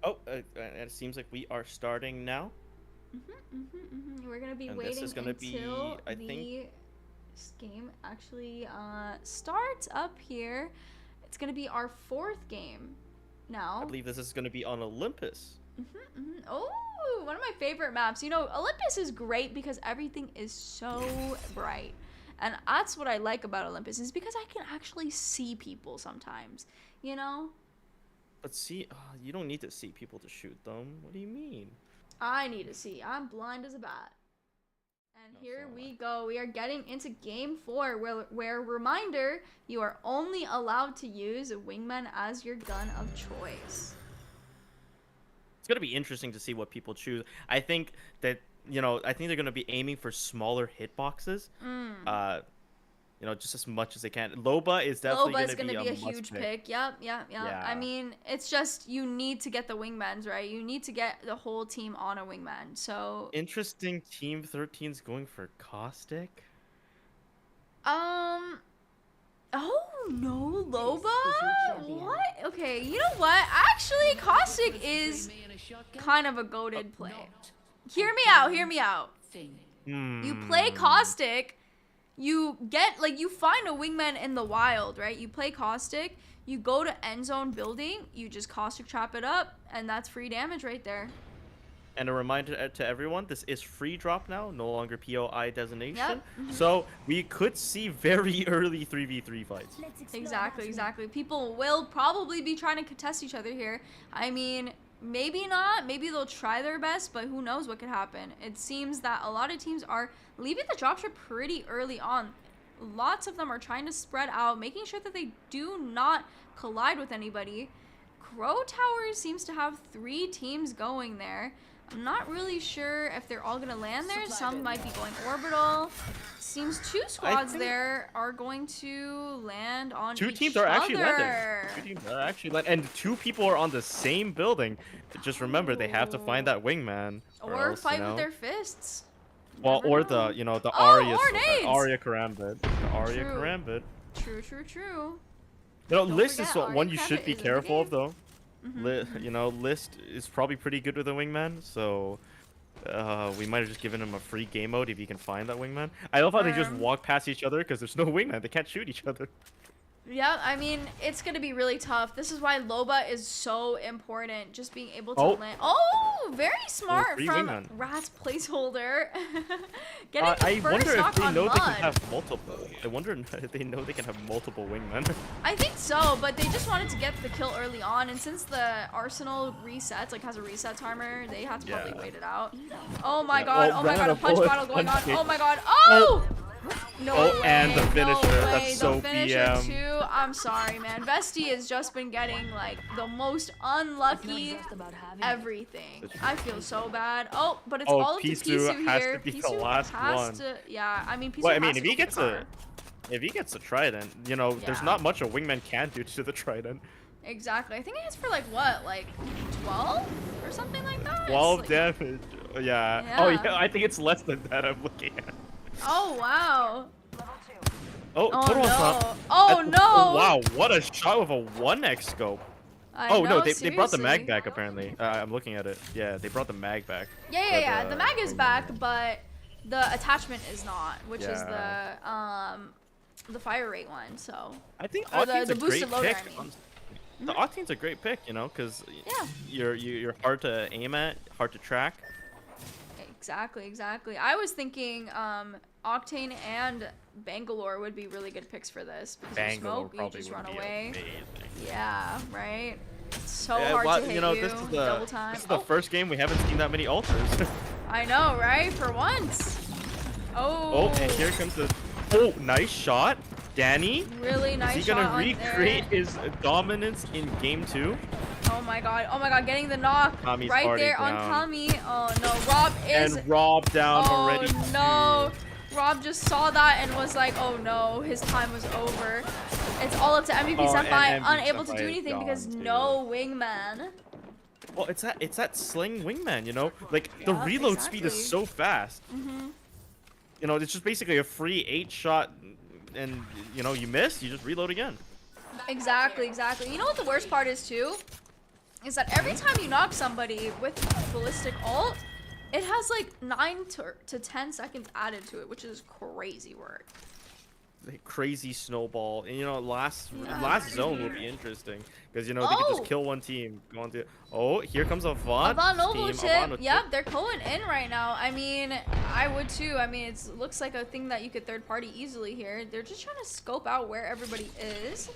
Speaker 2: Oh, it seems like we are starting now.
Speaker 1: We're gonna be
Speaker 2: And
Speaker 1: waiting
Speaker 2: this is gonna be,
Speaker 1: until
Speaker 2: I
Speaker 1: the
Speaker 2: think-
Speaker 1: game actually starts up here. It's gonna be our 4th game now.
Speaker 2: I believe this is gonna be on Olympus.
Speaker 1: Oh, one of my favorite maps. You know, Olympus is great because everything is so bright. And that's what I like about Olympus, is because I can actually see people sometimes, you know?
Speaker 2: But see, you don't need to see people to shoot them. What do you mean?
Speaker 1: I need to see. I'm blind as a bat. And
Speaker 2: No,
Speaker 1: here
Speaker 2: so am
Speaker 1: we go. We are getting into game 4, where reminder, you are only allowed to use a Wingman as your gun of choice.
Speaker 2: It's gonna be interesting to see what people choose. I think that, you know, I think they're gonna be aiming for smaller hitboxes. You know, just as much as they can. Loba is definitely
Speaker 1: Loba's
Speaker 2: gonna
Speaker 1: gonna
Speaker 2: be
Speaker 1: be a
Speaker 2: must
Speaker 1: huge pick. Yep.
Speaker 2: Yeah.
Speaker 1: I mean, it's just you need to get the Wingmans, right? You need to get the whole team on a Wingman. So
Speaker 2: Interesting. Team 13's going for Caustic.
Speaker 1: Oh no, Loba? What? Okay, you know what? Actually, Caustic is kind of a goated play. Hear me out. You play Caustic, you get, like, you find a Wingman in the wild, right? You play Caustic, you go to end zone building, you just Caustic trap it up, and that's free damage right there.
Speaker 2: And a reminder to everyone, this is free drop now, no longer POI designation.
Speaker 1: Yep.
Speaker 2: So we could see very early 3v3 fights.
Speaker 1: Exactly. People will probably be trying to contest each other here. I mean, maybe not. Maybe they'll try their best, but who knows what could happen. It seems that a lot of teams are leaving the dropship pretty early on. Lots of them are trying to spread out, making sure that they do not collide with anybody. Crow Towers seems to have 3 teams going there. I'm not really sure if they're all going to land there. Some might be going orbital. Seems 2 squads there are going to land on
Speaker 2: 2
Speaker 1: each
Speaker 2: teams are actually landing.
Speaker 1: other.
Speaker 2: 2 teams are actually landing. And 2 people are on the same building. Just remember, they have to find that Wingman.
Speaker 1: Or
Speaker 2: else,
Speaker 1: fight
Speaker 2: you know,
Speaker 1: with their fists.
Speaker 2: Well,
Speaker 1: Never
Speaker 2: or
Speaker 1: know.
Speaker 2: the, you know, the
Speaker 1: Oh,
Speaker 2: Arya,
Speaker 1: or nades.
Speaker 2: Arya Karambit. The Arya
Speaker 1: True.
Speaker 2: Karambit.
Speaker 1: True.
Speaker 2: You know,
Speaker 1: Don't
Speaker 2: List
Speaker 1: forget,
Speaker 2: is
Speaker 1: Arya
Speaker 2: one you should
Speaker 1: Karambit
Speaker 2: be
Speaker 1: is in the
Speaker 2: careful of,
Speaker 1: game.
Speaker 2: though. You know, List is probably pretty good with a Wingman, so we might have just given him a free game mode if he can find that Wingman. I love how they just walk past each other because there's no Wingman. They can't shoot each other.
Speaker 1: Yeah, I mean, it's going to be really tough. This is why Loba is so important, just being able to land. Oh, very smart
Speaker 2: free
Speaker 1: from
Speaker 2: Wingman.
Speaker 1: Rat's placeholder. Getting the
Speaker 2: I
Speaker 1: first
Speaker 2: wonder if
Speaker 1: knock
Speaker 2: they
Speaker 1: on
Speaker 2: know they can
Speaker 1: Mud.
Speaker 2: have multiple. I wonder if they know they can have multiple Wingmen.
Speaker 1: I think so, but they just wanted to get the kill early on, and since the Arsenal resets, like has a reset timer, they have to probably wait it out. Oh my god,
Speaker 2: Oh,
Speaker 1: oh my god,
Speaker 2: ran
Speaker 1: a
Speaker 2: out of
Speaker 1: punch
Speaker 2: bullets.
Speaker 1: battle going on.
Speaker 2: Punch
Speaker 1: Oh
Speaker 2: kick.
Speaker 1: my god, oh! No
Speaker 2: Oh,
Speaker 1: way,
Speaker 2: and the finisher.
Speaker 1: No way.
Speaker 2: That's so
Speaker 1: the finisher
Speaker 2: BM.
Speaker 1: too. I'm sorry, man. Vesti has just been getting like the most unlucky everything. I feel so bad. Oh, but it's all up to
Speaker 2: Pisu
Speaker 1: Pisu
Speaker 2: has
Speaker 1: here.
Speaker 2: to be the
Speaker 1: Pisu
Speaker 2: last
Speaker 1: has
Speaker 2: one.
Speaker 1: to, yeah. I mean, Pisu
Speaker 2: Well, I
Speaker 1: has
Speaker 2: mean,
Speaker 1: to
Speaker 2: if
Speaker 1: go
Speaker 2: he
Speaker 1: for the
Speaker 2: gets
Speaker 1: car.
Speaker 2: if he gets a trident, you know, there's
Speaker 1: Yeah.
Speaker 2: not much a Wingman can do to the trident.
Speaker 1: Exactly. I think it hits for like what, like 12 or something like that.
Speaker 2: 12
Speaker 1: It's, like,
Speaker 2: damage. Yeah. Oh
Speaker 1: Yeah.
Speaker 2: yeah, I think it's less than that. I'm looking at.
Speaker 1: Oh wow.
Speaker 2: Oh,
Speaker 1: Oh
Speaker 2: Kuroha's
Speaker 1: no.
Speaker 2: not-
Speaker 1: Oh no.
Speaker 2: Oh wow, what a shot with a 1x scope.
Speaker 1: I
Speaker 2: Oh no,
Speaker 1: know,
Speaker 2: they brought the mag
Speaker 1: seriously.
Speaker 2: back apparently. I'm looking at it. Yeah, they brought the mag back.
Speaker 1: Yeah.
Speaker 2: But,
Speaker 1: The mag is
Speaker 2: Wingman-
Speaker 1: back, but the attachment is not, which is
Speaker 2: Yeah.
Speaker 1: the fire rate one. So
Speaker 2: I think
Speaker 1: or the
Speaker 2: Octane's a
Speaker 1: boosted
Speaker 2: great
Speaker 1: loader,
Speaker 2: pick.
Speaker 1: I mean.
Speaker 2: The Octane's a great pick, you know, because
Speaker 1: Yeah.
Speaker 2: you're hard to aim at, hard to track.
Speaker 1: exactly. I was thinking Octane and Bangalore would be really good picks for this because you
Speaker 2: Bangalore
Speaker 1: smoke, you
Speaker 2: probably
Speaker 1: just
Speaker 2: would
Speaker 1: run
Speaker 2: be
Speaker 1: away.
Speaker 2: amazing.
Speaker 1: Yeah, right. It's so
Speaker 2: Yeah,
Speaker 1: hard
Speaker 2: well,
Speaker 1: to hit
Speaker 2: you know,
Speaker 1: you.
Speaker 2: this is
Speaker 1: Double time.
Speaker 2: this is the
Speaker 1: Oh,
Speaker 2: first game we haven't seen that many altars.
Speaker 1: I know, right? For once.
Speaker 2: Oh,
Speaker 1: Oh.
Speaker 2: and here comes the nice shot, Danny.
Speaker 1: Really nice
Speaker 2: Is he gonna
Speaker 1: shot on
Speaker 2: recreate
Speaker 1: there.
Speaker 2: his dominance in game 2?
Speaker 1: Oh my god, getting the knock
Speaker 2: Kami's
Speaker 1: right
Speaker 2: already
Speaker 1: there on
Speaker 2: down.
Speaker 1: Kami. Oh no, Rob is.
Speaker 2: And Rob down
Speaker 1: Oh
Speaker 2: already.
Speaker 1: no. Rob just saw that and was like, oh no, his time was over. It's all up to MVP
Speaker 2: Oh,
Speaker 1: Senpai,
Speaker 2: and MVP
Speaker 1: unable to
Speaker 2: Senpai
Speaker 1: do
Speaker 2: is
Speaker 1: anything
Speaker 2: gone,
Speaker 1: because
Speaker 2: too.
Speaker 1: no Wingman.
Speaker 2: Well, it's that sling Wingman, you know? Like, the
Speaker 1: Yeah,
Speaker 2: reload speed is
Speaker 1: exactly.
Speaker 2: so fast. You know, it's just basically a free 8-shot and you know you miss, you just reload again.
Speaker 1: Exactly. You know what the worst part is too? Is that every time you knock somebody with ballistic ult, it has like 9 to 10 seconds added to it, which is crazy work.
Speaker 2: Crazy snowball, and you know last zone will be interesting because you know they could just kill one team, go on to here comes Avant
Speaker 1: chip. Yep, they're going in right now. I mean, I would too. I mean, it looks like a thing that you could third party easily here. They're just trying to scope out where everybody is.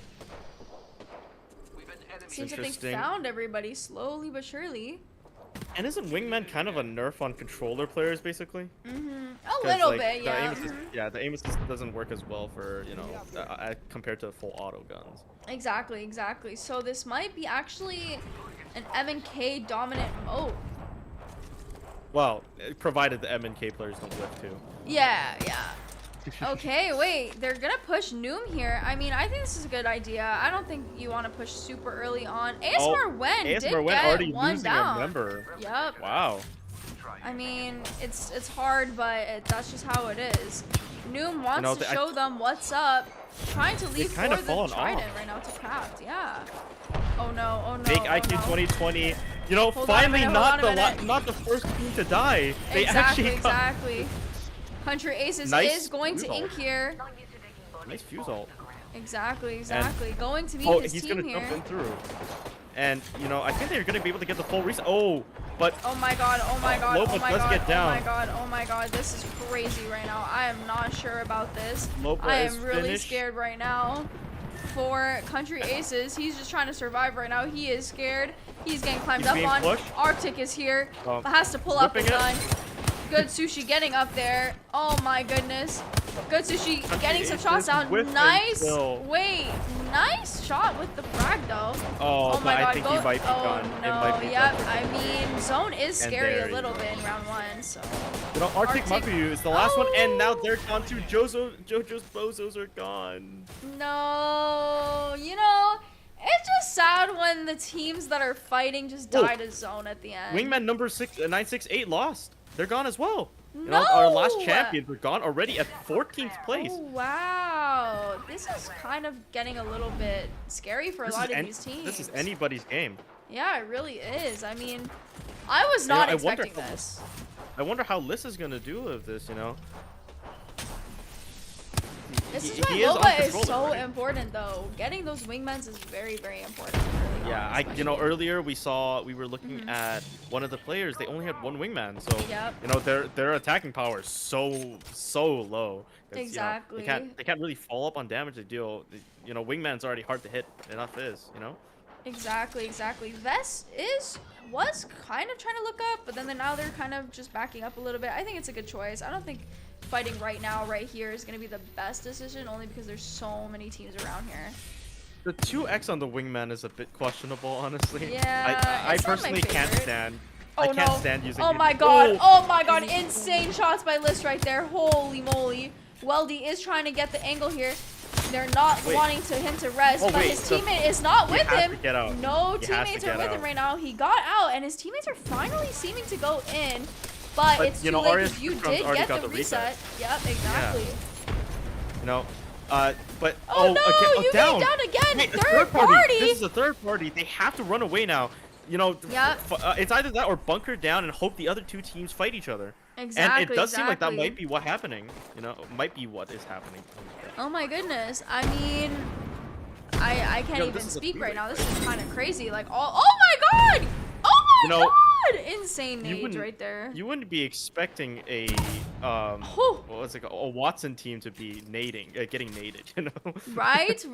Speaker 1: Seems like they found everybody slowly but surely.
Speaker 2: And isn't Wingman kind of a nerf on controller players, basically?
Speaker 1: A little bit, yeah.
Speaker 2: The aim assist doesn't work as well for, you know, compared to full auto guns.
Speaker 1: Exactly. So this might be actually an M&K dominant mode.
Speaker 2: Well, provided the M&K players don't whiff too.
Speaker 1: Yeah. Okay, wait. They're gonna push Noom here. I mean, I think this is a good idea. I don't think you want to push super early on. ASMR did get
Speaker 2: already
Speaker 1: one
Speaker 2: losing
Speaker 1: down.
Speaker 2: A member.
Speaker 1: Yep.
Speaker 2: Wow.
Speaker 1: I mean, it's hard, but that's just how it is. Noom wants to show them what's up. Trying to leave for the Trident right now to craft. Yeah. Oh no.
Speaker 2: Fake IQ 2020. You know, finally not the first team to die. They
Speaker 1: Exactly. Country Aces is going to ink here.
Speaker 2: Nice fuse ult.
Speaker 1: Exactly. Going to meet his
Speaker 2: he's
Speaker 1: team
Speaker 2: gonna
Speaker 1: here.
Speaker 2: jump in through. And you know, I think they're gonna be able to get the full reset. But
Speaker 1: oh my god.
Speaker 2: Lopez does get down.
Speaker 1: Oh my god. This is crazy right now. I am not sure about this.
Speaker 2: Lopez
Speaker 1: I am really scared right now for Country Aces. He's just trying to survive right now. He is scared. He's getting climbed up on.
Speaker 2: Pushed.
Speaker 1: Arctic is here, but has to pull up the gun. Good Sushi getting up there. Oh my goodness. Good Sushi getting some shots down. Nice. Wait, nice shot with the frag though.
Speaker 2: Oh my god. I think he might be gone.
Speaker 1: No. Yep. I mean, zone is scary a little bit in round 1. So.
Speaker 2: You know, Arctic Makuyu is the last one, and now they're gone too. JoJo's bozos are gone.
Speaker 1: No. You know, it's just sad when the teams that are fighting just die to zone at the end.
Speaker 2: Wingman number 968 lost. They're gone as well. You know, our last champions were gone already at 14th place.
Speaker 1: Oh, wow. This is kind of getting a little bit scary for a lot of these teams.
Speaker 2: This is anybody's game.
Speaker 1: Yeah, it really is. I mean, I was not expecting this.
Speaker 2: I wonder how Liss is going to do with this, you know?
Speaker 1: This is why MOBA is so important, though. Getting those wingmans is very, very important.
Speaker 2: Yeah, you know, earlier we were looking at one of the players. They only had one wingman, so you know their attacking power is so low.
Speaker 1: Exactly.
Speaker 2: You know, they can't really follow up on damage they deal. You know, wingman's already hard to hit enough is, you know.
Speaker 1: Exactly. Vest was kind of trying to look up, but then now they're kind of just backing up a little bit. I think it's a good choice. I don't think fighting right now, right here, is going to be the best decision, only because there's so many teams around here.
Speaker 2: The 2x on the wingman is a bit questionable, honestly.
Speaker 1: Yeah,
Speaker 2: I personally can't stand.
Speaker 1: Oh,
Speaker 2: I can't stand using.
Speaker 1: Oh my god! Oh my god! Insane shots by Liss right there. Holy moly! Weldy is trying to get the angle here. They're not wanting him to res, but his teammate is not with him. No teammates are with him right now. He got out, and his teammates are finally seeming to go in. But it's too late because you did get the reset. Yep, exactly.
Speaker 2: Yeah. You know, but
Speaker 1: no, you down again.
Speaker 2: Wait,
Speaker 1: third party.
Speaker 2: This is a third party. They have to run away now. You know, it's either that or bunker down and hope the other two teams fight each other.
Speaker 1: Exactly.
Speaker 2: And it does seem like that might be what's happening. You know, might be what is happening.
Speaker 1: Oh my goodness. I mean, I can't even speak right now. This is kind of crazy. Like, oh my god! Oh my god! Insane nades right there.
Speaker 2: You wouldn't be expecting a a Watson team to be getting naded, you know?
Speaker 1: Right.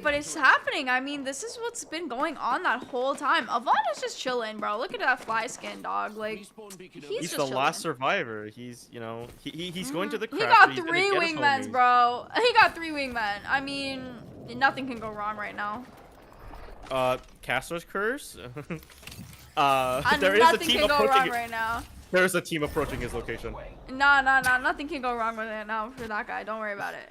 Speaker 1: But it's happening. I mean, this is what's been going on that whole time. Avant is just chilling, bro. Look at that fly skin, dog. Like, he's
Speaker 2: the last survivor. He's, you know, he's going to the craft.
Speaker 1: He got 3 wingmans, bro. He got 3 wingmen. I mean, nothing can go wrong right now.
Speaker 2: Castor's curse. There is a
Speaker 1: nothing
Speaker 2: team
Speaker 1: can go
Speaker 2: approaching
Speaker 1: wrong right now.
Speaker 2: There's a team approaching his location.
Speaker 1: Nah, nothing can go wrong with it now for that guy. Don't worry about it.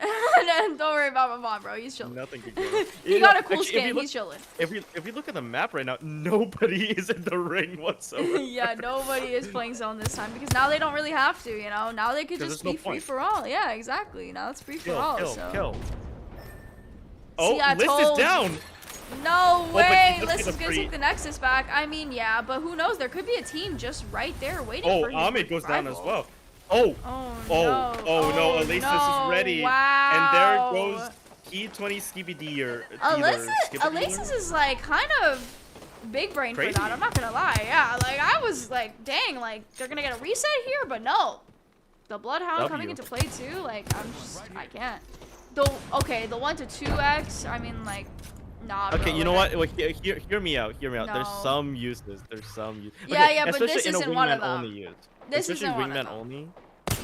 Speaker 1: Don't worry about my mom, bro. He's chilling.
Speaker 2: Nothing can go wrong.
Speaker 1: He got a cool skin. He's chilling.
Speaker 2: If we look at the map right now, nobody is in the ring whatsoever.
Speaker 1: Yeah, nobody is playing zone this time because now they don't really have to, you know. Now they could just be free for all. Yeah, exactly. Now it's free for all.
Speaker 2: Kill. Oh, List is down.
Speaker 1: No way! List is gonna take the Nexus back. I mean, yeah, but who knows? There could be a team just right there waiting for him.
Speaker 2: Oh, Ahmed goes down as well.
Speaker 1: No.
Speaker 2: No, Alesis is ready.
Speaker 1: Wow.
Speaker 2: And there goes E20 Skibidi or
Speaker 1: Alesis is like kind of big brain for that. I'm not gonna lie. Yeah, like I was like, dang, like they're gonna get a reset here, but no. The Bloodhound coming into play too. Like I can't. The 1 to 2x. I mean, like. Nah,
Speaker 2: okay,
Speaker 1: bro,
Speaker 2: you know what? Well, hear me out.
Speaker 1: No.
Speaker 2: There's some uses.
Speaker 1: Yeah, but this isn't one of them. This
Speaker 2: isn't
Speaker 1: one
Speaker 2: Wingman
Speaker 1: of them.
Speaker 2: only.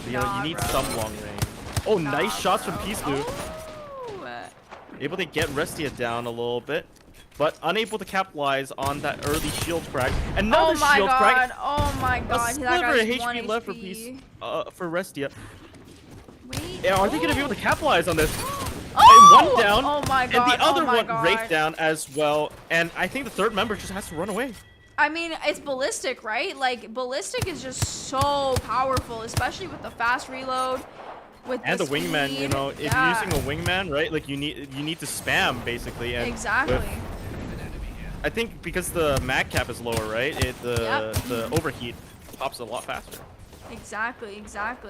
Speaker 2: You need some long range. Oh, nice shots from Pisu.
Speaker 1: Oh.
Speaker 2: Able to get Restia down a little bit, but unable to capitalize on that early shield crack. Another shield crack.
Speaker 1: Oh my god!
Speaker 2: A sliver of HP left for Restia.
Speaker 1: Wait.
Speaker 2: Are they gonna be able to capitalize on this?
Speaker 1: Oh!
Speaker 2: One down,
Speaker 1: oh my god,
Speaker 2: and the other one
Speaker 1: god.
Speaker 2: raked down as well. And I think the third member just has to run away.
Speaker 1: I mean, it's Ballistic, right? Like, Ballistic is just so powerful, especially with the fast reload.
Speaker 2: And the Wingman, you know, if you're using a Wingman, right? Like you need to spam basically. And
Speaker 1: exactly.
Speaker 2: I think because the mag cap is lower, right? The overheat pops a lot faster.
Speaker 1: Exactly.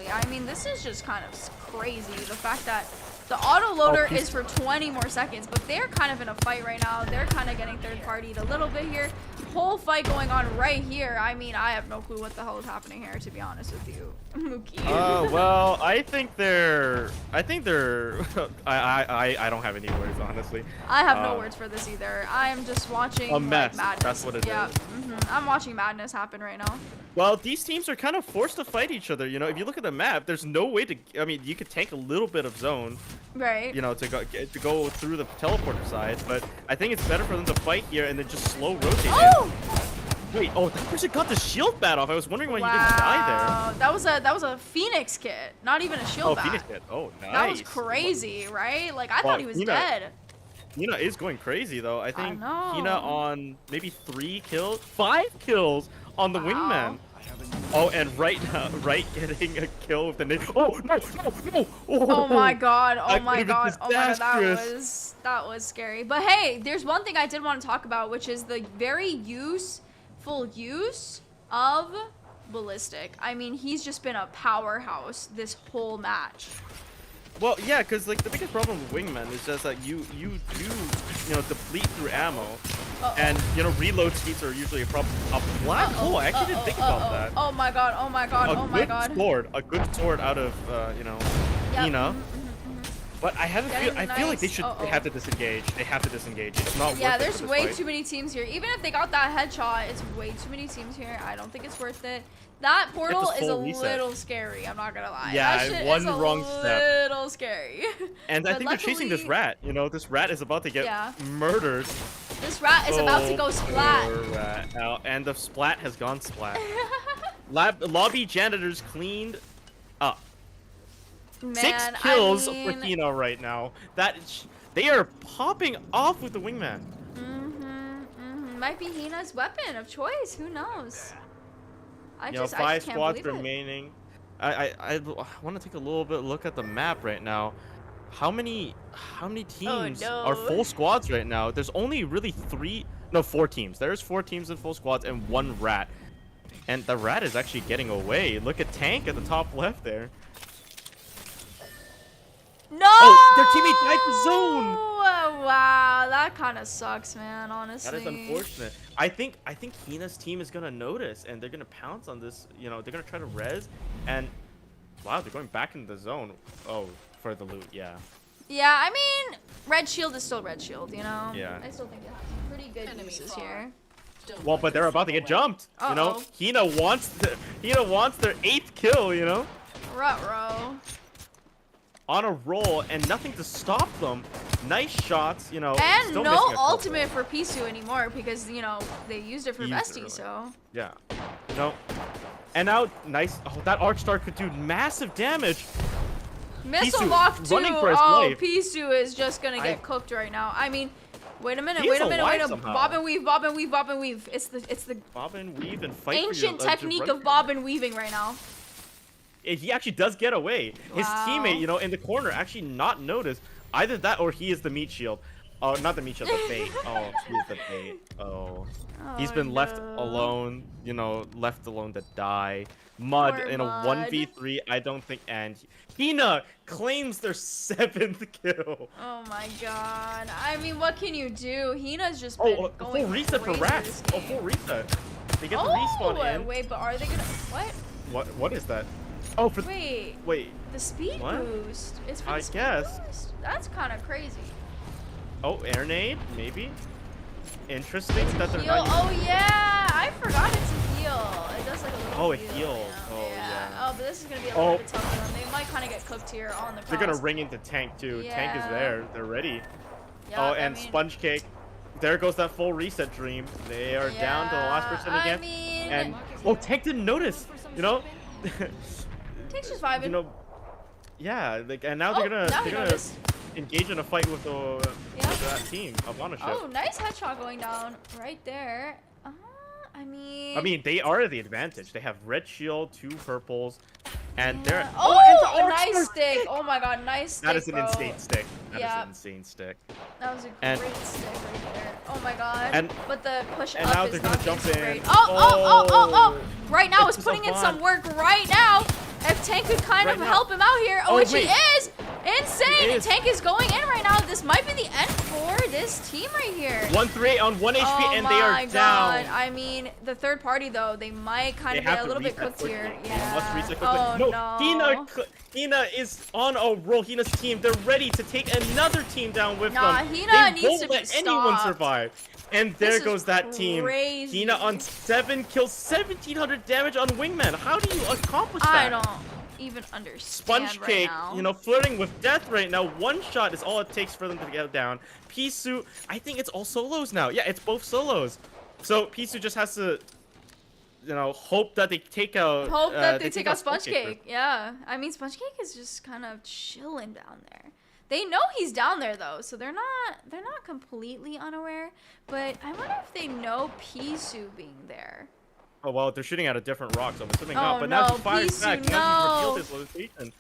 Speaker 1: I mean, this is just kind of crazy. The fact that the auto loader is for 20 more seconds, but they're kind of in a fight right now. They're kind of getting third partied a little bit here. Whole fight going on right here. I mean, I have no clue what the hell is happening here, to be honest with you, Mookie.
Speaker 2: Well, I think they're. I don't have any words, honestly.
Speaker 1: I have no words for this either. I am just watching
Speaker 2: a mess.
Speaker 1: Like, madness.
Speaker 2: That's what it is.
Speaker 1: I'm watching madness happen right now.
Speaker 2: Well, these teams are kind of forced to fight each other. You know, if you look at the map, there's no way to. I mean, you could tank a little bit of zone,
Speaker 1: right?
Speaker 2: You know, to go through the teleporter side. But I think it's better for them to fight here and then just slow rotate.
Speaker 1: Oh!
Speaker 2: Wait, that person got the shield bat off. I was wondering why he didn't die there.
Speaker 1: That was a Phoenix kit, not even a shield bat.
Speaker 2: Phoenix kit. Oh, nice.
Speaker 1: That was crazy, right? Like I thought he was dead.
Speaker 2: Hina is going crazy though. I think Hina on maybe 5 kills on the Wingman. Oh, and right getting a kill with the nade. Oh no!
Speaker 1: Oh my god! Oh my god! That was scary. But hey, there's one thing I did want to talk about, which is the very useful use of Ballistic. I mean, he's just been a powerhouse this whole match.
Speaker 2: Well, yeah, because like the biggest problem with Wingman is just that you deplete through ammo, and reload speeds are usually a problem. A black hole. I actually didn't think about that.
Speaker 1: Oh my god! Oh my god! Oh my god!
Speaker 2: A good sword out of Hina. But I feel like they have to disengage. They have to disengage. It's not worth it.
Speaker 1: Yeah, there's way too many teams here. Even if they got that headshot, it's way too many teams here. I don't think it's worth it. That portal is a little scary. I'm not gonna lie.
Speaker 2: Yeah,
Speaker 1: that shit
Speaker 2: one
Speaker 1: is a
Speaker 2: wrong step.
Speaker 1: Little scary.
Speaker 2: And I think they're chasing this rat. You know, this rat is about to get murdered.
Speaker 1: This rat is about to go splat.
Speaker 2: Rat. And the splat has gone splat. Lobby janitors cleaned up.
Speaker 1: Man,
Speaker 2: 6 kills for Hina right now. They are popping off with the Wingman.
Speaker 1: Might be Hina's weapon of choice. Who knows?
Speaker 2: 5 squads remaining. I want to take a little bit look at the map right now. How many teams are full squads right now? There's only really 4 teams. There's 4 teams in full squads and 1 rat. And the rat is actually getting away. Look at Tank at the top left there.
Speaker 1: No!
Speaker 2: Oh, their teammate died for zone.
Speaker 1: Wow, that kind of sucks, man. Honestly,
Speaker 2: that is unfortunate. I think Hina's team is gonna notice and they're gonna pounce on this. You know, they're gonna try to res, and wow, they're going back into the zone. Oh, for the loot, yeah.
Speaker 1: Yeah, I mean, red shield is still red shield. You know.
Speaker 2: Yeah.
Speaker 1: I still think it has pretty good uses here.
Speaker 2: Well, but they're about to get jumped. You know, Hina wants their 8th kill. You know.
Speaker 1: Ruh-roh.
Speaker 2: On a roll and nothing to stop them. Nice shots, you know.
Speaker 1: And no ultimate for Pisu anymore because they used it for Vesti, so.
Speaker 2: Yeah. No. And now, nice. Oh, that Arc Star could do massive damage.
Speaker 1: Missile
Speaker 2: Pisu
Speaker 1: lock too.
Speaker 2: running for his
Speaker 1: Oh,
Speaker 2: life.
Speaker 1: Pisu is just gonna get cooked right now. I mean, wait a minute,
Speaker 2: He is
Speaker 1: wait a minute,
Speaker 2: alive
Speaker 1: wait a
Speaker 2: somehow.
Speaker 1: bob and weave, bob and weave, bob and weave. It's the
Speaker 2: Bob and weave and fight
Speaker 1: ancient
Speaker 2: for your,
Speaker 1: technique of bob and weaving right now.
Speaker 2: He actually does get away. His
Speaker 1: Wow.
Speaker 2: teammate, you know, in the corner actually not noticed. Either that or he is the meat shield. Oh, not the meat shield, the bait. Oh, he is the bait. Oh. He's been left
Speaker 1: no.
Speaker 2: alone, you know, left alone to die. Mud
Speaker 1: Poor
Speaker 2: in
Speaker 1: Mud.
Speaker 2: a 1v3, I don't think, and Hina claims their 7th kill.
Speaker 1: Oh my god. I mean, what can you do? Hina's just
Speaker 2: Oh,
Speaker 1: been
Speaker 2: a
Speaker 1: going
Speaker 2: full reset for
Speaker 1: crazy
Speaker 2: Rax.
Speaker 1: this
Speaker 2: A
Speaker 1: game.
Speaker 2: full reset. They get the
Speaker 1: Oh,
Speaker 2: respawn in.
Speaker 1: wait, but are they gonna... What?
Speaker 2: What is that? Oh, for
Speaker 1: Wait,
Speaker 2: wait.
Speaker 1: the speed
Speaker 2: What?
Speaker 1: boost. It's for
Speaker 2: I
Speaker 1: the speed
Speaker 2: guess.
Speaker 1: boost? That's kind of crazy.
Speaker 2: Oh, air nade, maybe. Interesting that they're
Speaker 1: Heal.
Speaker 2: not.
Speaker 1: Oh yeah, I forgot it's a heal. It does like a little
Speaker 2: Oh, it
Speaker 1: heal.
Speaker 2: heals.
Speaker 1: Yeah.
Speaker 2: Oh, yeah.
Speaker 1: Oh, but this is gonna be a
Speaker 2: Oh.
Speaker 1: little bit tough for them. They might kind of get cooked here on the cross.
Speaker 2: They're gonna ring into tank too. Tank is
Speaker 1: Yeah.
Speaker 2: there. They're ready.
Speaker 1: Yeah,
Speaker 2: Oh,
Speaker 1: I
Speaker 2: and
Speaker 1: mean,
Speaker 2: Sponge Cake. There goes that full reset dream. They are down to the last person
Speaker 1: I
Speaker 2: again.
Speaker 1: mean,
Speaker 2: And oh, Tank didn't notice. You know.
Speaker 1: Tank's just vibing.
Speaker 2: You know. Yeah. Like, and now
Speaker 1: Oh,
Speaker 2: they're gonna
Speaker 1: now he noticed.
Speaker 2: engage in a fight with the
Speaker 1: Yeah.
Speaker 2: with that team of ownership.
Speaker 1: Oh, nice headshot going down right there. I mean,
Speaker 2: they are the advantage. They have red shield, 2 purples, and they're
Speaker 1: yeah.
Speaker 2: and the
Speaker 1: Oh, a
Speaker 2: Arc
Speaker 1: nice
Speaker 2: Star-
Speaker 1: stick. Oh my god, nice stick,
Speaker 2: That is an
Speaker 1: bro.
Speaker 2: insane stick. That is
Speaker 1: Yeah.
Speaker 2: an insane stick.
Speaker 1: That was a
Speaker 2: And-
Speaker 1: great stick right there. Oh my god.
Speaker 2: And-
Speaker 1: but the push
Speaker 2: and
Speaker 1: up
Speaker 2: now
Speaker 1: is
Speaker 2: they're gonna
Speaker 1: not
Speaker 2: jump
Speaker 1: being so
Speaker 2: in.
Speaker 1: great. Oh. Right now
Speaker 2: It's
Speaker 1: is
Speaker 2: a
Speaker 1: putting in
Speaker 2: bot.
Speaker 1: some work right now. If Tank could kind
Speaker 2: Right
Speaker 1: of
Speaker 2: now.
Speaker 1: help him out here,
Speaker 2: Oh,
Speaker 1: which
Speaker 2: wait.
Speaker 1: he is. Insane.
Speaker 2: He is.
Speaker 1: Tank is going in right now. This might be the end for this team right here.
Speaker 2: 1-3 on 1 HP,
Speaker 1: Oh
Speaker 2: and they are
Speaker 1: my
Speaker 2: down.
Speaker 1: god. I mean, the third party though, they might kind
Speaker 2: They
Speaker 1: of
Speaker 2: have
Speaker 1: get a
Speaker 2: to
Speaker 1: little bit
Speaker 2: reset
Speaker 1: cooked
Speaker 2: quickly.
Speaker 1: here.
Speaker 2: They
Speaker 1: Yeah.
Speaker 2: must reset quickly.
Speaker 1: Oh no.
Speaker 2: Hina is on a roll. Hina's team, they're ready to take another team down with
Speaker 1: Nah,
Speaker 2: them.
Speaker 1: Hina
Speaker 2: they
Speaker 1: needs
Speaker 2: won't
Speaker 1: to be
Speaker 2: let anyone
Speaker 1: stopped.
Speaker 2: survive. And there
Speaker 1: This is
Speaker 2: goes that team.
Speaker 1: crazy.
Speaker 2: Hina on 7 kills, 1700 damage on Wingman. How do you accomplish that?
Speaker 1: I don't even understand
Speaker 2: Sponge
Speaker 1: right
Speaker 2: Cake,
Speaker 1: now.
Speaker 2: you know, flirting with death right now. 1 shot is all it takes for them to get down. Pisu, I think it's all solos now. Yeah, it's both solos. So Pisu just has to, you know, hope that they take out.
Speaker 1: Hope that they take out Sponge
Speaker 2: Cake
Speaker 1: Cake. Yeah. I mean, Sponge Cake is just kind of chilling down there. They know he's down there though, so they're not completely unaware. But I wonder if they know Pisu being there.
Speaker 2: Oh well, they're shooting at a different rock, so I'm assuming
Speaker 1: Oh,
Speaker 2: not. But now
Speaker 1: no,
Speaker 2: he fires
Speaker 1: Pisu,
Speaker 2: back. Now
Speaker 1: no.
Speaker 2: he's revealed his location.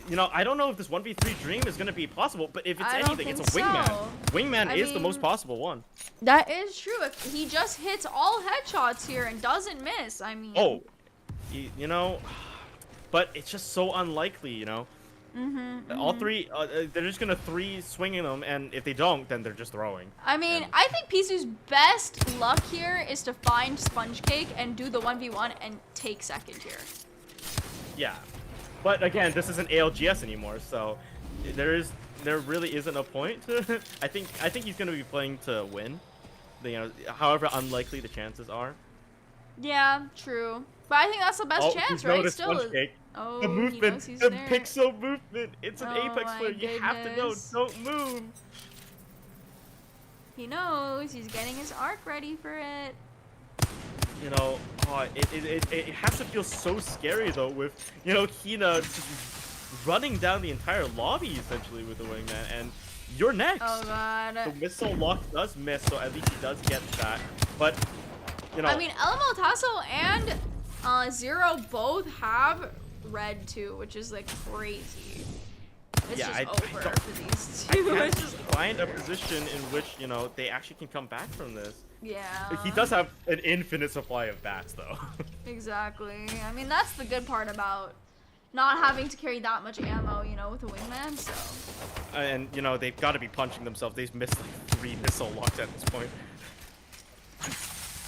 Speaker 2: You know, I don't know if this 1v3 dream is gonna be possible, but if it's
Speaker 1: I don't
Speaker 2: anything, it's a
Speaker 1: think
Speaker 2: Wingman.
Speaker 1: so.
Speaker 2: Wingman
Speaker 1: I
Speaker 2: is the
Speaker 1: mean-
Speaker 2: most possible one.
Speaker 1: That is true. If he just hits all headshots here and doesn't miss, I mean.
Speaker 2: Oh, you know, but it's just so unlikely, you know. All 3, they're just gonna 3 swinging them, and if they don't, then they're just throwing.
Speaker 1: I mean, I think Pisu's best luck here is to find Sponge Cake and do the 1v1 and take second here.
Speaker 2: Yeah, but again, this isn't ALGS anymore, so there really isn't a point. I think he's gonna be playing to win. You know, however unlikely the chances are.
Speaker 1: Yeah, true. But I think that's the best chance,
Speaker 2: he's
Speaker 1: right?
Speaker 2: noticed
Speaker 1: Still.
Speaker 2: Sponge Cake.
Speaker 1: Oh,
Speaker 2: The
Speaker 1: he
Speaker 2: movement,
Speaker 1: knows he's
Speaker 2: the
Speaker 1: there.
Speaker 2: pixel movement. It's an
Speaker 1: Oh
Speaker 2: Apex
Speaker 1: my
Speaker 2: player. You have to know.
Speaker 1: goodness.
Speaker 2: Don't move.
Speaker 1: He knows. He's getting his arc ready for it.
Speaker 2: You know, it has to feel so scary though, with, you know, Hina just running down the entire lobby essentially with the Wingman, and you're next.
Speaker 1: Oh god.
Speaker 2: The missile lock does miss, so at least he does get that. But you know,
Speaker 1: I mean, El Tasso and Zero both have red too, which is like crazy. It's
Speaker 2: Yeah,
Speaker 1: just
Speaker 2: I
Speaker 1: over
Speaker 2: don't-
Speaker 1: for these
Speaker 2: I
Speaker 1: two.
Speaker 2: can't
Speaker 1: It's just
Speaker 2: find a position in which, you know, they actually can come back from this.
Speaker 1: yeah.
Speaker 2: He does have an infinite supply of bats though.
Speaker 1: Exactly. I mean, that's the good part about not having to carry that much ammo, you know, with a Wingman. So.
Speaker 2: And you know, they've got to be punching themselves. They've missed like 3 missile locks at this point.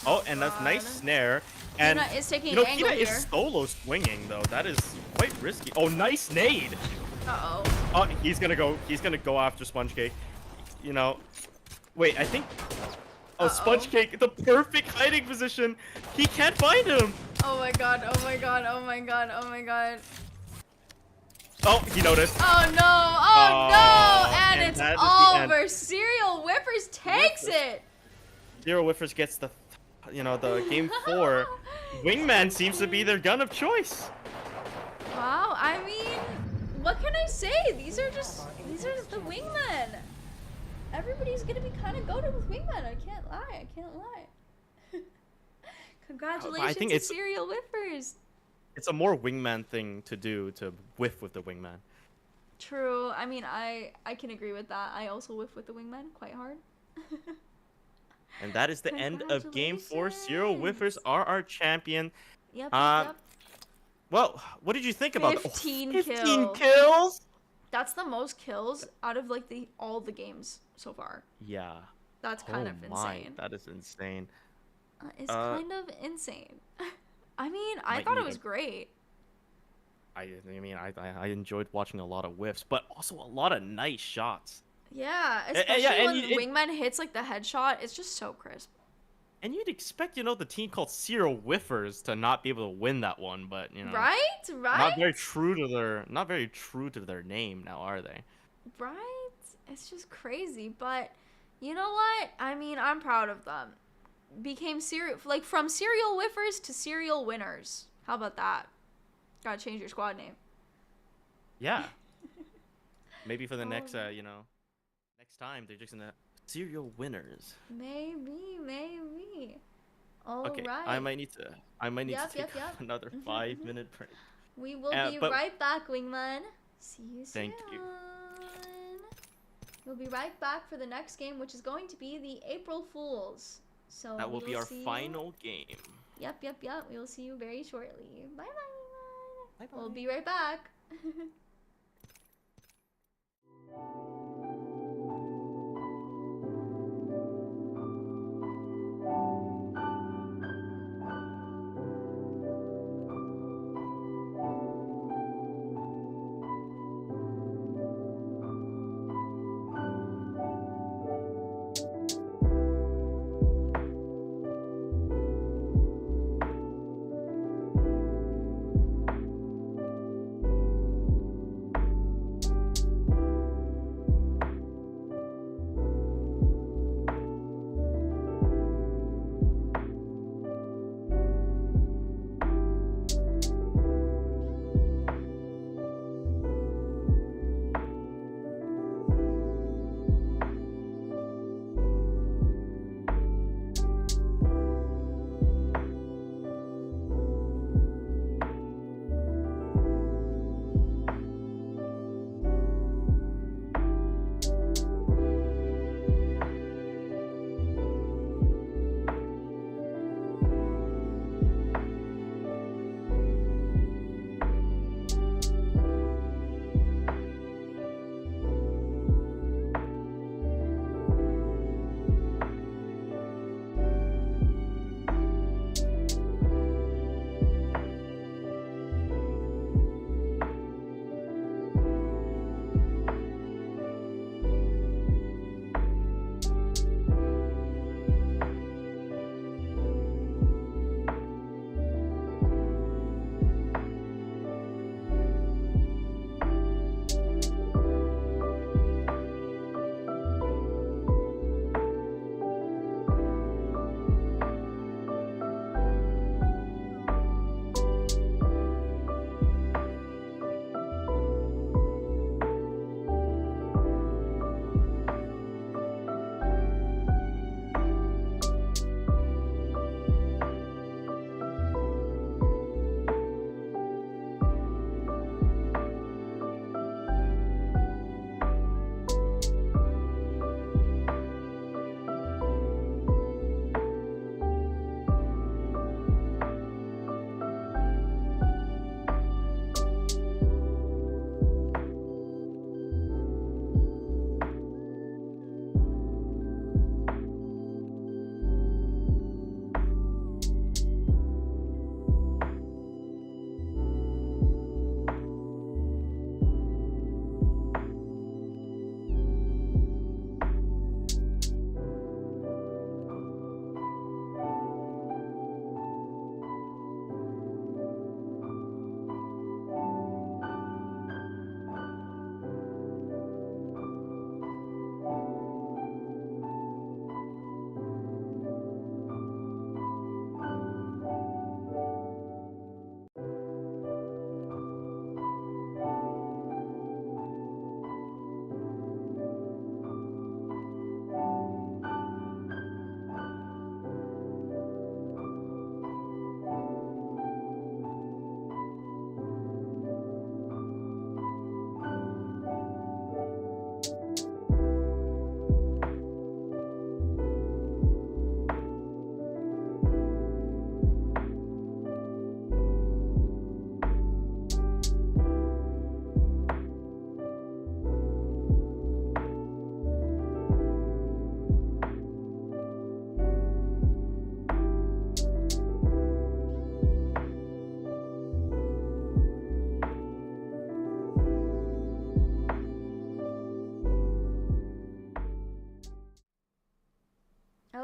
Speaker 2: Oh, and that's nice snare. And
Speaker 1: Hina is taking
Speaker 2: you know,
Speaker 1: an angle
Speaker 2: Hina is
Speaker 1: here.
Speaker 2: solo swinging though. That is quite risky. Oh, nice nade.
Speaker 1: Uh-oh.
Speaker 2: Oh, he's gonna go after Sponge Cake. You know, wait, I think. Oh, Sponge Cake, the perfect hiding position. He can't find him.
Speaker 1: Oh my god, oh my god, oh my god, oh my god.
Speaker 2: Oh, he noticed.
Speaker 1: Oh no, oh no! And,
Speaker 2: and
Speaker 1: it's
Speaker 2: that is the end.
Speaker 1: over. Serial Whippers takes it!
Speaker 2: Zero Whiffers gets the the game 4, Wingman seems to be their gun of choice.
Speaker 3: Wow, I mean, what can I say? These are the Wingmen. Everybody's gonna be kind of goated with Wingmen. I can't lie. Congratulations
Speaker 2: think
Speaker 3: to
Speaker 2: it's-
Speaker 3: Serial Whiffers.
Speaker 2: It's a more Wingman thing to do, to whiff with the Wingman.
Speaker 3: True. I mean, I can agree with that. I also whiff with the Wingmen quite hard.
Speaker 2: And that is the end of game 4. Serial Whiffers are our champion.
Speaker 3: Yep.
Speaker 2: Well, what did you think about
Speaker 3: 15
Speaker 2: 15 kills?
Speaker 3: That's the most kills out of like all the games so far.
Speaker 2: Yeah.
Speaker 3: That's kind of
Speaker 2: My,
Speaker 3: insane.
Speaker 2: that is insane.
Speaker 3: It's kind of insane. I mean, I
Speaker 2: Might
Speaker 3: thought it
Speaker 2: need
Speaker 3: was
Speaker 2: a-
Speaker 3: great.
Speaker 2: I mean, I enjoyed watching a lot of whiffs, but also a lot of nice shots.
Speaker 3: Yeah,
Speaker 2: and
Speaker 3: especially when
Speaker 2: you-
Speaker 3: Wingman hits like the headshot. It's just so crisp.
Speaker 2: And you'd expect, the team called Serial Whiffers to not be able to win that one, but
Speaker 3: Right?
Speaker 2: not very true to their name now, are they?
Speaker 3: Right? It's just crazy, but you know what? I mean, I'm proud of them. Became from Serial Whiffers to Serial Winners. How about that? Gotta change your squad name.
Speaker 2: Yeah. Maybe for the next,
Speaker 3: Oh.
Speaker 2: next time they're just gonna Serial Winners.
Speaker 3: Maybe. All
Speaker 2: Okay,
Speaker 3: right.
Speaker 2: I might need to
Speaker 3: Yep.
Speaker 2: take another 5-minute break.
Speaker 3: We will be
Speaker 2: but-
Speaker 3: right back, Wingman. See you soon.
Speaker 2: Thank you.
Speaker 3: We'll be right back for the next game, which is going to be the April Fools. So
Speaker 2: That will
Speaker 3: we
Speaker 2: be our
Speaker 3: see you-
Speaker 2: final game.
Speaker 3: Yep. We will see you very shortly. Bye, Wingman.
Speaker 2: Bye-bye.
Speaker 3: We'll be right back.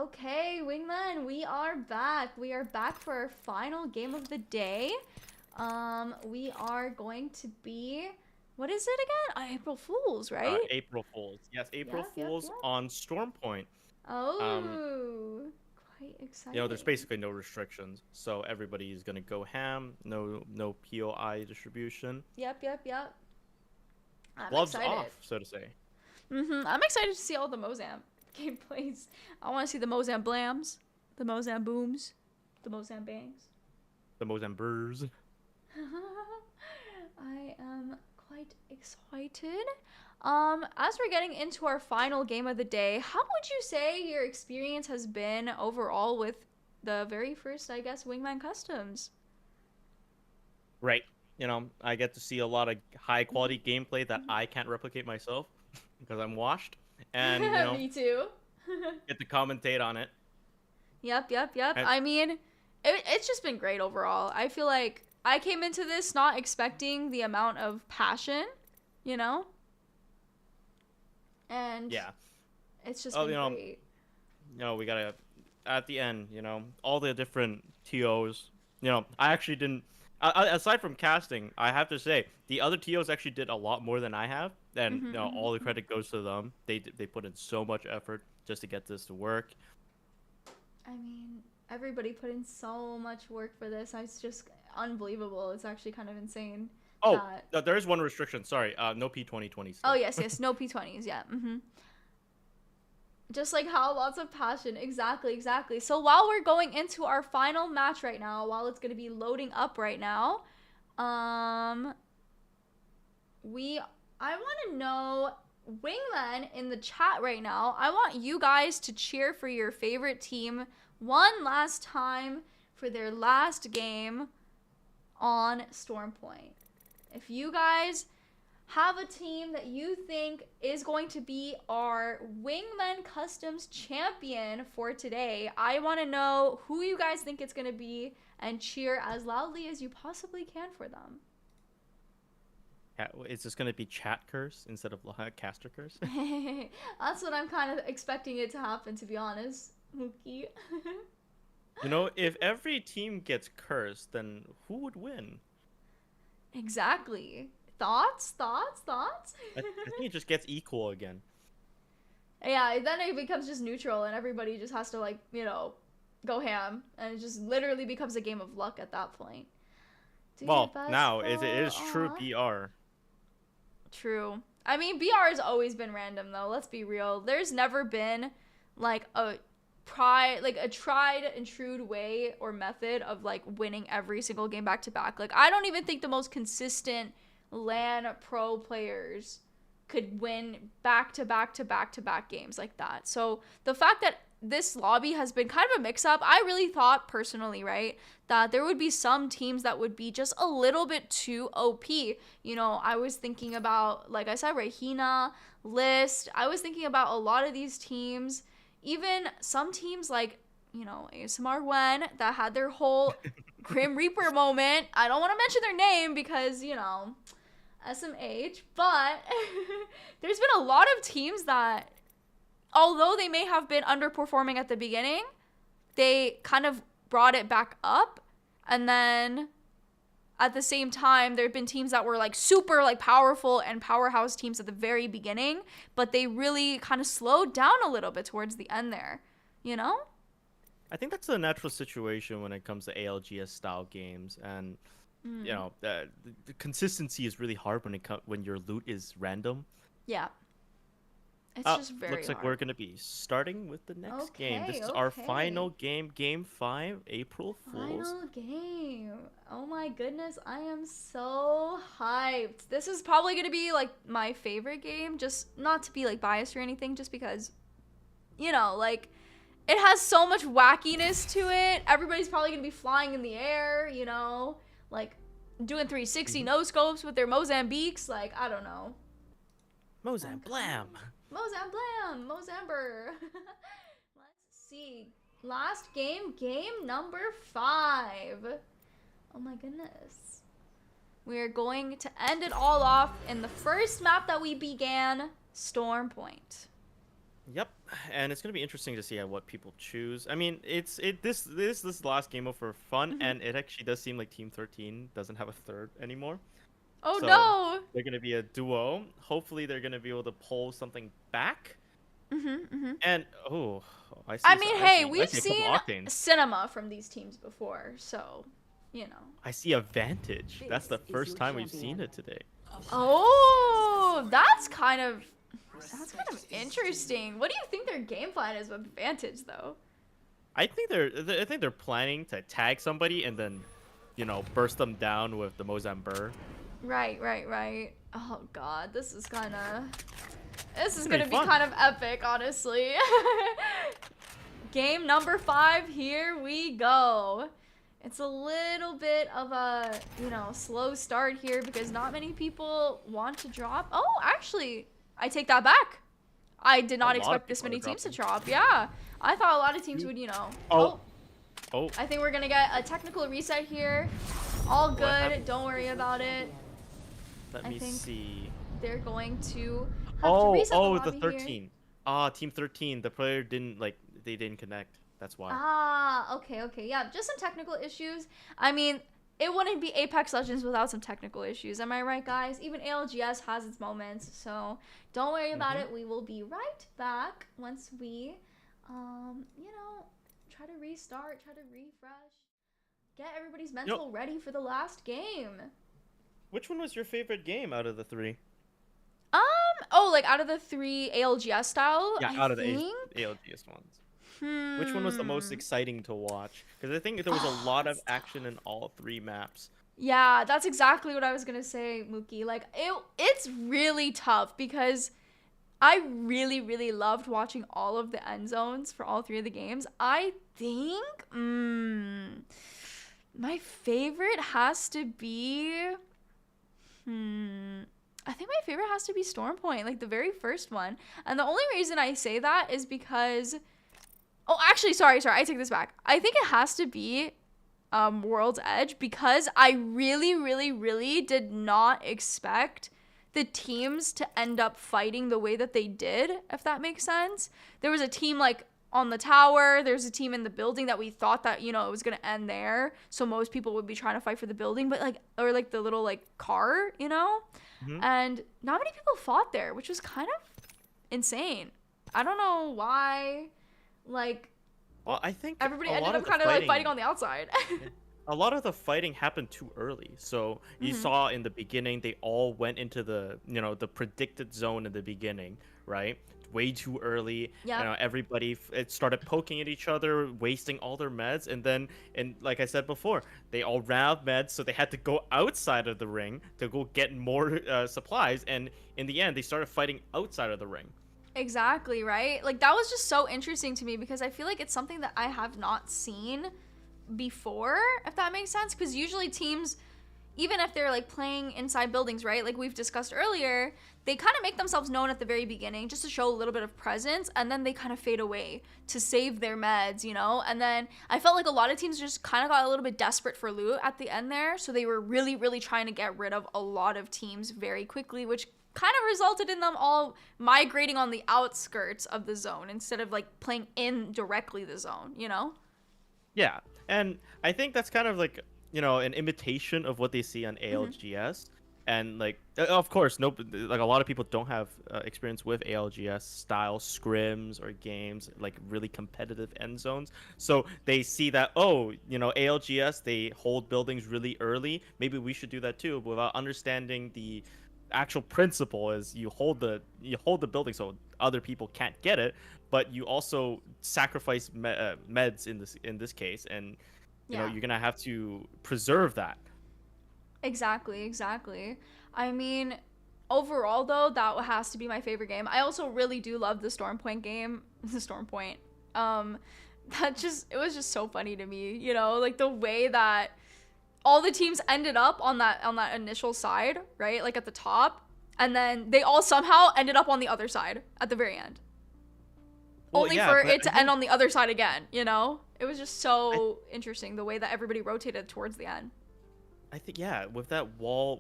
Speaker 1: Okay, Wingman, we are back. We are back for our final game of the day. We are going to be, what is it again? April Fools, right?
Speaker 2: April Fools. Yes, April
Speaker 1: Yep.
Speaker 2: Fools on Storm Point.
Speaker 1: Oh, quite exciting.
Speaker 2: You know, there's basically no restrictions, so everybody's gonna go ham. No POI distribution.
Speaker 1: Yep. I'm
Speaker 2: Gloves
Speaker 1: excited.
Speaker 2: off, so to say.
Speaker 3: I'm excited to see all the Mozambique gameplays. I want to see the Mozambique blams, the Mozambique booms, the Mozambique bangs.
Speaker 2: The Mozambiques.
Speaker 3: I am quite excited. As we're getting into our final game of the day, how would you say your experience has been overall with the very first, I guess, Wingman Customs?
Speaker 2: Right. You know, I get to see a lot of high quality gameplay that I can't replicate myself because I'm washed. And, you know,
Speaker 3: Me too.
Speaker 2: get to commentate on it.
Speaker 3: Yep. I mean, it's just been great overall. I feel like I came into this not expecting the amount of passion, you know? And
Speaker 2: Yeah.
Speaker 3: it's just been great.
Speaker 2: You know, we gotta, at the end, you know, all the different TOs, you know, I actually didn't, aside from casting, I have to say, the other TOs actually did a lot more than I have, and you know, all the credit goes to them. They put in so much effort just to get this to work.
Speaker 1: I mean, everybody put in so much work for this. It's just unbelievable. It's actually kind of insane.
Speaker 2: Oh, no, there is one restriction. Sorry, no P2020s.
Speaker 3: Oh, yes, no P20s, yeah.
Speaker 1: Just like how lots of passion. Exactly. So while we're going into our final match right now, while it's going to be loading up right now, I want to know, Wingman in the chat right now, I want you guys to cheer for your favorite team one last time for their last game on Stormpoint. If you guys have a team that you think is going to be our Wingman Customs champion for today, I want to know who you guys think it's going to be and cheer as loudly as you possibly can for them.
Speaker 2: Is this gonna be chat curse instead of caster curse?
Speaker 1: That's what I'm kind of expecting it to happen, to be honest, Mookie.
Speaker 2: You know, if every team gets cursed, then who would win?
Speaker 1: Exactly. Thoughts?
Speaker 2: I think it just gets equal again.
Speaker 1: Yeah, then it becomes just neutral and everybody just has to, like, you know, go ham. And it just literally becomes a game of luck at that point.
Speaker 2: Well, now it is true BR.
Speaker 1: True. I mean, BR has always been random, though. Let's be real. There's never been, like, a tried and true way or method of, like, winning every single game back to back. Like, I don't even think the most consistent LAN pro players could win back to back games like that. So the fact that this lobby has been kind of a mix-up, I really thought personally, right, that there would be some teams that would be just a little bit too OP. You know, I was thinking about, like I said, Rahina, List. I was thinking about a lot of these teams, even some teams like, you know, ASMR Wen that had their whole Grim Reaper moment. I don't want to mention their name because, you know, SMH, but there's been a lot of teams that, although they may have been underperforming at the beginning, they kind of brought it back up. And then at the same time, there have been teams that were like super like powerful and powerhouse teams at the very beginning, but they really kind of slowed down a little bit towards the end there, you know?
Speaker 2: I think that's a natural situation when it comes to ALGS style games, and you know, the consistency is really hard when your loot is random.
Speaker 1: Yeah. It's just very
Speaker 2: looks like
Speaker 1: hard.
Speaker 2: we're going to be starting with the next game. This is our final game, Game 5, April Fools.
Speaker 1: Final game. Oh my goodness, I am so hyped. This is probably going to be like my favorite game, just not to be like biased or anything, just because, you know, like it has so much wackiness to it. Everybody's probably going to be flying in the air, you know, like doing 360 no scopes with their Mozambiques. Like, I don't know.
Speaker 2: Mozam Blam.
Speaker 1: Mozam Blam, Mozamber. Let's see. Last game, game number 5. Oh my goodness. We're going to end it all off in the first map that we began, Storm Point.
Speaker 2: Yep, and it's gonna be interesting to see what people choose. I mean, this last game mode for fun, and it actually does seem like Team 13 doesn't have a third anymore.
Speaker 3: Oh
Speaker 2: So
Speaker 3: no.
Speaker 2: they're gonna be a duo. Hopefully, they're gonna be able to pull something back. And oh, I see.
Speaker 3: I mean, hey,
Speaker 2: I
Speaker 3: we've
Speaker 2: see a couple
Speaker 3: seen
Speaker 2: octanes.
Speaker 3: cinema from these teams before, so you know.
Speaker 2: I see a Vantage. That's the
Speaker 4: This is
Speaker 2: first
Speaker 4: your
Speaker 2: time we've
Speaker 4: champion.
Speaker 2: seen it today.
Speaker 3: Oh, that's kind of interesting. What do you think their game plan is with Vantage, though?
Speaker 2: I think they're planning to tag somebody and then, burst them down with the Mozambique.
Speaker 3: Right. Oh God, this is gonna
Speaker 2: be
Speaker 3: be
Speaker 2: fun.
Speaker 3: kind of epic, honestly. Game number 5, here we go. It's a little bit of a, slow start here because not many people want to drop. Oh, actually, I take that back. I did not expect this many teams to drop. Yeah, I thought a lot of teams would,
Speaker 2: Oh.
Speaker 3: I think we're gonna get a technical reset here. All good.
Speaker 2: happened?
Speaker 3: Don't worry about it.
Speaker 2: Let
Speaker 3: I
Speaker 2: me
Speaker 3: think
Speaker 2: see.
Speaker 3: they're going to have to reset the
Speaker 2: The
Speaker 3: lobby here.
Speaker 2: 13. Team 13. The player they didn't connect. That's why.
Speaker 3: Okay. Yeah, just some technical issues. I mean, it wouldn't be Apex Legends without some technical issues. Am I right, guys? Even ALGS has its moments, so don't worry about it. We will be right back once we, try to restart, try to refresh, get everybody's mental ready for the last game.
Speaker 2: Which one was your favorite game out of the 3?
Speaker 3: Out of the 3 ALGS style,
Speaker 2: Yeah,
Speaker 3: I
Speaker 2: out of the
Speaker 3: think?
Speaker 2: ALGS ones. Which one was the most exciting to watch? Because I think there was a lot of action in all 3 maps.
Speaker 3: Yeah, that's exactly what I was gonna say, Mookie. Like, it's really tough because I really, really loved watching all of the end zones for all 3 of the games. I think, my favorite has to be, I think my favorite has to be Storm Point, like the very first one. And the only reason I say that is because, actually, sorry, I take this back. I think it has to be World's Edge because I really, really, really did not expect the teams to end up fighting the way that they did, if that makes sense. There was a team like on the tower, there's a team in the building that we thought that, it was gonna end there, so most people would be trying to fight for the building, but or the little car, and not many people fought there, which was kind of insane. I don't know why.
Speaker 2: Well, I think
Speaker 3: everybody
Speaker 2: a
Speaker 3: ended
Speaker 2: lot
Speaker 3: up
Speaker 2: of the
Speaker 3: kind of fighting on the outside.
Speaker 2: A lot of the fighting happened too early. So you saw in the beginning, they all went into the, the predicted zone in the beginning, right? Way too early.
Speaker 3: Yeah.
Speaker 2: Everybody it started poking at each other, wasting all their meds. And then, like I said before, they all ran out of meds. So they had to go outside of the ring to go get more supplies. And in the end, they started fighting outside of the ring.
Speaker 3: Exactly, right? That was just so interesting to me because I feel like it's something that I have not seen before, if that makes sense, because usually teams, even if they're playing inside buildings, right, like we've discussed earlier, they kind of make themselves known at the very beginning just to show a little bit of presence, and then they kind of fade away to save their meds, and then I felt like a lot of teams just kind of got a little bit desperate for loot at the end there, so they were really, really trying to get rid of a lot of teams very quickly, which kind of resulted in them all migrating on the outskirts of the zone instead of playing in directly the zone,
Speaker 2: Yeah, and I think that's kind of an imitation of what they see on ALGS. And of course, a lot of people don't have experience with ALGS style scrims or games, really competitive end zones. So they see that, ALGS, they hold buildings really early. Maybe we should do that too, without understanding the actual principle is you hold the building so other people can't get it, but you also sacrifice meds in this case, and you're gonna have to preserve that.
Speaker 3: Exactly. I mean, overall though, that has to be my favorite game. I also really do love the Storm Point game. The Storm Point. It was just so funny to me, the way that all the teams ended up on that initial side, right? At the top, and then they all somehow ended up on the other side at the very end.
Speaker 2: Well,
Speaker 3: Only for it to end on the other side again, It was just so interesting the way that everybody rotated towards the end.
Speaker 2: I think with that wall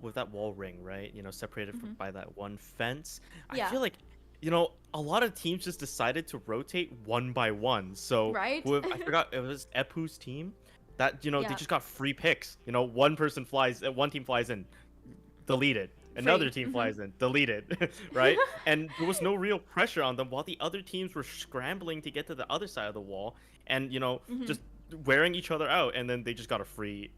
Speaker 2: ring, right? Separated by that one fence. I feel like you know, a lot of teams just decided to rotate one by one. So
Speaker 3: Right?
Speaker 2: I forgot it was Epu's team that they
Speaker 3: Yeah.
Speaker 2: just got free picks. You know, one team flies in, deleted. Another
Speaker 3: Free.
Speaker 2: team flies in, deleted, right? And there was no real pressure on them while the other teams were scrambling to get to the other side of the wall and, just wearing each other out. And then they just got a free,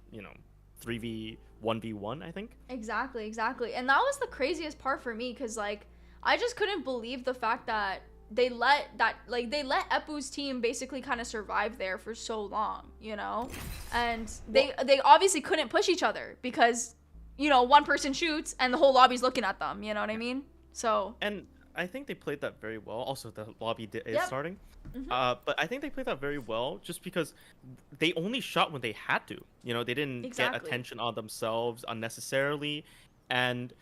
Speaker 2: 3v1v1, I think.
Speaker 3: Exactly, exactly. And that was the craziest part for me because, like, I just couldn't believe the fact that they let Epu's team basically kind of survive there for so long, you know? And they obviously couldn't push each other because, one person shoots and the whole lobby's looking at them, you know what I mean? So.
Speaker 2: And I think they played that very well. Also, the lobby is
Speaker 3: Yep.
Speaker 2: starting. But I think they played that very well just because they only shot when they had to. They didn't get
Speaker 3: Exactly.
Speaker 2: attention on themselves unnecessarily. And,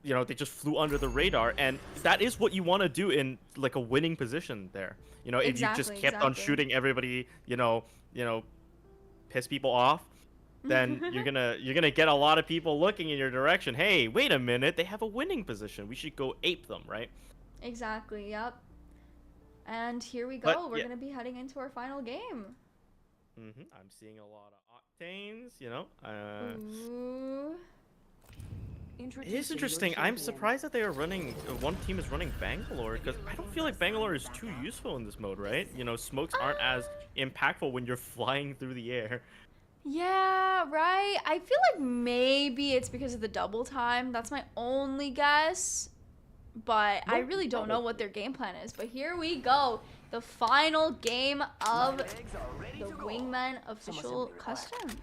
Speaker 2: they just flew under the radar. And that is what you want to do in, like, a winning position there. If you just kept on shooting everybody, piss people off, then you're gonna get a lot of people looking in your direction. Hey, wait a minute, they have a winning position. We should go ape them, right?
Speaker 3: Exactly, yep. And here we go.
Speaker 2: But,
Speaker 3: We're
Speaker 2: yeah.
Speaker 3: going to be heading into our final game.
Speaker 2: I'm seeing a lot of octanes,
Speaker 3: Ooh.
Speaker 2: It is interesting. I'm surprised that they are running. One team is running Bangalore because I don't feel like Bangalore is too useful in this mode, right? Smokes aren't as impactful when you're flying through the air.
Speaker 3: Yeah, right. I feel like maybe it's because of the double time. That's my only guess. But I really don't know what their game plan is. But here we go. The final game of the Wingmen official customs.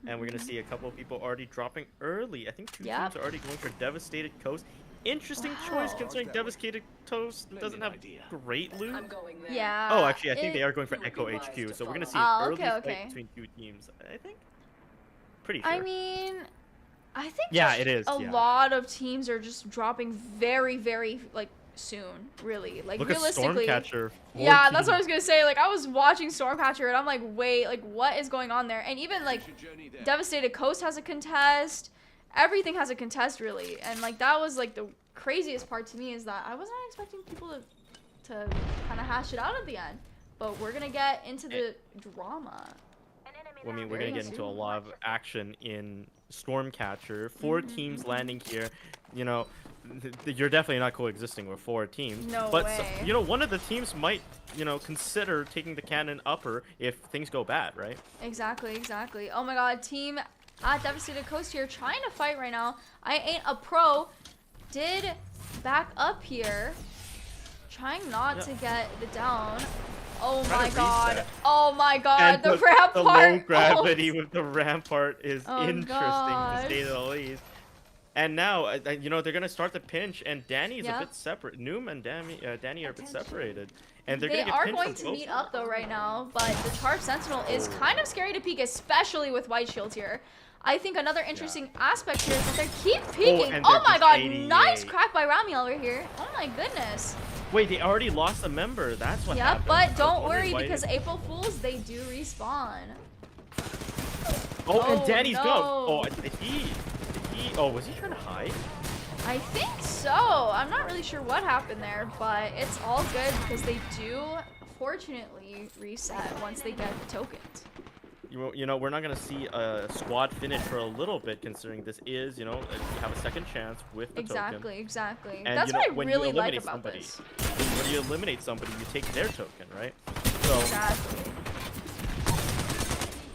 Speaker 2: And we're going to see a couple of people already dropping early. I think two
Speaker 3: Yep.
Speaker 2: teams are already going for Devastated Coast. Interesting choice considering Devastated Coast doesn't have great loot.
Speaker 3: Yeah.
Speaker 2: Oh, actually, I think they are going for Echo HQ. So we're going to see an
Speaker 3: Oh,
Speaker 2: early
Speaker 3: okay.
Speaker 2: fight between two teams, I think. Pretty sure.
Speaker 3: I mean, I think
Speaker 2: Yeah,
Speaker 3: just
Speaker 2: it is,
Speaker 3: a
Speaker 2: yeah.
Speaker 3: lot of teams are just dropping very, very, like, soon, really. Like,
Speaker 2: Look at
Speaker 3: realistically.
Speaker 2: Stormcatcher.
Speaker 3: Yeah, that's what I was gonna say. Like, I was watching Stormcatcher and I'm like, wait, like, what is going on there? And even, like, Devastated Coast has a contest. Everything has a contest, really. And, like, that was, like, the craziest part to me is that I was not expecting people to kind of hash it out at the end. But we're gonna get into the drama.
Speaker 2: Well, I mean, we're going to get into a lot of action in Stormcatcher. 4 teams landing here. You're definitely not coexisting with 4 teams.
Speaker 3: No
Speaker 2: but,
Speaker 3: way.
Speaker 2: one of the teams might, consider taking the cannon upper if things go bad, right?
Speaker 3: Exactly, exactly. Oh my god, team at Devastated Coast here trying to fight right now. I Ain't a Pro did back up here. Trying not to get the down. Oh my god.
Speaker 2: reset.
Speaker 3: Oh my god,
Speaker 2: And
Speaker 3: the rampart.
Speaker 2: The low gravity with the rampart is
Speaker 3: Oh,
Speaker 2: interesting,
Speaker 3: gosh.
Speaker 2: to say the least. And now, they're going to start the pinch, and Danny is a
Speaker 3: Yep.
Speaker 2: bit separate. Noom and Danny are a bit separated. And they're
Speaker 3: They
Speaker 2: going to get
Speaker 3: are
Speaker 2: pinched
Speaker 3: going
Speaker 2: from
Speaker 3: to
Speaker 2: both
Speaker 3: meet up though right now, but the Charged Sentinel is kind of scary to peek, especially with White Shield here. I think another interesting aspect here is that they keep peeking.
Speaker 2: and
Speaker 3: Oh
Speaker 2: they're
Speaker 3: my god,
Speaker 2: 88.
Speaker 3: nice crack by Ramiel over here. Oh my goodness.
Speaker 2: Wait, they already lost a member. That's what
Speaker 3: Yep,
Speaker 2: happened.
Speaker 3: but
Speaker 2: I was
Speaker 3: don't
Speaker 2: wondering
Speaker 3: worry
Speaker 2: why
Speaker 3: because
Speaker 2: it-
Speaker 3: April Fools, they do respawn.
Speaker 2: Oh, and
Speaker 3: Oh,
Speaker 2: Danny's
Speaker 3: no.
Speaker 2: go. Oh, Oh, was he trying to hide?
Speaker 3: I think so. I'm not really sure what happened there, but it's all good because they do, fortunately, reset once they get the tokens.
Speaker 2: We're not gonna see a squad finish for a little bit, considering this is, you have a second chance with the token.
Speaker 3: Exactly.
Speaker 2: And,
Speaker 3: That's what I
Speaker 2: when
Speaker 3: really
Speaker 2: you
Speaker 3: like
Speaker 2: eliminate
Speaker 3: about
Speaker 2: somebody,
Speaker 3: this.
Speaker 2: when you eliminate somebody, you take their token, right? So
Speaker 3: Exactly.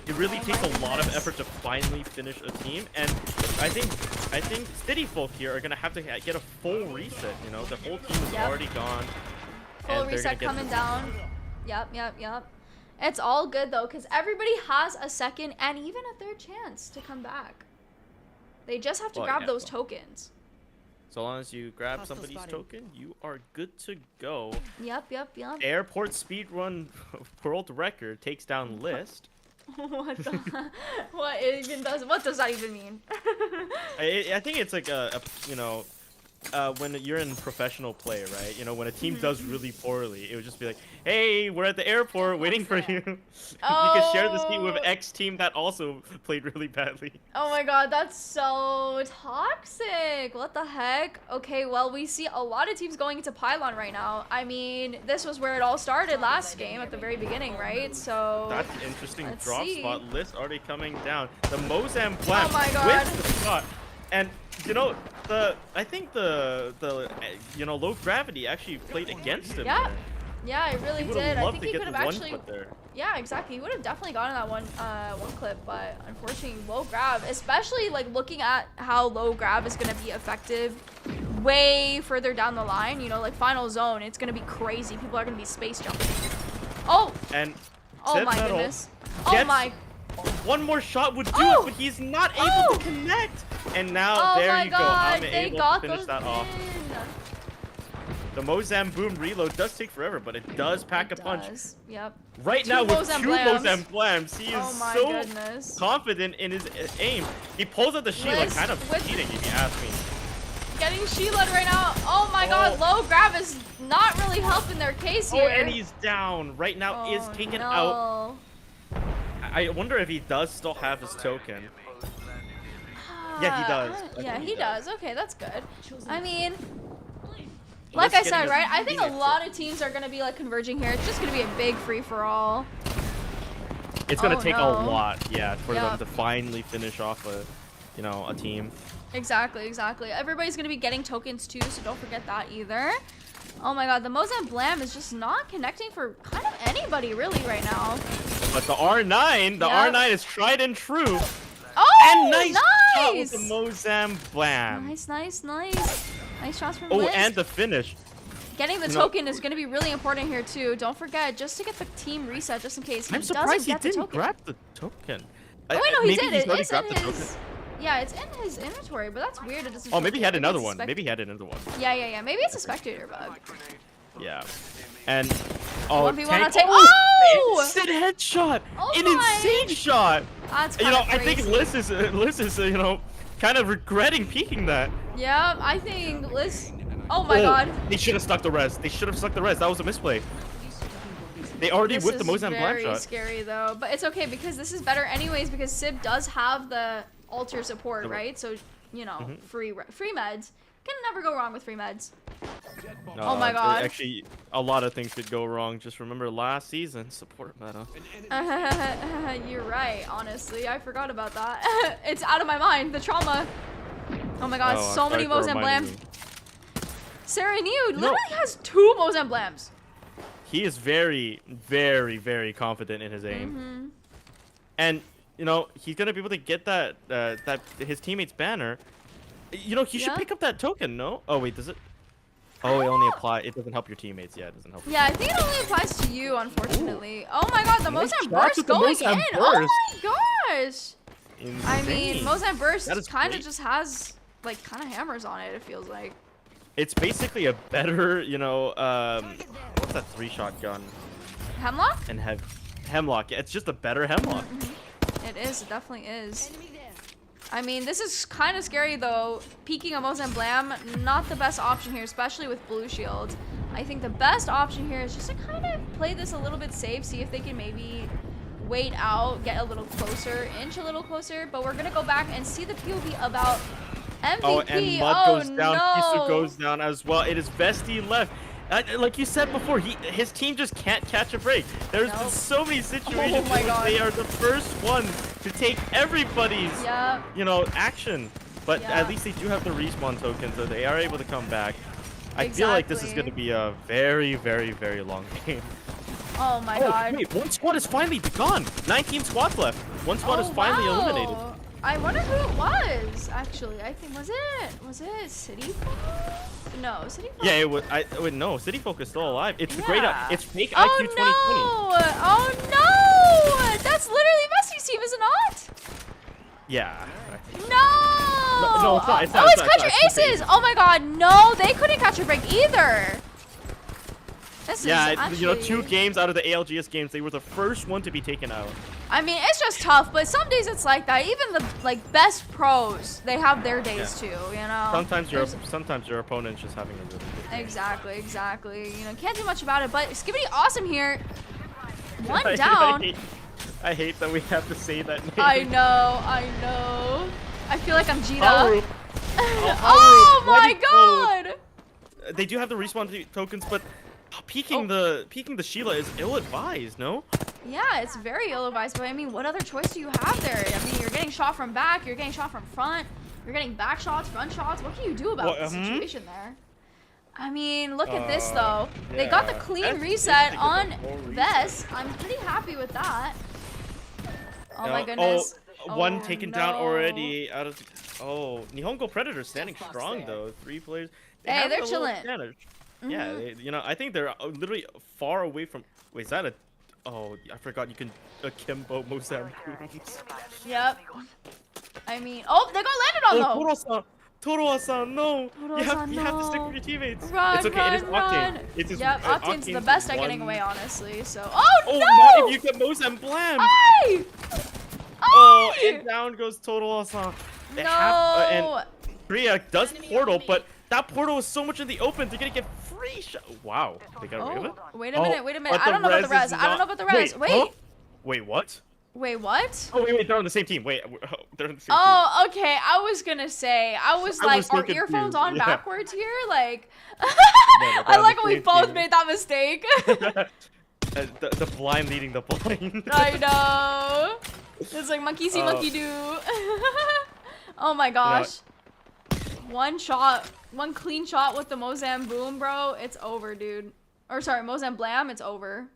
Speaker 2: it really
Speaker 3: Oh
Speaker 2: takes
Speaker 3: my
Speaker 2: a lot of
Speaker 3: goodness.
Speaker 2: effort to finally finish a team, and I think City Folk here are gonna have to get a full reset. The whole team is
Speaker 3: Yep.
Speaker 2: already gone.
Speaker 3: Full
Speaker 2: and they're
Speaker 3: reset
Speaker 2: gonna
Speaker 3: coming down. Yep. It's all good though, because everybody has a second and even a third chance to come back. They just have to
Speaker 2: Well,
Speaker 3: grab
Speaker 2: yeah,
Speaker 3: those
Speaker 2: well.
Speaker 3: tokens.
Speaker 2: So long as you grab
Speaker 4: Hostile
Speaker 2: somebody's
Speaker 4: spotted.
Speaker 2: token, you are good to go.
Speaker 3: Yep.
Speaker 2: Airport speedrun world record takes down list.
Speaker 3: What the? What does that even mean?
Speaker 2: I think it's like when you're in professional play, right? You know, when a team does really poorly, it would just be like, "Hey, we're at the airport waiting for you." You can share the seat with X team that also played really badly.
Speaker 3: Oh my god, that's so toxic. What the heck? Okay, well, we see a lot of teams going into Pylon right now. I mean, this was where it all started last game at the very beginning, right? So
Speaker 2: that's an interesting
Speaker 3: let's
Speaker 2: drop
Speaker 3: see.
Speaker 2: spot. List already coming down. The Mozam Blast
Speaker 3: Oh my god.
Speaker 2: with the shot. And you know, I think the you know, low gravity actually played against him.
Speaker 3: Yeah.
Speaker 2: there.
Speaker 3: Yeah, it really
Speaker 2: He
Speaker 3: did. I
Speaker 2: loved
Speaker 3: think
Speaker 2: to
Speaker 3: he
Speaker 2: get
Speaker 3: could have
Speaker 2: the one
Speaker 3: actually.
Speaker 2: clip there.
Speaker 3: Yeah, exactly. He would have definitely gotten that one clip, but unfortunately, low grab, especially like looking at how low grab is gonna be effective way further down the line. You know, like final zone, it's gonna be crazy. People are gonna be space jumping. Oh.
Speaker 2: And
Speaker 3: Oh
Speaker 2: Sid
Speaker 3: my
Speaker 2: Metal
Speaker 3: goodness. Oh
Speaker 2: gets-
Speaker 3: my.
Speaker 2: One more shot would do
Speaker 3: Oh!
Speaker 2: it, but he's not able
Speaker 3: Oh!
Speaker 2: to connect. And now
Speaker 3: Oh
Speaker 2: there
Speaker 3: my
Speaker 2: you go.
Speaker 3: god,
Speaker 2: I'm
Speaker 3: they
Speaker 2: able
Speaker 3: got
Speaker 2: to finish
Speaker 3: those
Speaker 2: that off.
Speaker 3: in.
Speaker 2: The Mozam Boom reload does take forever, but it does pack
Speaker 3: It
Speaker 2: a punch.
Speaker 3: does. Yep.
Speaker 2: Right
Speaker 3: Two
Speaker 2: now with
Speaker 3: Mozam
Speaker 2: two
Speaker 3: Blams.
Speaker 2: Mozam Blams, he is
Speaker 3: Oh my
Speaker 2: so
Speaker 3: goodness.
Speaker 2: confident in his aim. He pulls out the Sheila,
Speaker 3: List
Speaker 2: kind of
Speaker 3: with-
Speaker 2: cheating if you ask me.
Speaker 3: Getting Sheila right now. Oh my god, low grab is not really helping their case here.
Speaker 2: Oh, and he's down. Right now is taken out. I wonder if he does still have his token. Yeah, he does. I
Speaker 3: Yeah,
Speaker 2: think
Speaker 3: he does. Okay, that's good. I mean,
Speaker 2: List
Speaker 3: like I
Speaker 2: getting
Speaker 3: said,
Speaker 2: a
Speaker 3: right? I think a
Speaker 2: Phoenix
Speaker 3: lot of teams are gonna be like converging here. It's just gonna be a big free for all.
Speaker 2: It's gonna
Speaker 3: Oh,
Speaker 2: take
Speaker 3: no.
Speaker 2: a lot, yeah, for
Speaker 3: Yeah.
Speaker 2: them to finally finish off a, you know, a team.
Speaker 3: Exactly, exactly. Everybody's gonna be getting tokens too, so don't forget that either. Oh my god, the Mozam Blam is just not connecting for kind of anybody really right now.
Speaker 2: But the R9,
Speaker 3: Yep.
Speaker 2: R9 is tried and true.
Speaker 3: Oh,
Speaker 2: And nice shot with
Speaker 3: nice!
Speaker 2: the Mozam Blam.
Speaker 3: Nice, nice, nice. Nice shots from
Speaker 2: Oh,
Speaker 3: List.
Speaker 2: and the finish.
Speaker 3: Getting the
Speaker 2: You know-
Speaker 3: token is going to be really important here too. Don't forget, just to get the team reset, just in case he
Speaker 2: I'm
Speaker 3: doesn't
Speaker 2: surprised he
Speaker 3: get the
Speaker 2: didn't
Speaker 3: token.
Speaker 2: grab the token.
Speaker 3: Oh wait, no, he
Speaker 2: Maybe
Speaker 3: did.
Speaker 2: he's
Speaker 3: It
Speaker 2: already
Speaker 3: is
Speaker 2: grabbed
Speaker 3: in
Speaker 2: the
Speaker 3: his.
Speaker 2: token.
Speaker 3: Yeah, it's in his inventory, but that's weird. It doesn't.
Speaker 2: Oh, maybe he had another one.
Speaker 3: Spec-
Speaker 2: Maybe he had another one.
Speaker 3: Yeah. Maybe it's a spectator bug.
Speaker 2: Yeah. And oh,
Speaker 3: 1v1
Speaker 2: tank.
Speaker 3: on tank.
Speaker 2: Oh!
Speaker 3: Oh!
Speaker 2: Instant headshot.
Speaker 3: Oh
Speaker 2: An
Speaker 3: my.
Speaker 2: insane shot.
Speaker 3: That's
Speaker 2: You
Speaker 3: kinda
Speaker 2: know, I think
Speaker 3: crazy.
Speaker 2: Liz is you know, kind of regretting peeking that.
Speaker 3: Yeah, I think Liz. Oh my god.
Speaker 2: They should have stuck the res. They should have stuck the res. That was a misplay. They already
Speaker 3: This
Speaker 2: whipped the
Speaker 3: is
Speaker 2: Mozam Blam
Speaker 3: very
Speaker 2: shot.
Speaker 3: scary though, but it's okay because this is better anyways because Sib does have the alter support,
Speaker 2: The-
Speaker 3: right? So you know,
Speaker 2: Mhm.
Speaker 3: free meds. Can never go wrong with free meds.
Speaker 2: No,
Speaker 3: Oh my god.
Speaker 2: Actually, a lot of things could go wrong. Just remember last season, support meta.
Speaker 3: You're right, honestly. I forgot about that. It's out of my mind. The trauma. Oh my god,
Speaker 2: Oh,
Speaker 3: so
Speaker 2: I'm
Speaker 3: many
Speaker 2: sorry for
Speaker 3: Mozam
Speaker 2: reminding
Speaker 3: Blams.
Speaker 2: me.
Speaker 3: Sarah New literally has 2 Mozam Blams.
Speaker 2: He is very, very, very confident in his aim.
Speaker 3: Mm-hmm.
Speaker 2: And, you know, he's going to be able to get that, his teammate's banner. You know, he should
Speaker 3: Yeah.
Speaker 2: pick up that token, no? Oh, wait, does it? Oh, it only it doesn't help your teammates. Yeah, it doesn't help.
Speaker 3: Yeah, I think it only applies to you, unfortunately. Oh my god, the
Speaker 2: Nice
Speaker 3: Mozam
Speaker 2: shots
Speaker 3: Burst
Speaker 2: with the
Speaker 3: going
Speaker 2: Mozam
Speaker 3: in.
Speaker 2: Burst.
Speaker 3: Oh my gosh. I mean,
Speaker 2: Insane.
Speaker 3: Mozam Burst
Speaker 2: That is
Speaker 3: kind of
Speaker 2: great.
Speaker 3: just has, like, kind of hammers on it, it feels like.
Speaker 2: It's basically a better, you know, what's that 3-shot gun?
Speaker 3: Hemlock?
Speaker 2: And Hemlock. Yeah, it's just a better Hemlock.
Speaker 3: It is, it definitely is. I mean, this is kind of scary though. Peeking a Mozam Blam, not the best option here, especially with blue shield. I think the best option here is just to kind of play this a little bit safe, see if they can maybe wait out, get a little closer, inch a little closer. But we're gonna go back and see the POV about MVP.
Speaker 2: Oh, and Mud
Speaker 3: Oh,
Speaker 2: goes down.
Speaker 3: no.
Speaker 2: Kisu goes down as well. It is Vesti left. Like you said before, his team just can't catch a break. There's been
Speaker 3: Nope.
Speaker 2: so many situations
Speaker 3: Oh my
Speaker 2: where
Speaker 3: God.
Speaker 2: they are the first one to take everybody's,
Speaker 3: Yeah.
Speaker 2: you know, action. But
Speaker 3: Yeah.
Speaker 2: at least they do have the respawn tokens, so they are able to come back. I feel like this is
Speaker 3: Exactly.
Speaker 2: going to be a very, very, very long game.
Speaker 3: Oh my
Speaker 2: Oh,
Speaker 3: god.
Speaker 2: wait, one squad is finally gone. 19 squads left. One squad is finally
Speaker 3: wow.
Speaker 2: eliminated.
Speaker 3: I wonder who it was. Actually, I think was it City Folk? No, City Folk.
Speaker 2: Yeah, it was. No, City Folk is still alive. It's
Speaker 3: Yeah.
Speaker 2: great. It's fake
Speaker 3: Oh
Speaker 2: IQ 2020.
Speaker 3: no! Oh no! That's literally Messi's team, is it not?
Speaker 2: Yeah.
Speaker 3: No!
Speaker 2: No, it's not, it's not,
Speaker 3: Oh,
Speaker 2: it's
Speaker 3: it's
Speaker 2: not,
Speaker 3: Country
Speaker 2: it's not.
Speaker 3: Aces! Oh my god, no! They couldn't catch a break either! This is
Speaker 2: Yeah,
Speaker 3: actually...
Speaker 2: you know, 2 games out of the ALGS games, they were the first one to be taken out.
Speaker 3: I mean, it's just tough, but some days it's like that. Even the like best pros, they have their days too, you know.
Speaker 2: Sometimes your opponent's just having a really good day.
Speaker 3: Exactly. You know, can't do much about it. But Skibbity awesome here. One
Speaker 2: I
Speaker 3: down.
Speaker 2: I hate that we have to say that name.
Speaker 3: I know. I feel like I'm Gita.
Speaker 2: Haru.
Speaker 3: Oh my god!
Speaker 2: They do have the respawn tokens, but peeking the Sheila is ill-advised, no?
Speaker 3: Yeah, it's very ill-advised, but I mean, what other choice do you have there? I mean, you're getting shot from back, you're getting shot from front, you're getting back shots, front shots. What can you do about the situation there? I mean, look at this though. They got the clean reset on Vest. I'm pretty happy with that. Oh my goodness.
Speaker 2: One taken down already out of. Oh, Nihongo Predator standing strong though. 3 players.
Speaker 3: Hey, they're chilling.
Speaker 2: Yeah, I think they're literally far away from. Wait, is that a? Oh, I forgot you can akimbo Mozam.
Speaker 3: Yep. I mean, oh, they got landed on though.
Speaker 2: Toro-san, no. You have to stick with your teammates. It's okay. It is Octane. It's just,
Speaker 3: Octane's the best at getting away, honestly. So, no!
Speaker 2: Not if you get Mozam blam. Oh, and down goes Toro-san.
Speaker 3: No.
Speaker 2: And Rhea does portal, but that portal is so much in the open. They're gonna get free shot. Wow, they got away with it.
Speaker 3: Wait a minute. I don't know about the res. Wait.
Speaker 2: Huh? Wait, what?
Speaker 3: Wait, what?
Speaker 2: Oh, wait, they're on the same team. Wait, they're on the same team.
Speaker 3: Oh, okay. I was gonna say, are
Speaker 2: so
Speaker 3: earphones on backwards here? Like,
Speaker 2: No,
Speaker 3: I like how we both
Speaker 2: team.
Speaker 3: made that mistake.
Speaker 2: the blind leading the blind.
Speaker 3: I know. It's like monkey see, monkey do. Oh my gosh. One clean shot with the Mozam boom, bro. It's over, dude. Or sorry, Mozam blam. It's over.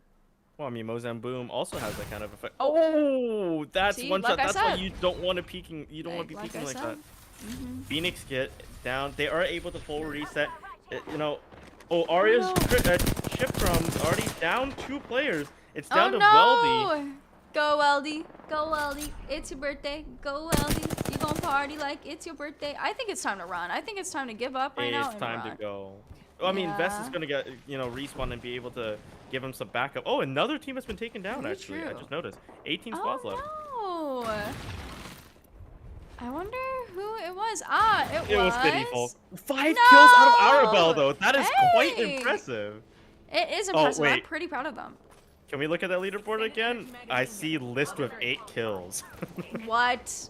Speaker 2: Well, I mean, Mozam boom also has that kind of effect. Oh, that's one shot. That's why you don't want to peeking. You don't want to be peeking like that. Phoenix get down. They are able to full reset. You know. Oh, Arya's chip drum's already down 2 players. It's down to Weldy.
Speaker 3: Go Weldy. Go Weldy. It's your birthday. Go Weldy. You gonna party like it's your birthday. I think it's time to run. I think it's time to give up right now.
Speaker 2: It's time to go. Well, I mean, Vest is gonna get respawn and be able to give him some backup. Oh, another team has been taken down. Actually, I just noticed. 18 spots left.
Speaker 3: No. I wonder who it was. It
Speaker 2: was Pitiful. 5 kills out of Arabelle though. That is quite impressive.
Speaker 3: It is impressive.
Speaker 2: Wait.
Speaker 3: I'm pretty proud of them.
Speaker 2: Can we look at that leaderboard again? I see List with 8 kills.
Speaker 3: What?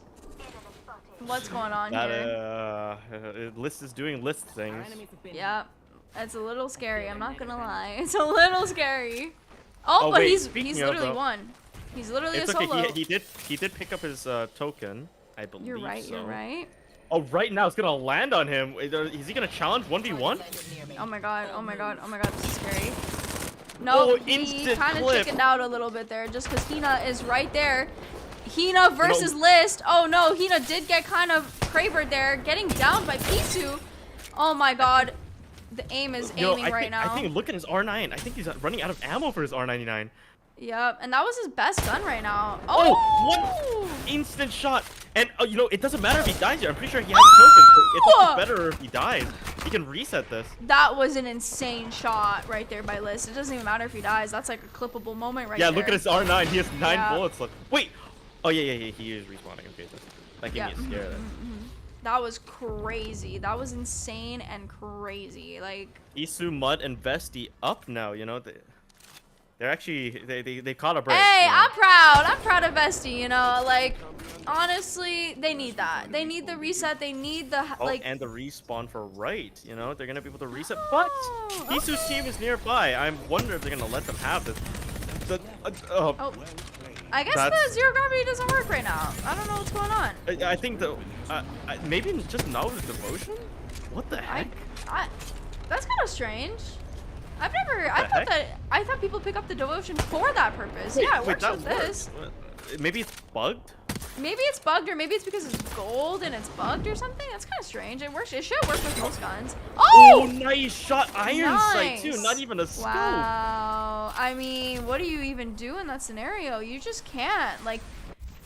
Speaker 3: What's going on here?
Speaker 2: List is doing List things.
Speaker 3: Yeah, it's a little scary. I'm not gonna lie. It's a little scary. Oh, but
Speaker 2: wait,
Speaker 3: he's literally won. He's literally a solo.
Speaker 2: He did pick up his token, I believe.
Speaker 3: You're right.
Speaker 2: So.
Speaker 3: You're right.
Speaker 2: Oh, right now it's gonna land on him. Is he gonna challenge 1v1?
Speaker 3: Oh my god. This is scary. No, he kind of chickened out a little bit there just because Hina is right there. Hina versus List. Oh no, Hina did get kind of cravered there, getting down by Pisu. Oh my god. The aim is aiming right now.
Speaker 2: I think look at his R9. I think he's running out of ammo for his R99.
Speaker 3: Yep, and that was his best gun right now.
Speaker 2: Oh, one instant shot. And it doesn't matter if he dies here. I'm pretty sure he has tokens. So it's just better if he dies. He can reset this.
Speaker 3: That was an insane shot right there by List. It doesn't even matter if he dies. That's like a clippable moment right there.
Speaker 2: Yeah, look at his R9. He has 9 bullets left. Wait. Oh, yeah. He is respawning. Okay, that gave me a scare then.
Speaker 3: That was crazy. That was insane and crazy. Like
Speaker 2: Isu, Mud, and Vesti up now. They're actually they caught a break.
Speaker 3: Hey, I'm proud. I'm proud of Vesti. Like honestly, they need that. They need the reset. They need the
Speaker 2: and the respawn for right. They're gonna be able to reset. But Isu's team is nearby. I'm wondering if they're gonna let them have this.
Speaker 3: I guess the zero gravity doesn't work right now. I don't know what's going on.
Speaker 2: I think maybe just not with the devotion. What the heck?
Speaker 3: That's kind of strange. I thought people pick up the devotion for that purpose. Yeah, it works with this.
Speaker 2: Maybe it's bugged.
Speaker 3: Maybe it's bugged, or maybe it's because it's gold and it's bugged or something. That's kind of strange. It works. It should work with most guns.
Speaker 2: Oh, nice shot! Iron sight too. Not even a scope.
Speaker 3: Wow. I mean, what do you even do in that scenario? You just can't. Like,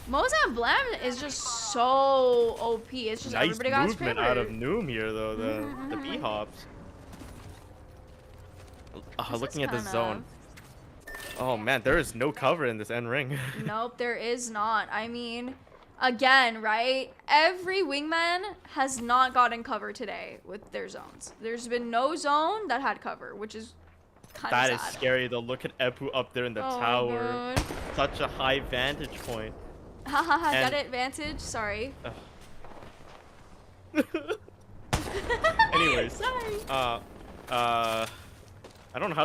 Speaker 3: Mozam Blam is just so OP. It's just
Speaker 2: nice
Speaker 3: everybody got
Speaker 2: movement out of Noom here though. The B hops. Looking at the zone. Oh man, there is no cover in this end ring.
Speaker 3: Nope, there is not. I mean, again, right? Every wingman has not gotten cover today with their zones. There's been no zone that had cover, which is kind of sad.
Speaker 2: That is scary though. Look at Epu up there in the tower. Such a high vantage point.
Speaker 3: Haha, got it, vantage. Sorry.
Speaker 2: Anyways,
Speaker 3: sorry.
Speaker 2: I don't know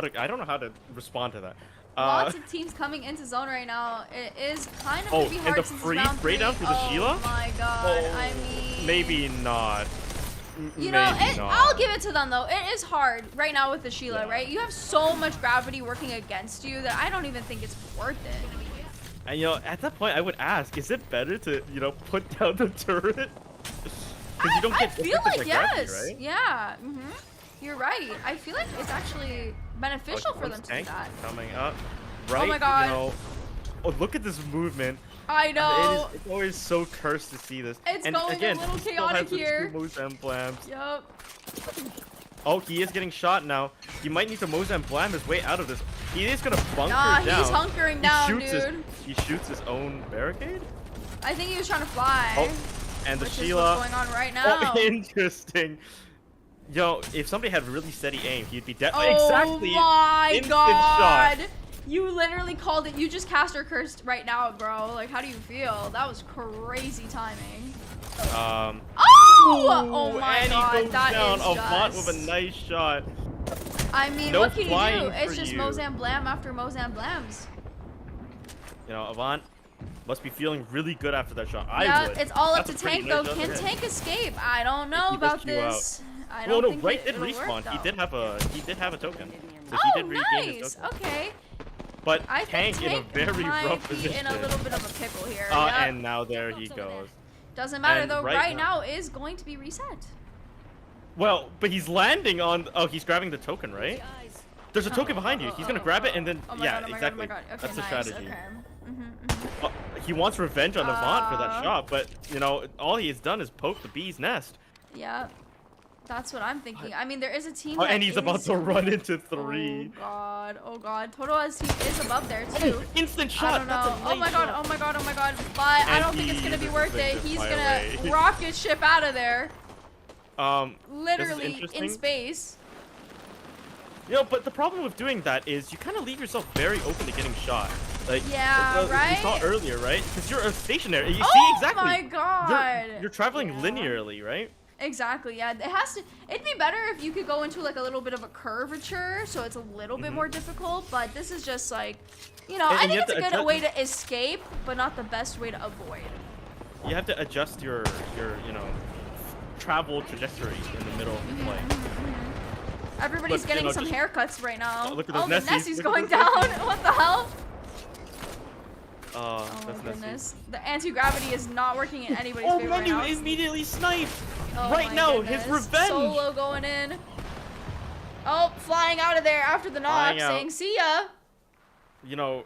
Speaker 2: how to respond to that.
Speaker 3: Lots of teams coming into zone right now. It is kind of gonna be hard
Speaker 2: and the
Speaker 3: since
Speaker 2: freeze
Speaker 3: round
Speaker 2: spray down
Speaker 3: three.
Speaker 2: through the Sheila?
Speaker 3: Oh my god, I mean...
Speaker 2: Maybe not.
Speaker 3: You know, I'll give it to them though. It is hard right now with the Sheila, right? You have so much gravity working against you that I don't even think it's worth it.
Speaker 2: And you know, at that point I would ask, is it better to, you know, put down the turret? You don't
Speaker 3: I
Speaker 2: get
Speaker 3: feel like
Speaker 2: gravity,
Speaker 3: yes.
Speaker 2: right?
Speaker 3: Yeah. You're right. I feel like it's actually beneficial for them to do that.
Speaker 2: Coming up, right?
Speaker 3: Oh my god.
Speaker 2: You know, oh, look at this movement.
Speaker 3: I know.
Speaker 2: It's always so cursed to see this.
Speaker 3: It's
Speaker 2: and
Speaker 3: going
Speaker 2: again,
Speaker 3: a little
Speaker 2: he still
Speaker 3: chaotic
Speaker 2: has the
Speaker 3: here.
Speaker 2: two Mozam Blams.
Speaker 3: Yup.
Speaker 2: Oh, he is getting shot now. He might need to Mozam Blam his way out of this. He is gonna bunker
Speaker 3: Nah,
Speaker 2: down.
Speaker 3: he's hunkering down, dude.
Speaker 2: He shoots his own barricade?
Speaker 3: I think he was trying to fly.
Speaker 2: Oh, and the
Speaker 3: which
Speaker 2: Sheila.
Speaker 3: is what's going on right now.
Speaker 2: Oh, interesting. Yo, if somebody had really steady aim, he'd be dead.
Speaker 3: Oh
Speaker 2: Exactly.
Speaker 3: my
Speaker 2: Instant
Speaker 3: god.
Speaker 2: shot.
Speaker 3: You literally called it. You just caster cursed right now, bro. Like, how do you feel? That was crazy timing. Oh! Oh my
Speaker 2: and
Speaker 3: god,
Speaker 2: he goes
Speaker 3: that
Speaker 2: down.
Speaker 3: is
Speaker 2: Avant
Speaker 3: just...
Speaker 2: with a nice shot.
Speaker 3: I mean,
Speaker 2: No
Speaker 3: what can you do?
Speaker 2: flying
Speaker 3: It's
Speaker 2: for
Speaker 3: just
Speaker 2: you.
Speaker 3: Mozam Blam after Mozam Blams.
Speaker 2: You know, Avant must be feeling really good after that shot.
Speaker 3: Yeah,
Speaker 2: I would.
Speaker 3: it's all up
Speaker 2: That's
Speaker 3: to
Speaker 2: a pretty
Speaker 3: Tank, though.
Speaker 2: nice
Speaker 3: Can
Speaker 2: shot.
Speaker 3: Tank escape? I don't know
Speaker 2: He
Speaker 3: about
Speaker 2: does queue out.
Speaker 3: this. I
Speaker 2: Well,
Speaker 3: don't
Speaker 2: no,
Speaker 3: think
Speaker 2: right did
Speaker 3: it'll
Speaker 2: respawn.
Speaker 3: work,
Speaker 2: He
Speaker 3: though.
Speaker 2: did have a token. So
Speaker 3: Oh,
Speaker 2: he did regain his
Speaker 3: nice.
Speaker 2: token.
Speaker 3: Okay.
Speaker 2: But
Speaker 3: I think
Speaker 2: Tank in a very
Speaker 3: might
Speaker 2: rough
Speaker 3: be
Speaker 2: position.
Speaker 3: in a little bit of a pickle here.
Speaker 2: And now there he goes.
Speaker 3: Doesn't matter
Speaker 2: and
Speaker 3: though.
Speaker 2: right
Speaker 3: Right
Speaker 2: now-
Speaker 3: now is going to be reset.
Speaker 2: Well, but he's landing on. Oh, he's grabbing the token, right? There's a token behind you. He's gonna grab it and then.
Speaker 3: Oh my
Speaker 2: Yeah,
Speaker 3: god, oh my
Speaker 2: exactly.
Speaker 3: God, oh my god. Okay,
Speaker 2: That's the
Speaker 3: nice.
Speaker 2: strategy.
Speaker 3: Okay.
Speaker 2: He wants revenge on Avant for that shot, but you know, all he has done is poke the bee's nest.
Speaker 3: Yeah. That's what I'm thinking. I mean, there is a team.
Speaker 2: Oh,
Speaker 3: that
Speaker 2: and he's about
Speaker 3: is-
Speaker 2: to run into 3.
Speaker 3: Oh god, oh god. Totoa's team is above there too.
Speaker 2: Instant
Speaker 3: I
Speaker 2: shot.
Speaker 3: don't
Speaker 2: That's
Speaker 3: know.
Speaker 2: a
Speaker 3: Oh my
Speaker 2: nice
Speaker 3: god,
Speaker 2: shot.
Speaker 3: oh my god, oh my god. But I
Speaker 2: And
Speaker 3: don't think it's gonna be
Speaker 2: he
Speaker 3: worth it.
Speaker 2: just
Speaker 3: He's
Speaker 2: fly
Speaker 3: gonna
Speaker 2: away.
Speaker 3: rocket ship out of there.
Speaker 2: This is
Speaker 3: Literally in
Speaker 2: interesting.
Speaker 3: space.
Speaker 2: You know, but the problem with doing that is you kind of leave yourself very open to getting shot. Like,
Speaker 3: Yeah,
Speaker 2: we
Speaker 3: right?
Speaker 2: saw earlier, right? Because you're stationary. You
Speaker 3: Oh
Speaker 2: see exactly.
Speaker 3: my god.
Speaker 2: You're traveling
Speaker 3: Yeah.
Speaker 2: linearly, right?
Speaker 3: Exactly, yeah. It has to. It'd be better if you could go into like a little bit of a curvature, so it's a little bit more difficult. But this is just like, you know,
Speaker 2: And
Speaker 3: I
Speaker 2: you
Speaker 3: think
Speaker 2: have
Speaker 3: it's a
Speaker 2: to
Speaker 3: good
Speaker 2: adjust-
Speaker 3: way to escape, but not the best way to avoid.
Speaker 2: You have to adjust your you know travel trajectory in the middle of the play.
Speaker 3: Everybody's
Speaker 2: But, you
Speaker 3: getting
Speaker 2: know,
Speaker 3: some
Speaker 2: just-
Speaker 3: haircuts right now.
Speaker 2: Oh, look at
Speaker 3: Oh,
Speaker 2: those
Speaker 3: the
Speaker 2: Nessies.
Speaker 3: Nessie's
Speaker 2: Look at
Speaker 3: going
Speaker 2: those
Speaker 3: down.
Speaker 2: Nessies.
Speaker 3: What the hell?
Speaker 2: Oh,
Speaker 3: Oh
Speaker 2: that's
Speaker 3: my
Speaker 2: messy.
Speaker 3: goodness. The anti-gravity is not working in anybody's
Speaker 2: Oh,
Speaker 3: favor right
Speaker 2: Menu
Speaker 3: now.
Speaker 2: immediately sniped.
Speaker 3: Oh
Speaker 2: right
Speaker 3: my
Speaker 2: now,
Speaker 3: goodness.
Speaker 2: his revenge.
Speaker 3: Solo going in. Oh, flying out of there after the knock,
Speaker 2: Flying out.
Speaker 3: saying see ya.
Speaker 2: You know,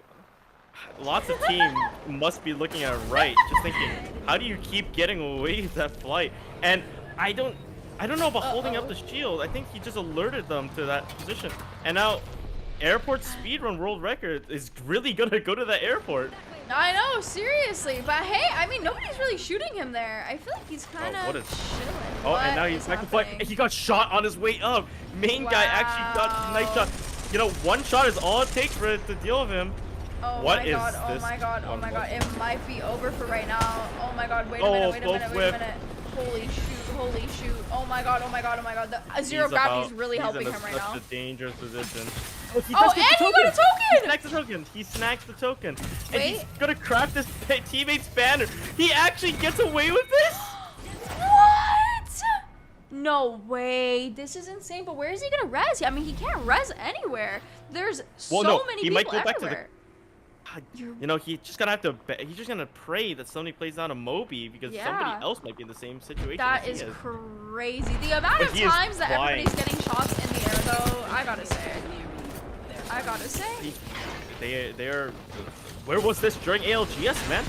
Speaker 2: lots of teams must be looking at right, just thinking, how do you keep getting away with that flight? And I don't know about holding up the shield. I think he just alerted them to that position. And now, airport speedrun world record is really gonna go to that airport.
Speaker 3: I know, seriously. But hey, I mean, nobody's really shooting him there. I feel like he's kind of
Speaker 2: what is-
Speaker 3: chilling.
Speaker 2: Oh,
Speaker 3: What
Speaker 2: and now he's
Speaker 3: is
Speaker 2: back to flight.
Speaker 3: happening?
Speaker 2: He got shot on his way up. Main guy actually got a nice shot. You know, one shot is all it takes for it to deal with him.
Speaker 3: Oh
Speaker 2: What
Speaker 3: my
Speaker 2: is
Speaker 3: god, oh
Speaker 2: this
Speaker 3: my god, oh
Speaker 2: one
Speaker 3: my god.
Speaker 2: look?
Speaker 3: It might be over for right now. Oh my god, wait a
Speaker 2: Oh,
Speaker 3: minute, wait a
Speaker 2: full
Speaker 3: minute, wait a
Speaker 2: whip.
Speaker 3: minute. Holy shoot, holy shoot. Oh my god, oh my god, oh my god. The zero gravity is really helping him right now.
Speaker 2: He's in such a dangerous position.
Speaker 3: Oh, and he got a
Speaker 2: He
Speaker 3: token!
Speaker 2: snacks the token. He snacks the token. And
Speaker 3: Wait.
Speaker 2: he's gonna craft his teammate's banner. He actually gets away with this?
Speaker 3: What? No way. This is insane. But where is he gonna res? I mean, he can't res anywhere. There's so many
Speaker 2: he
Speaker 3: people
Speaker 2: might go back
Speaker 3: everywhere.
Speaker 2: to the. You know, he's just gonna have to. He's just gonna pray that somebody plays down a Moby because somebody else might be in the same situation.
Speaker 3: That
Speaker 2: as
Speaker 3: is
Speaker 2: he is.
Speaker 3: crazy. The amount
Speaker 2: But
Speaker 3: of
Speaker 2: he is
Speaker 3: times that
Speaker 2: flying.
Speaker 3: everybody's getting shots in the air, though, I gotta say. I gotta say.
Speaker 2: They're. Where was this during ALGS, man?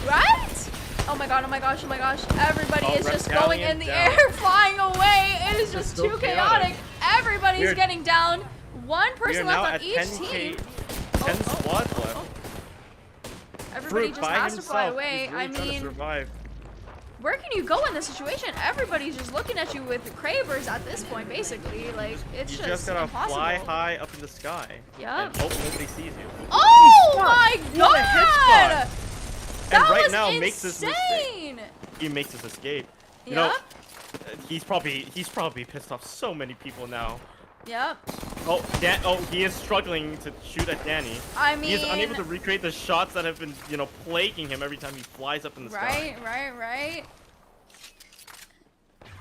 Speaker 3: Right? Oh my god, oh my gosh, oh my gosh. Everybody is just going in the
Speaker 2: down.
Speaker 3: air, flying away. It is just
Speaker 2: so
Speaker 3: too chaotic.
Speaker 2: chaotic.
Speaker 3: Everybody's
Speaker 2: We're-
Speaker 3: getting down. One
Speaker 2: We are
Speaker 3: person
Speaker 2: now
Speaker 3: left on
Speaker 2: at
Speaker 3: each
Speaker 2: 10K.
Speaker 3: team.
Speaker 2: 10 squads left.
Speaker 3: Everybody
Speaker 2: Fruit
Speaker 3: just
Speaker 2: by
Speaker 3: has to fly
Speaker 2: himself.
Speaker 3: away.
Speaker 2: He's really
Speaker 3: I
Speaker 2: trying to
Speaker 3: mean,
Speaker 2: survive.
Speaker 3: where can you go in this situation? Everybody's just looking at you with cravers at this point, basically. Like, it's
Speaker 2: You just gotta
Speaker 3: impossible.
Speaker 2: fly high up in the sky.
Speaker 3: Yeah.
Speaker 2: And hope nobody sees you.
Speaker 3: Oh my
Speaker 2: What a headshot!
Speaker 3: god!
Speaker 2: And
Speaker 3: That
Speaker 2: right
Speaker 3: was
Speaker 2: now
Speaker 3: insane!
Speaker 2: makes this mistake. He makes his escape. You know, he's probably pissed off so many people now.
Speaker 3: Yep.
Speaker 2: Oh, he is struggling to shoot at Danny.
Speaker 3: I mean,
Speaker 2: He is unable to recreate the shots that have been, you know, plaguing him every time he flies up in the sky.
Speaker 3: Right.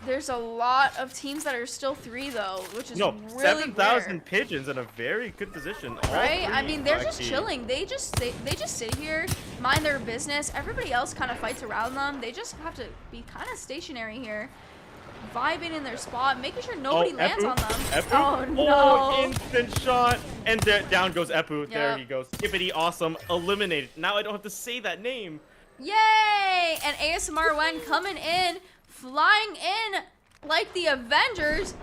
Speaker 3: There's a lot of teams that are still 3 though, which is really
Speaker 2: 7,000
Speaker 3: rare.
Speaker 2: pigeons in a very good position. All
Speaker 3: Right? I
Speaker 2: three,
Speaker 3: mean, they're just
Speaker 2: actually.
Speaker 3: chilling. They just sit here, mind their business. Everybody else kind of fights around them. They just have to be kind of stationary here, vibing in their spot, making sure nobody lands on them.
Speaker 2: Epu?
Speaker 3: Oh no!
Speaker 2: Oh, instant shot, and down goes Epu. There
Speaker 3: Yep.
Speaker 2: he goes. Skippity, awesome, eliminated. Now I don't have to say that name.
Speaker 3: Yay! And ASMR Wen coming in, flying in like the Avengers.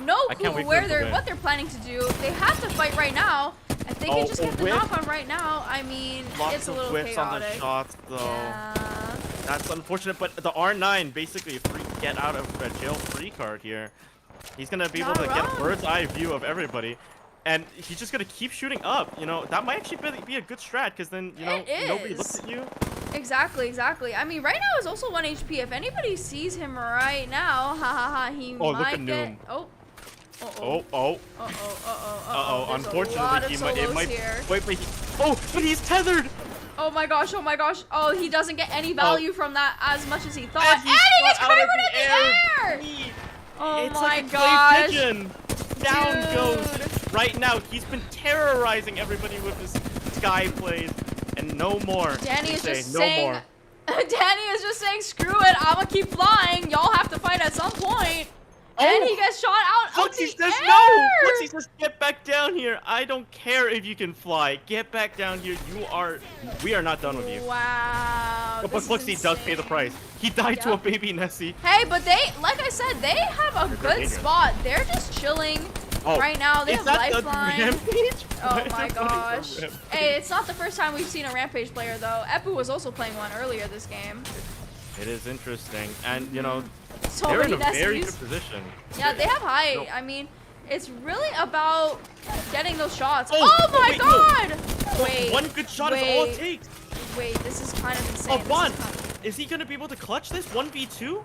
Speaker 3: No
Speaker 2: I can't
Speaker 3: clue
Speaker 2: wait for
Speaker 3: where
Speaker 2: them to win.
Speaker 3: what they're planning to do. They have to fight right now. If they can just get the
Speaker 2: whiff.
Speaker 3: knock on right now, I mean,
Speaker 2: Lots
Speaker 3: it's a
Speaker 2: of
Speaker 3: little
Speaker 2: whiffs
Speaker 3: chaotic.
Speaker 2: on the shots, though.
Speaker 3: Yeah.
Speaker 2: That's unfortunate, but the R9 basically a free get out of jail free card here. He's gonna be able
Speaker 3: Not
Speaker 2: to get a
Speaker 3: wrong.
Speaker 2: bird's eye view of everybody, and he's just gonna keep shooting up. You know, that might actually be a good strat, because then, you know,
Speaker 3: It
Speaker 2: nobody
Speaker 3: is.
Speaker 2: looks at you.
Speaker 3: Exactly. I mean, right now is also 1 HP. If anybody sees him right now, he
Speaker 2: Oh, look
Speaker 3: might
Speaker 2: at
Speaker 3: get.
Speaker 2: Noom.
Speaker 3: Oh.
Speaker 2: Oh.
Speaker 3: Uh-oh. There's a
Speaker 2: Unfortunately,
Speaker 3: lot of
Speaker 2: it
Speaker 3: solos
Speaker 2: might.
Speaker 3: here.
Speaker 2: Wait, but he's tethered.
Speaker 3: Oh my gosh. Oh, he doesn't get any value from that as much as he thought.
Speaker 2: And
Speaker 3: And he gets
Speaker 2: shot
Speaker 3: credit
Speaker 2: out
Speaker 3: in the air! Oh
Speaker 2: It's
Speaker 3: my
Speaker 2: like a clay
Speaker 3: gosh.
Speaker 2: pigeon. Down
Speaker 3: Dude.
Speaker 2: goes. Right now, he's been terrorizing everybody with his sky plays, and no more.
Speaker 3: Danny
Speaker 2: They
Speaker 3: is
Speaker 2: say,
Speaker 3: just
Speaker 2: no
Speaker 3: saying.
Speaker 2: more.
Speaker 3: Danny is just saying, screw it, I'ma keep flying. Y'all have to fight at some point. And he gets shot out of
Speaker 2: Fluxy
Speaker 3: the
Speaker 2: says
Speaker 3: air.
Speaker 2: no! Fluxy says get back down here. I don't care if you can fly. Get back down here. We are not done with you.
Speaker 3: Wow.
Speaker 2: But
Speaker 3: this is
Speaker 2: Fluxy does pay the
Speaker 3: insane.
Speaker 2: price. He died to
Speaker 3: Yeah.
Speaker 2: a baby Nessie.
Speaker 3: Hey, but like I said, they have a good
Speaker 2: dangerous.
Speaker 3: spot. They're just chilling right now. They
Speaker 2: Is
Speaker 3: have
Speaker 2: that the
Speaker 3: lifeline.
Speaker 2: rampage?
Speaker 3: Oh
Speaker 2: Why is
Speaker 3: my
Speaker 2: it running
Speaker 3: gosh.
Speaker 2: from rampage?
Speaker 3: Hey, it's not the first time we've seen a Rampage player though. Epu was also playing one earlier this game.
Speaker 2: It is interesting, and you know,
Speaker 3: So
Speaker 2: they're in
Speaker 3: many
Speaker 2: a very
Speaker 3: Nessies.
Speaker 2: good position.
Speaker 3: Yeah, they have height.
Speaker 2: No.
Speaker 3: I mean, it's really about getting those shots.
Speaker 2: Oh,
Speaker 3: Oh, my
Speaker 2: wait, no.
Speaker 3: god! Wait.
Speaker 2: One good shot is all it takes.
Speaker 3: Wait, this is kind of insane. This
Speaker 2: Avon,
Speaker 3: is kind of-
Speaker 2: is he gonna be able to clutch this 1v2?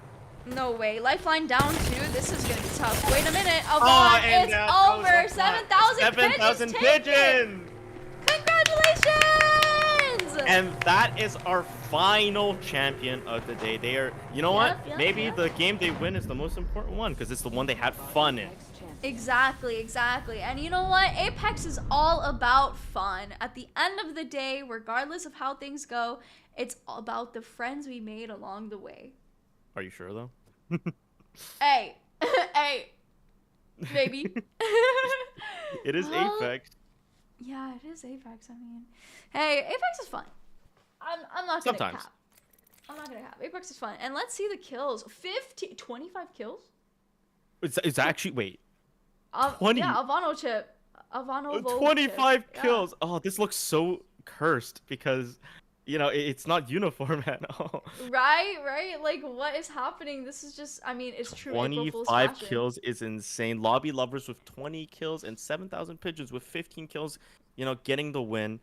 Speaker 3: No way. Lifeline down 2. This is gonna be tough. Wait a minute.
Speaker 2: Oh,
Speaker 3: Avon,
Speaker 2: and
Speaker 3: it's
Speaker 2: down goes
Speaker 3: over.
Speaker 2: Avon.
Speaker 3: 7,000
Speaker 2: 7,000
Speaker 3: pigeons.
Speaker 2: pigeons!
Speaker 3: Congratulations!
Speaker 2: And that is our final champion of the day. They are, you know what?
Speaker 3: Yep,
Speaker 2: Maybe
Speaker 3: yep.
Speaker 2: the game they win is the most important one because it's the one they had fun in.
Speaker 3: Exactly. And you know what? Apex is all about fun. At the end of the day, regardless of how things go, it's all about the friends we made along the way.
Speaker 2: Are you sure though?
Speaker 3: Hey. Hey. Maybe.
Speaker 2: It is
Speaker 3: Well,
Speaker 2: Apex.
Speaker 3: Yeah, it is Apex. I mean, hey, Apex is fun. I'm not gonna
Speaker 2: Sometimes.
Speaker 3: cap. I'm not gonna cap. Apex is fun. And let's see the kills. 25 kills?
Speaker 2: It's actually, wait.
Speaker 3: 20. Yeah, Avano chip. Avano Vogue
Speaker 2: 25
Speaker 3: chip.
Speaker 2: kills. Oh, this looks so cursed because, you know, it's not uniform at all.
Speaker 3: Yeah. Right? Like, what is happening? This is just, I mean, it's true. April Fool's
Speaker 2: 25
Speaker 3: fashion.
Speaker 2: kills is insane. Lobby Lovers with 20 kills and 7,000 Pigeons with 15 kills, you know, getting the win.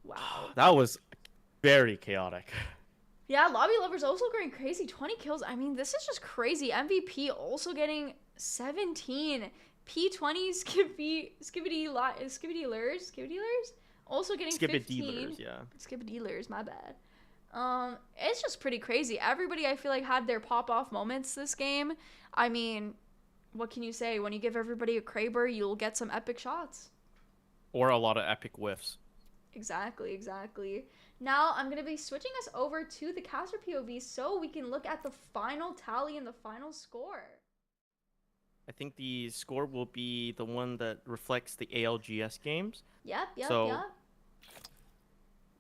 Speaker 3: Wow.
Speaker 2: That was very chaotic.
Speaker 3: Yeah, Lobby Lover's also going crazy. 20 kills. I mean, this is just crazy. MVP also getting 17. P20 Skibbity Lurs also getting 15.
Speaker 2: Dealers, yeah.
Speaker 3: Skibbity my bad. It's just pretty crazy. Everybody I feel like had their pop off moments this game. I mean, what can you say? When you give everybody a Kraber, you'll get some epic shots.
Speaker 2: Or a lot of epic whiffs.
Speaker 3: Exactly. Now I'm going to be switching us over to the caster POV so we can look at the final tally and the final score.
Speaker 2: I think the score will be the one that reflects the ALGS games.
Speaker 3: Yep.
Speaker 2: So-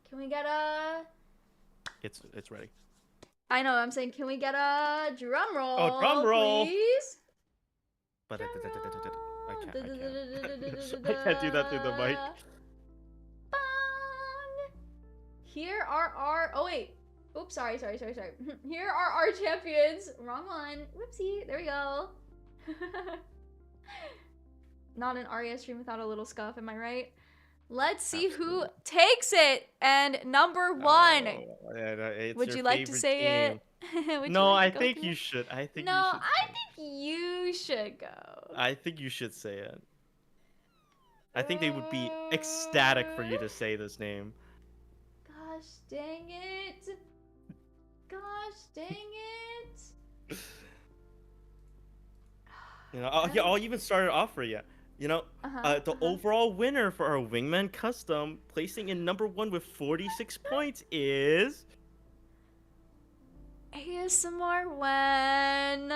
Speaker 3: Can we get a...
Speaker 2: It's ready.
Speaker 3: I know, I'm saying, can we get a drum roll?
Speaker 2: Oh, drum roll.
Speaker 3: Please?
Speaker 2: But I
Speaker 3: Drum
Speaker 2: can't.
Speaker 3: roll.
Speaker 2: I can't do that through the mic.
Speaker 1: Here are our. Oh wait. Oops. Sorry. Here are our champions. Wrong one. Whoopsie. There we go. Not an Arya stream without a little scuff. Am I right? Let's see who takes it. And number one. Would you like to say it?
Speaker 2: No, I think you should. I think
Speaker 1: no,
Speaker 2: you should.
Speaker 1: I think you should go.
Speaker 2: I think you should say it. I think they would be ecstatic for you to say this name.
Speaker 1: Gosh dang it. Gosh dang it.
Speaker 2: You know, I'll even start it off for you. You know, the overall winner for our Wingman custom, placing in number 1 with 46 points, is
Speaker 1: ASMR Wen.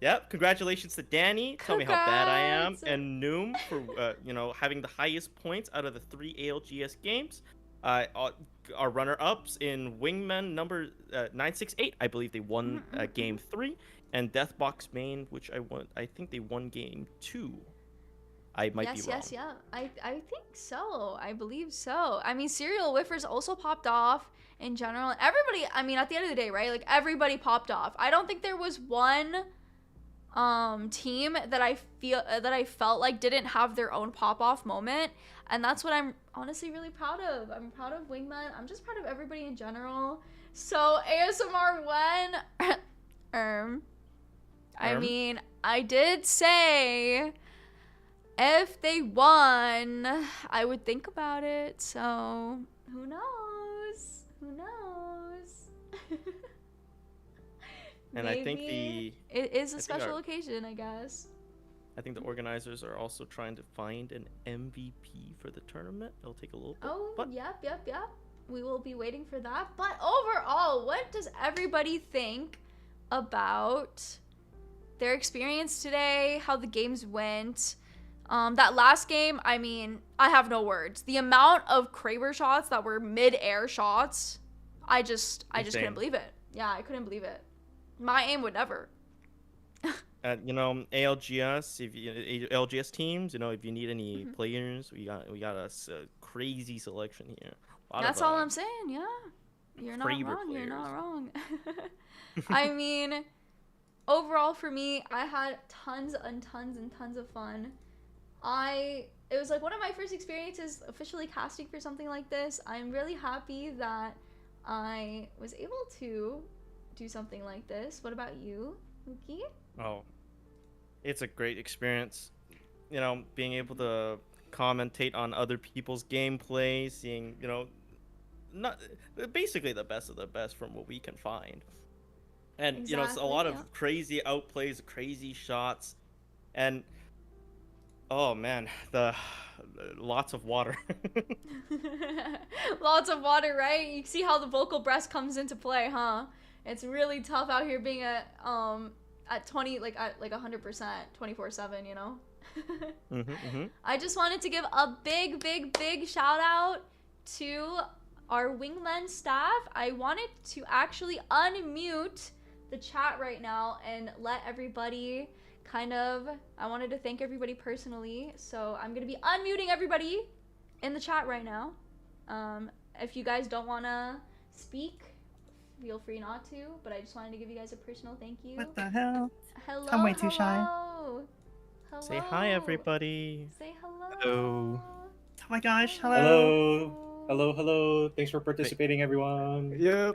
Speaker 2: Yep, congratulations to Danny. Tell me how bad I am, and Noom for you know, having the highest points out of the 3 ALGS games. Our runner-ups in Wingman number 968, I believe they won game 3, and Deathbox Main, which I think they won game 2. I might be wrong.
Speaker 1: Yes, yeah. I think so. I believe so. I mean, Serial Whiffers also popped off in general. Everybody, I mean, at the end of the day, right? Like, everybody popped off. I don't think there was one team that I felt like didn't have their own pop-off moment, and that's what I'm honestly really proud of. I'm proud of Wingman. I'm just proud of everybody in general. So ASMR Wen, I mean, I did say if they won, I would think about it. So who knows? Who knows?
Speaker 2: And I think
Speaker 1: it is a special occasion, I guess.
Speaker 2: I think the organizers are also trying to find an MVP for the tournament. It'll take a little bit.
Speaker 1: Oh, yep. We will be waiting for that. But overall, what does everybody think about their experience today, how the games went? That last game, I mean, I have no words. The amount of Kraber shots that were mid-air shots, I just couldn't believe it. Yeah, I couldn't believe it. My aim would never.
Speaker 2: You know, LGS teams, you know, if you need any players, we got a crazy selection here.
Speaker 1: That's all I'm saying. Yeah, you're not wrong. You're not wrong. I mean, overall for me, I had tons and tons and tons of fun. It was like one of my first experiences officially casting for something like this. I'm really happy that I was able to do something like this. What about you, Mookie?
Speaker 2: Oh, it's a great experience. You know, being able to commentate on other people's gameplay, seeing, you know, not basically the best of the best from what we can find. And, you know, it's a lot of crazy outplays, crazy shots, and oh man, lots of water.
Speaker 1: Lots of water, right? You see how the vocal breast comes into play, huh? It's really tough out here being at 20, like at 100%, 24/7, you know. I just wanted to give a big shout out to our Wingman staff. I wanted to actually unmute the chat right now and let everybody I wanted to thank everybody personally. So I'm gonna be unmuting everybody in the chat right now. If you guys don't wanna speak, feel free not to, but I just wanted to give you guys a personal thank you.
Speaker 4: What the hell?
Speaker 1: Hello.
Speaker 4: I'm way too shy.
Speaker 1: Hello.
Speaker 2: Say hi, everybody.
Speaker 1: Say hello.
Speaker 5: Hello.
Speaker 4: Oh my gosh, hello.
Speaker 5: Hello. Thanks for participating, everyone.
Speaker 2: Yeah.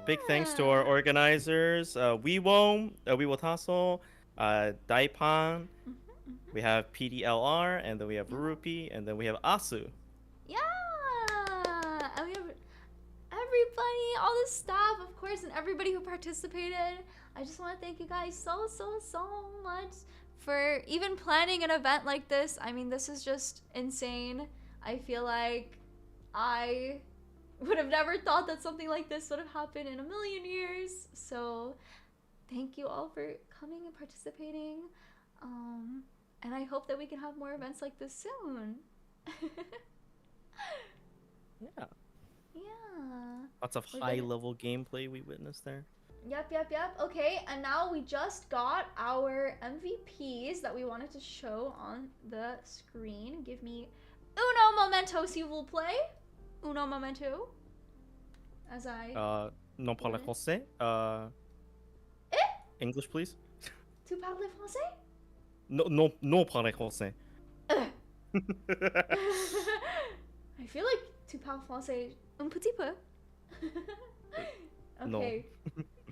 Speaker 2: Big thanks to our organizers, Wiwo Tasso, Daipan. We have PDLR, and then we have Rupi, and then we have Asu.
Speaker 1: Yeah. And we have everybody, all the staff, of course, and everybody who participated. I just want to thank you guys so much for even planning an event like this. I mean, this is just insane. I feel like I would have never thought that something like this would have happened in a million years. So thank you all for coming and participating. And I hope that we can have more events like this soon.
Speaker 2: Yeah.
Speaker 1: Yeah.
Speaker 2: Lots of high-level gameplay we witnessed there.
Speaker 1: Yep. Okay, and now we just got our MVPs that we wanted to show on the screen. Give me uno momento, s'il vous plaît.
Speaker 3: Uno momento. As I.
Speaker 2: Non parle français. English, please.
Speaker 3: Tu parles français?
Speaker 2: Non parle français.
Speaker 3: I feel like tu parles français un petit peu. Okay,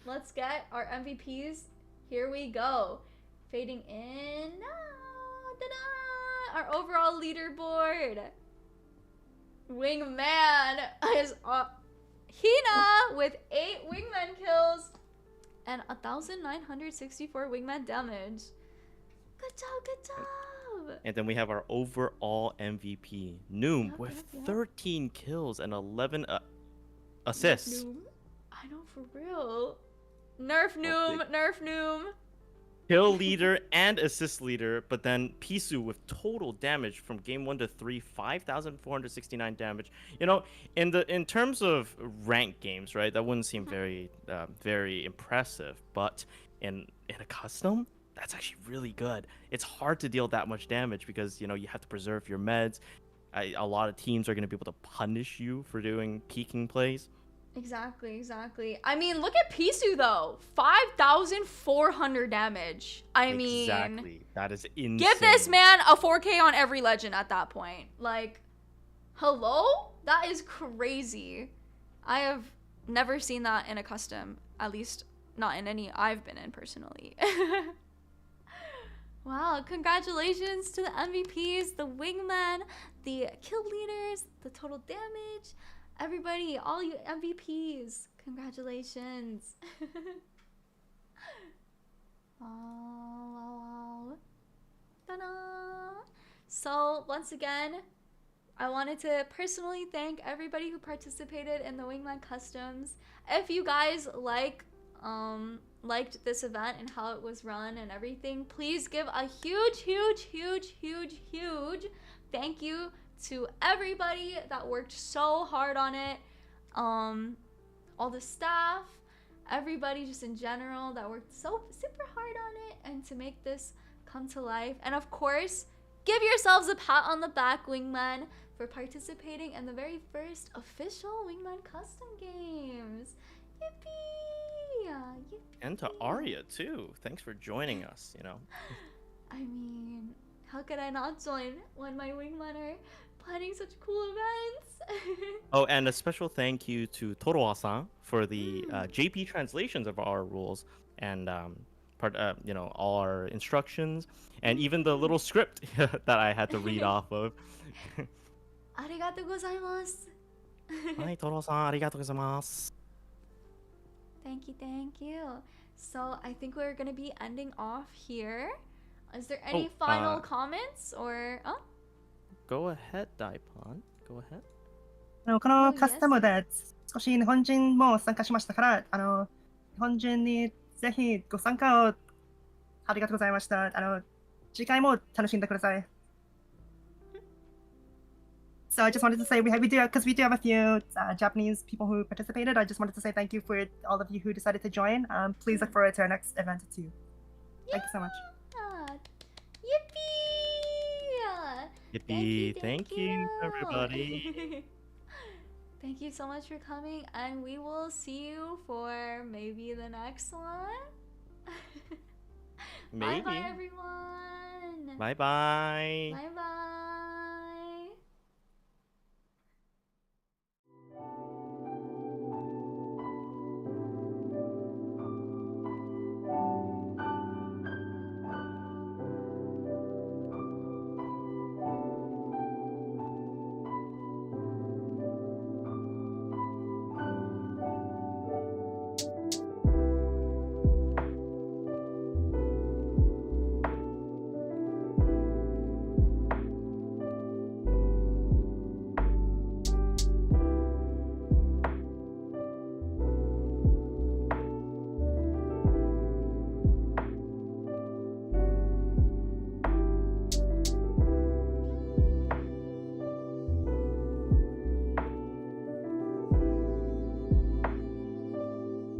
Speaker 3: let's get our MVPs. Here we go. Fading in. Our overall leaderboard. Wingman is Hina with 8 Wingman kills and 1,964 Wingman damage. Good job, good job.
Speaker 2: And then we have our overall MVP, Noom,
Speaker 3: Yep,
Speaker 2: with
Speaker 3: yep.
Speaker 2: 13 kills and 11 assists.
Speaker 3: Noom. I know, for real. Nerf Noom, nerf Noom.
Speaker 2: Kill leader and assist leader, but then Pisu with total damage from game 1 to 3, 5,469 damage. You know, in terms of ranked games, right? That wouldn't seem very very impressive, but in a custom, that's actually really good. It's hard to deal that much damage because, you know, you have to preserve your meds. A lot of teams are going to be able to punish you for doing peeking plays.
Speaker 3: Exactly. I mean, look at Pisu though. 5,400 damage. I mean,
Speaker 2: Exactly. That is insane.
Speaker 3: give this man a 4K on every legend at that point. Like, hello? That is crazy. I have never seen that in a custom. At least not in any I've been in personally. Wow, congratulations to the MVPs, the Wingmen, the kill leaders, the total damage. Everybody, all you MVPs, congratulations. Oh, ta-da. So once again, I wanted to personally thank everybody who participated in the Wingman Customs. If you guys liked this event and how it was run and everything, please give a huge thank you to everybody that worked so hard on it, all the staff, everybody just in general that worked so super hard on it and to make this come to life. And of course, give yourselves a pat on the back, Wingman, for participating in the very first official Wingman custom games. Yippee! Yippee!
Speaker 2: And to Arya too. Thanks for joining us, you know.
Speaker 3: I mean, how could I not join when my Wingmen are planning such cool events?
Speaker 2: Oh, and a special thank you to Toroa-san for the JP translations of our rules and you know, all our instructions and even the little script that I had to read off of.
Speaker 3: Arigatou gozaimasu.
Speaker 2: Hi, Toro-san, arigatou gozaimasu.
Speaker 3: Thank you. So I think we're gonna be ending off here. Is there any final comments or?
Speaker 2: Go ahead, Daipon. Go ahead.
Speaker 4: このカスタムで少し日本人も参加しましたから、日本人にぜひご参加をありがとうございました。次回も楽しんでください。So I just wanted to say we do have a few Japanese people who participated. I just wanted to say thank you for all of you who decided to join. Please look forward to our next event too. Thank you so much.
Speaker 3: Yippee!
Speaker 2: Yippee! Thank you, everybody.
Speaker 3: Thank you so much for coming, and we will see you for maybe the next one.
Speaker 2: Maybe.
Speaker 3: Bye bye, everyone.
Speaker 2: Bye bye.
Speaker 3: Bye bye.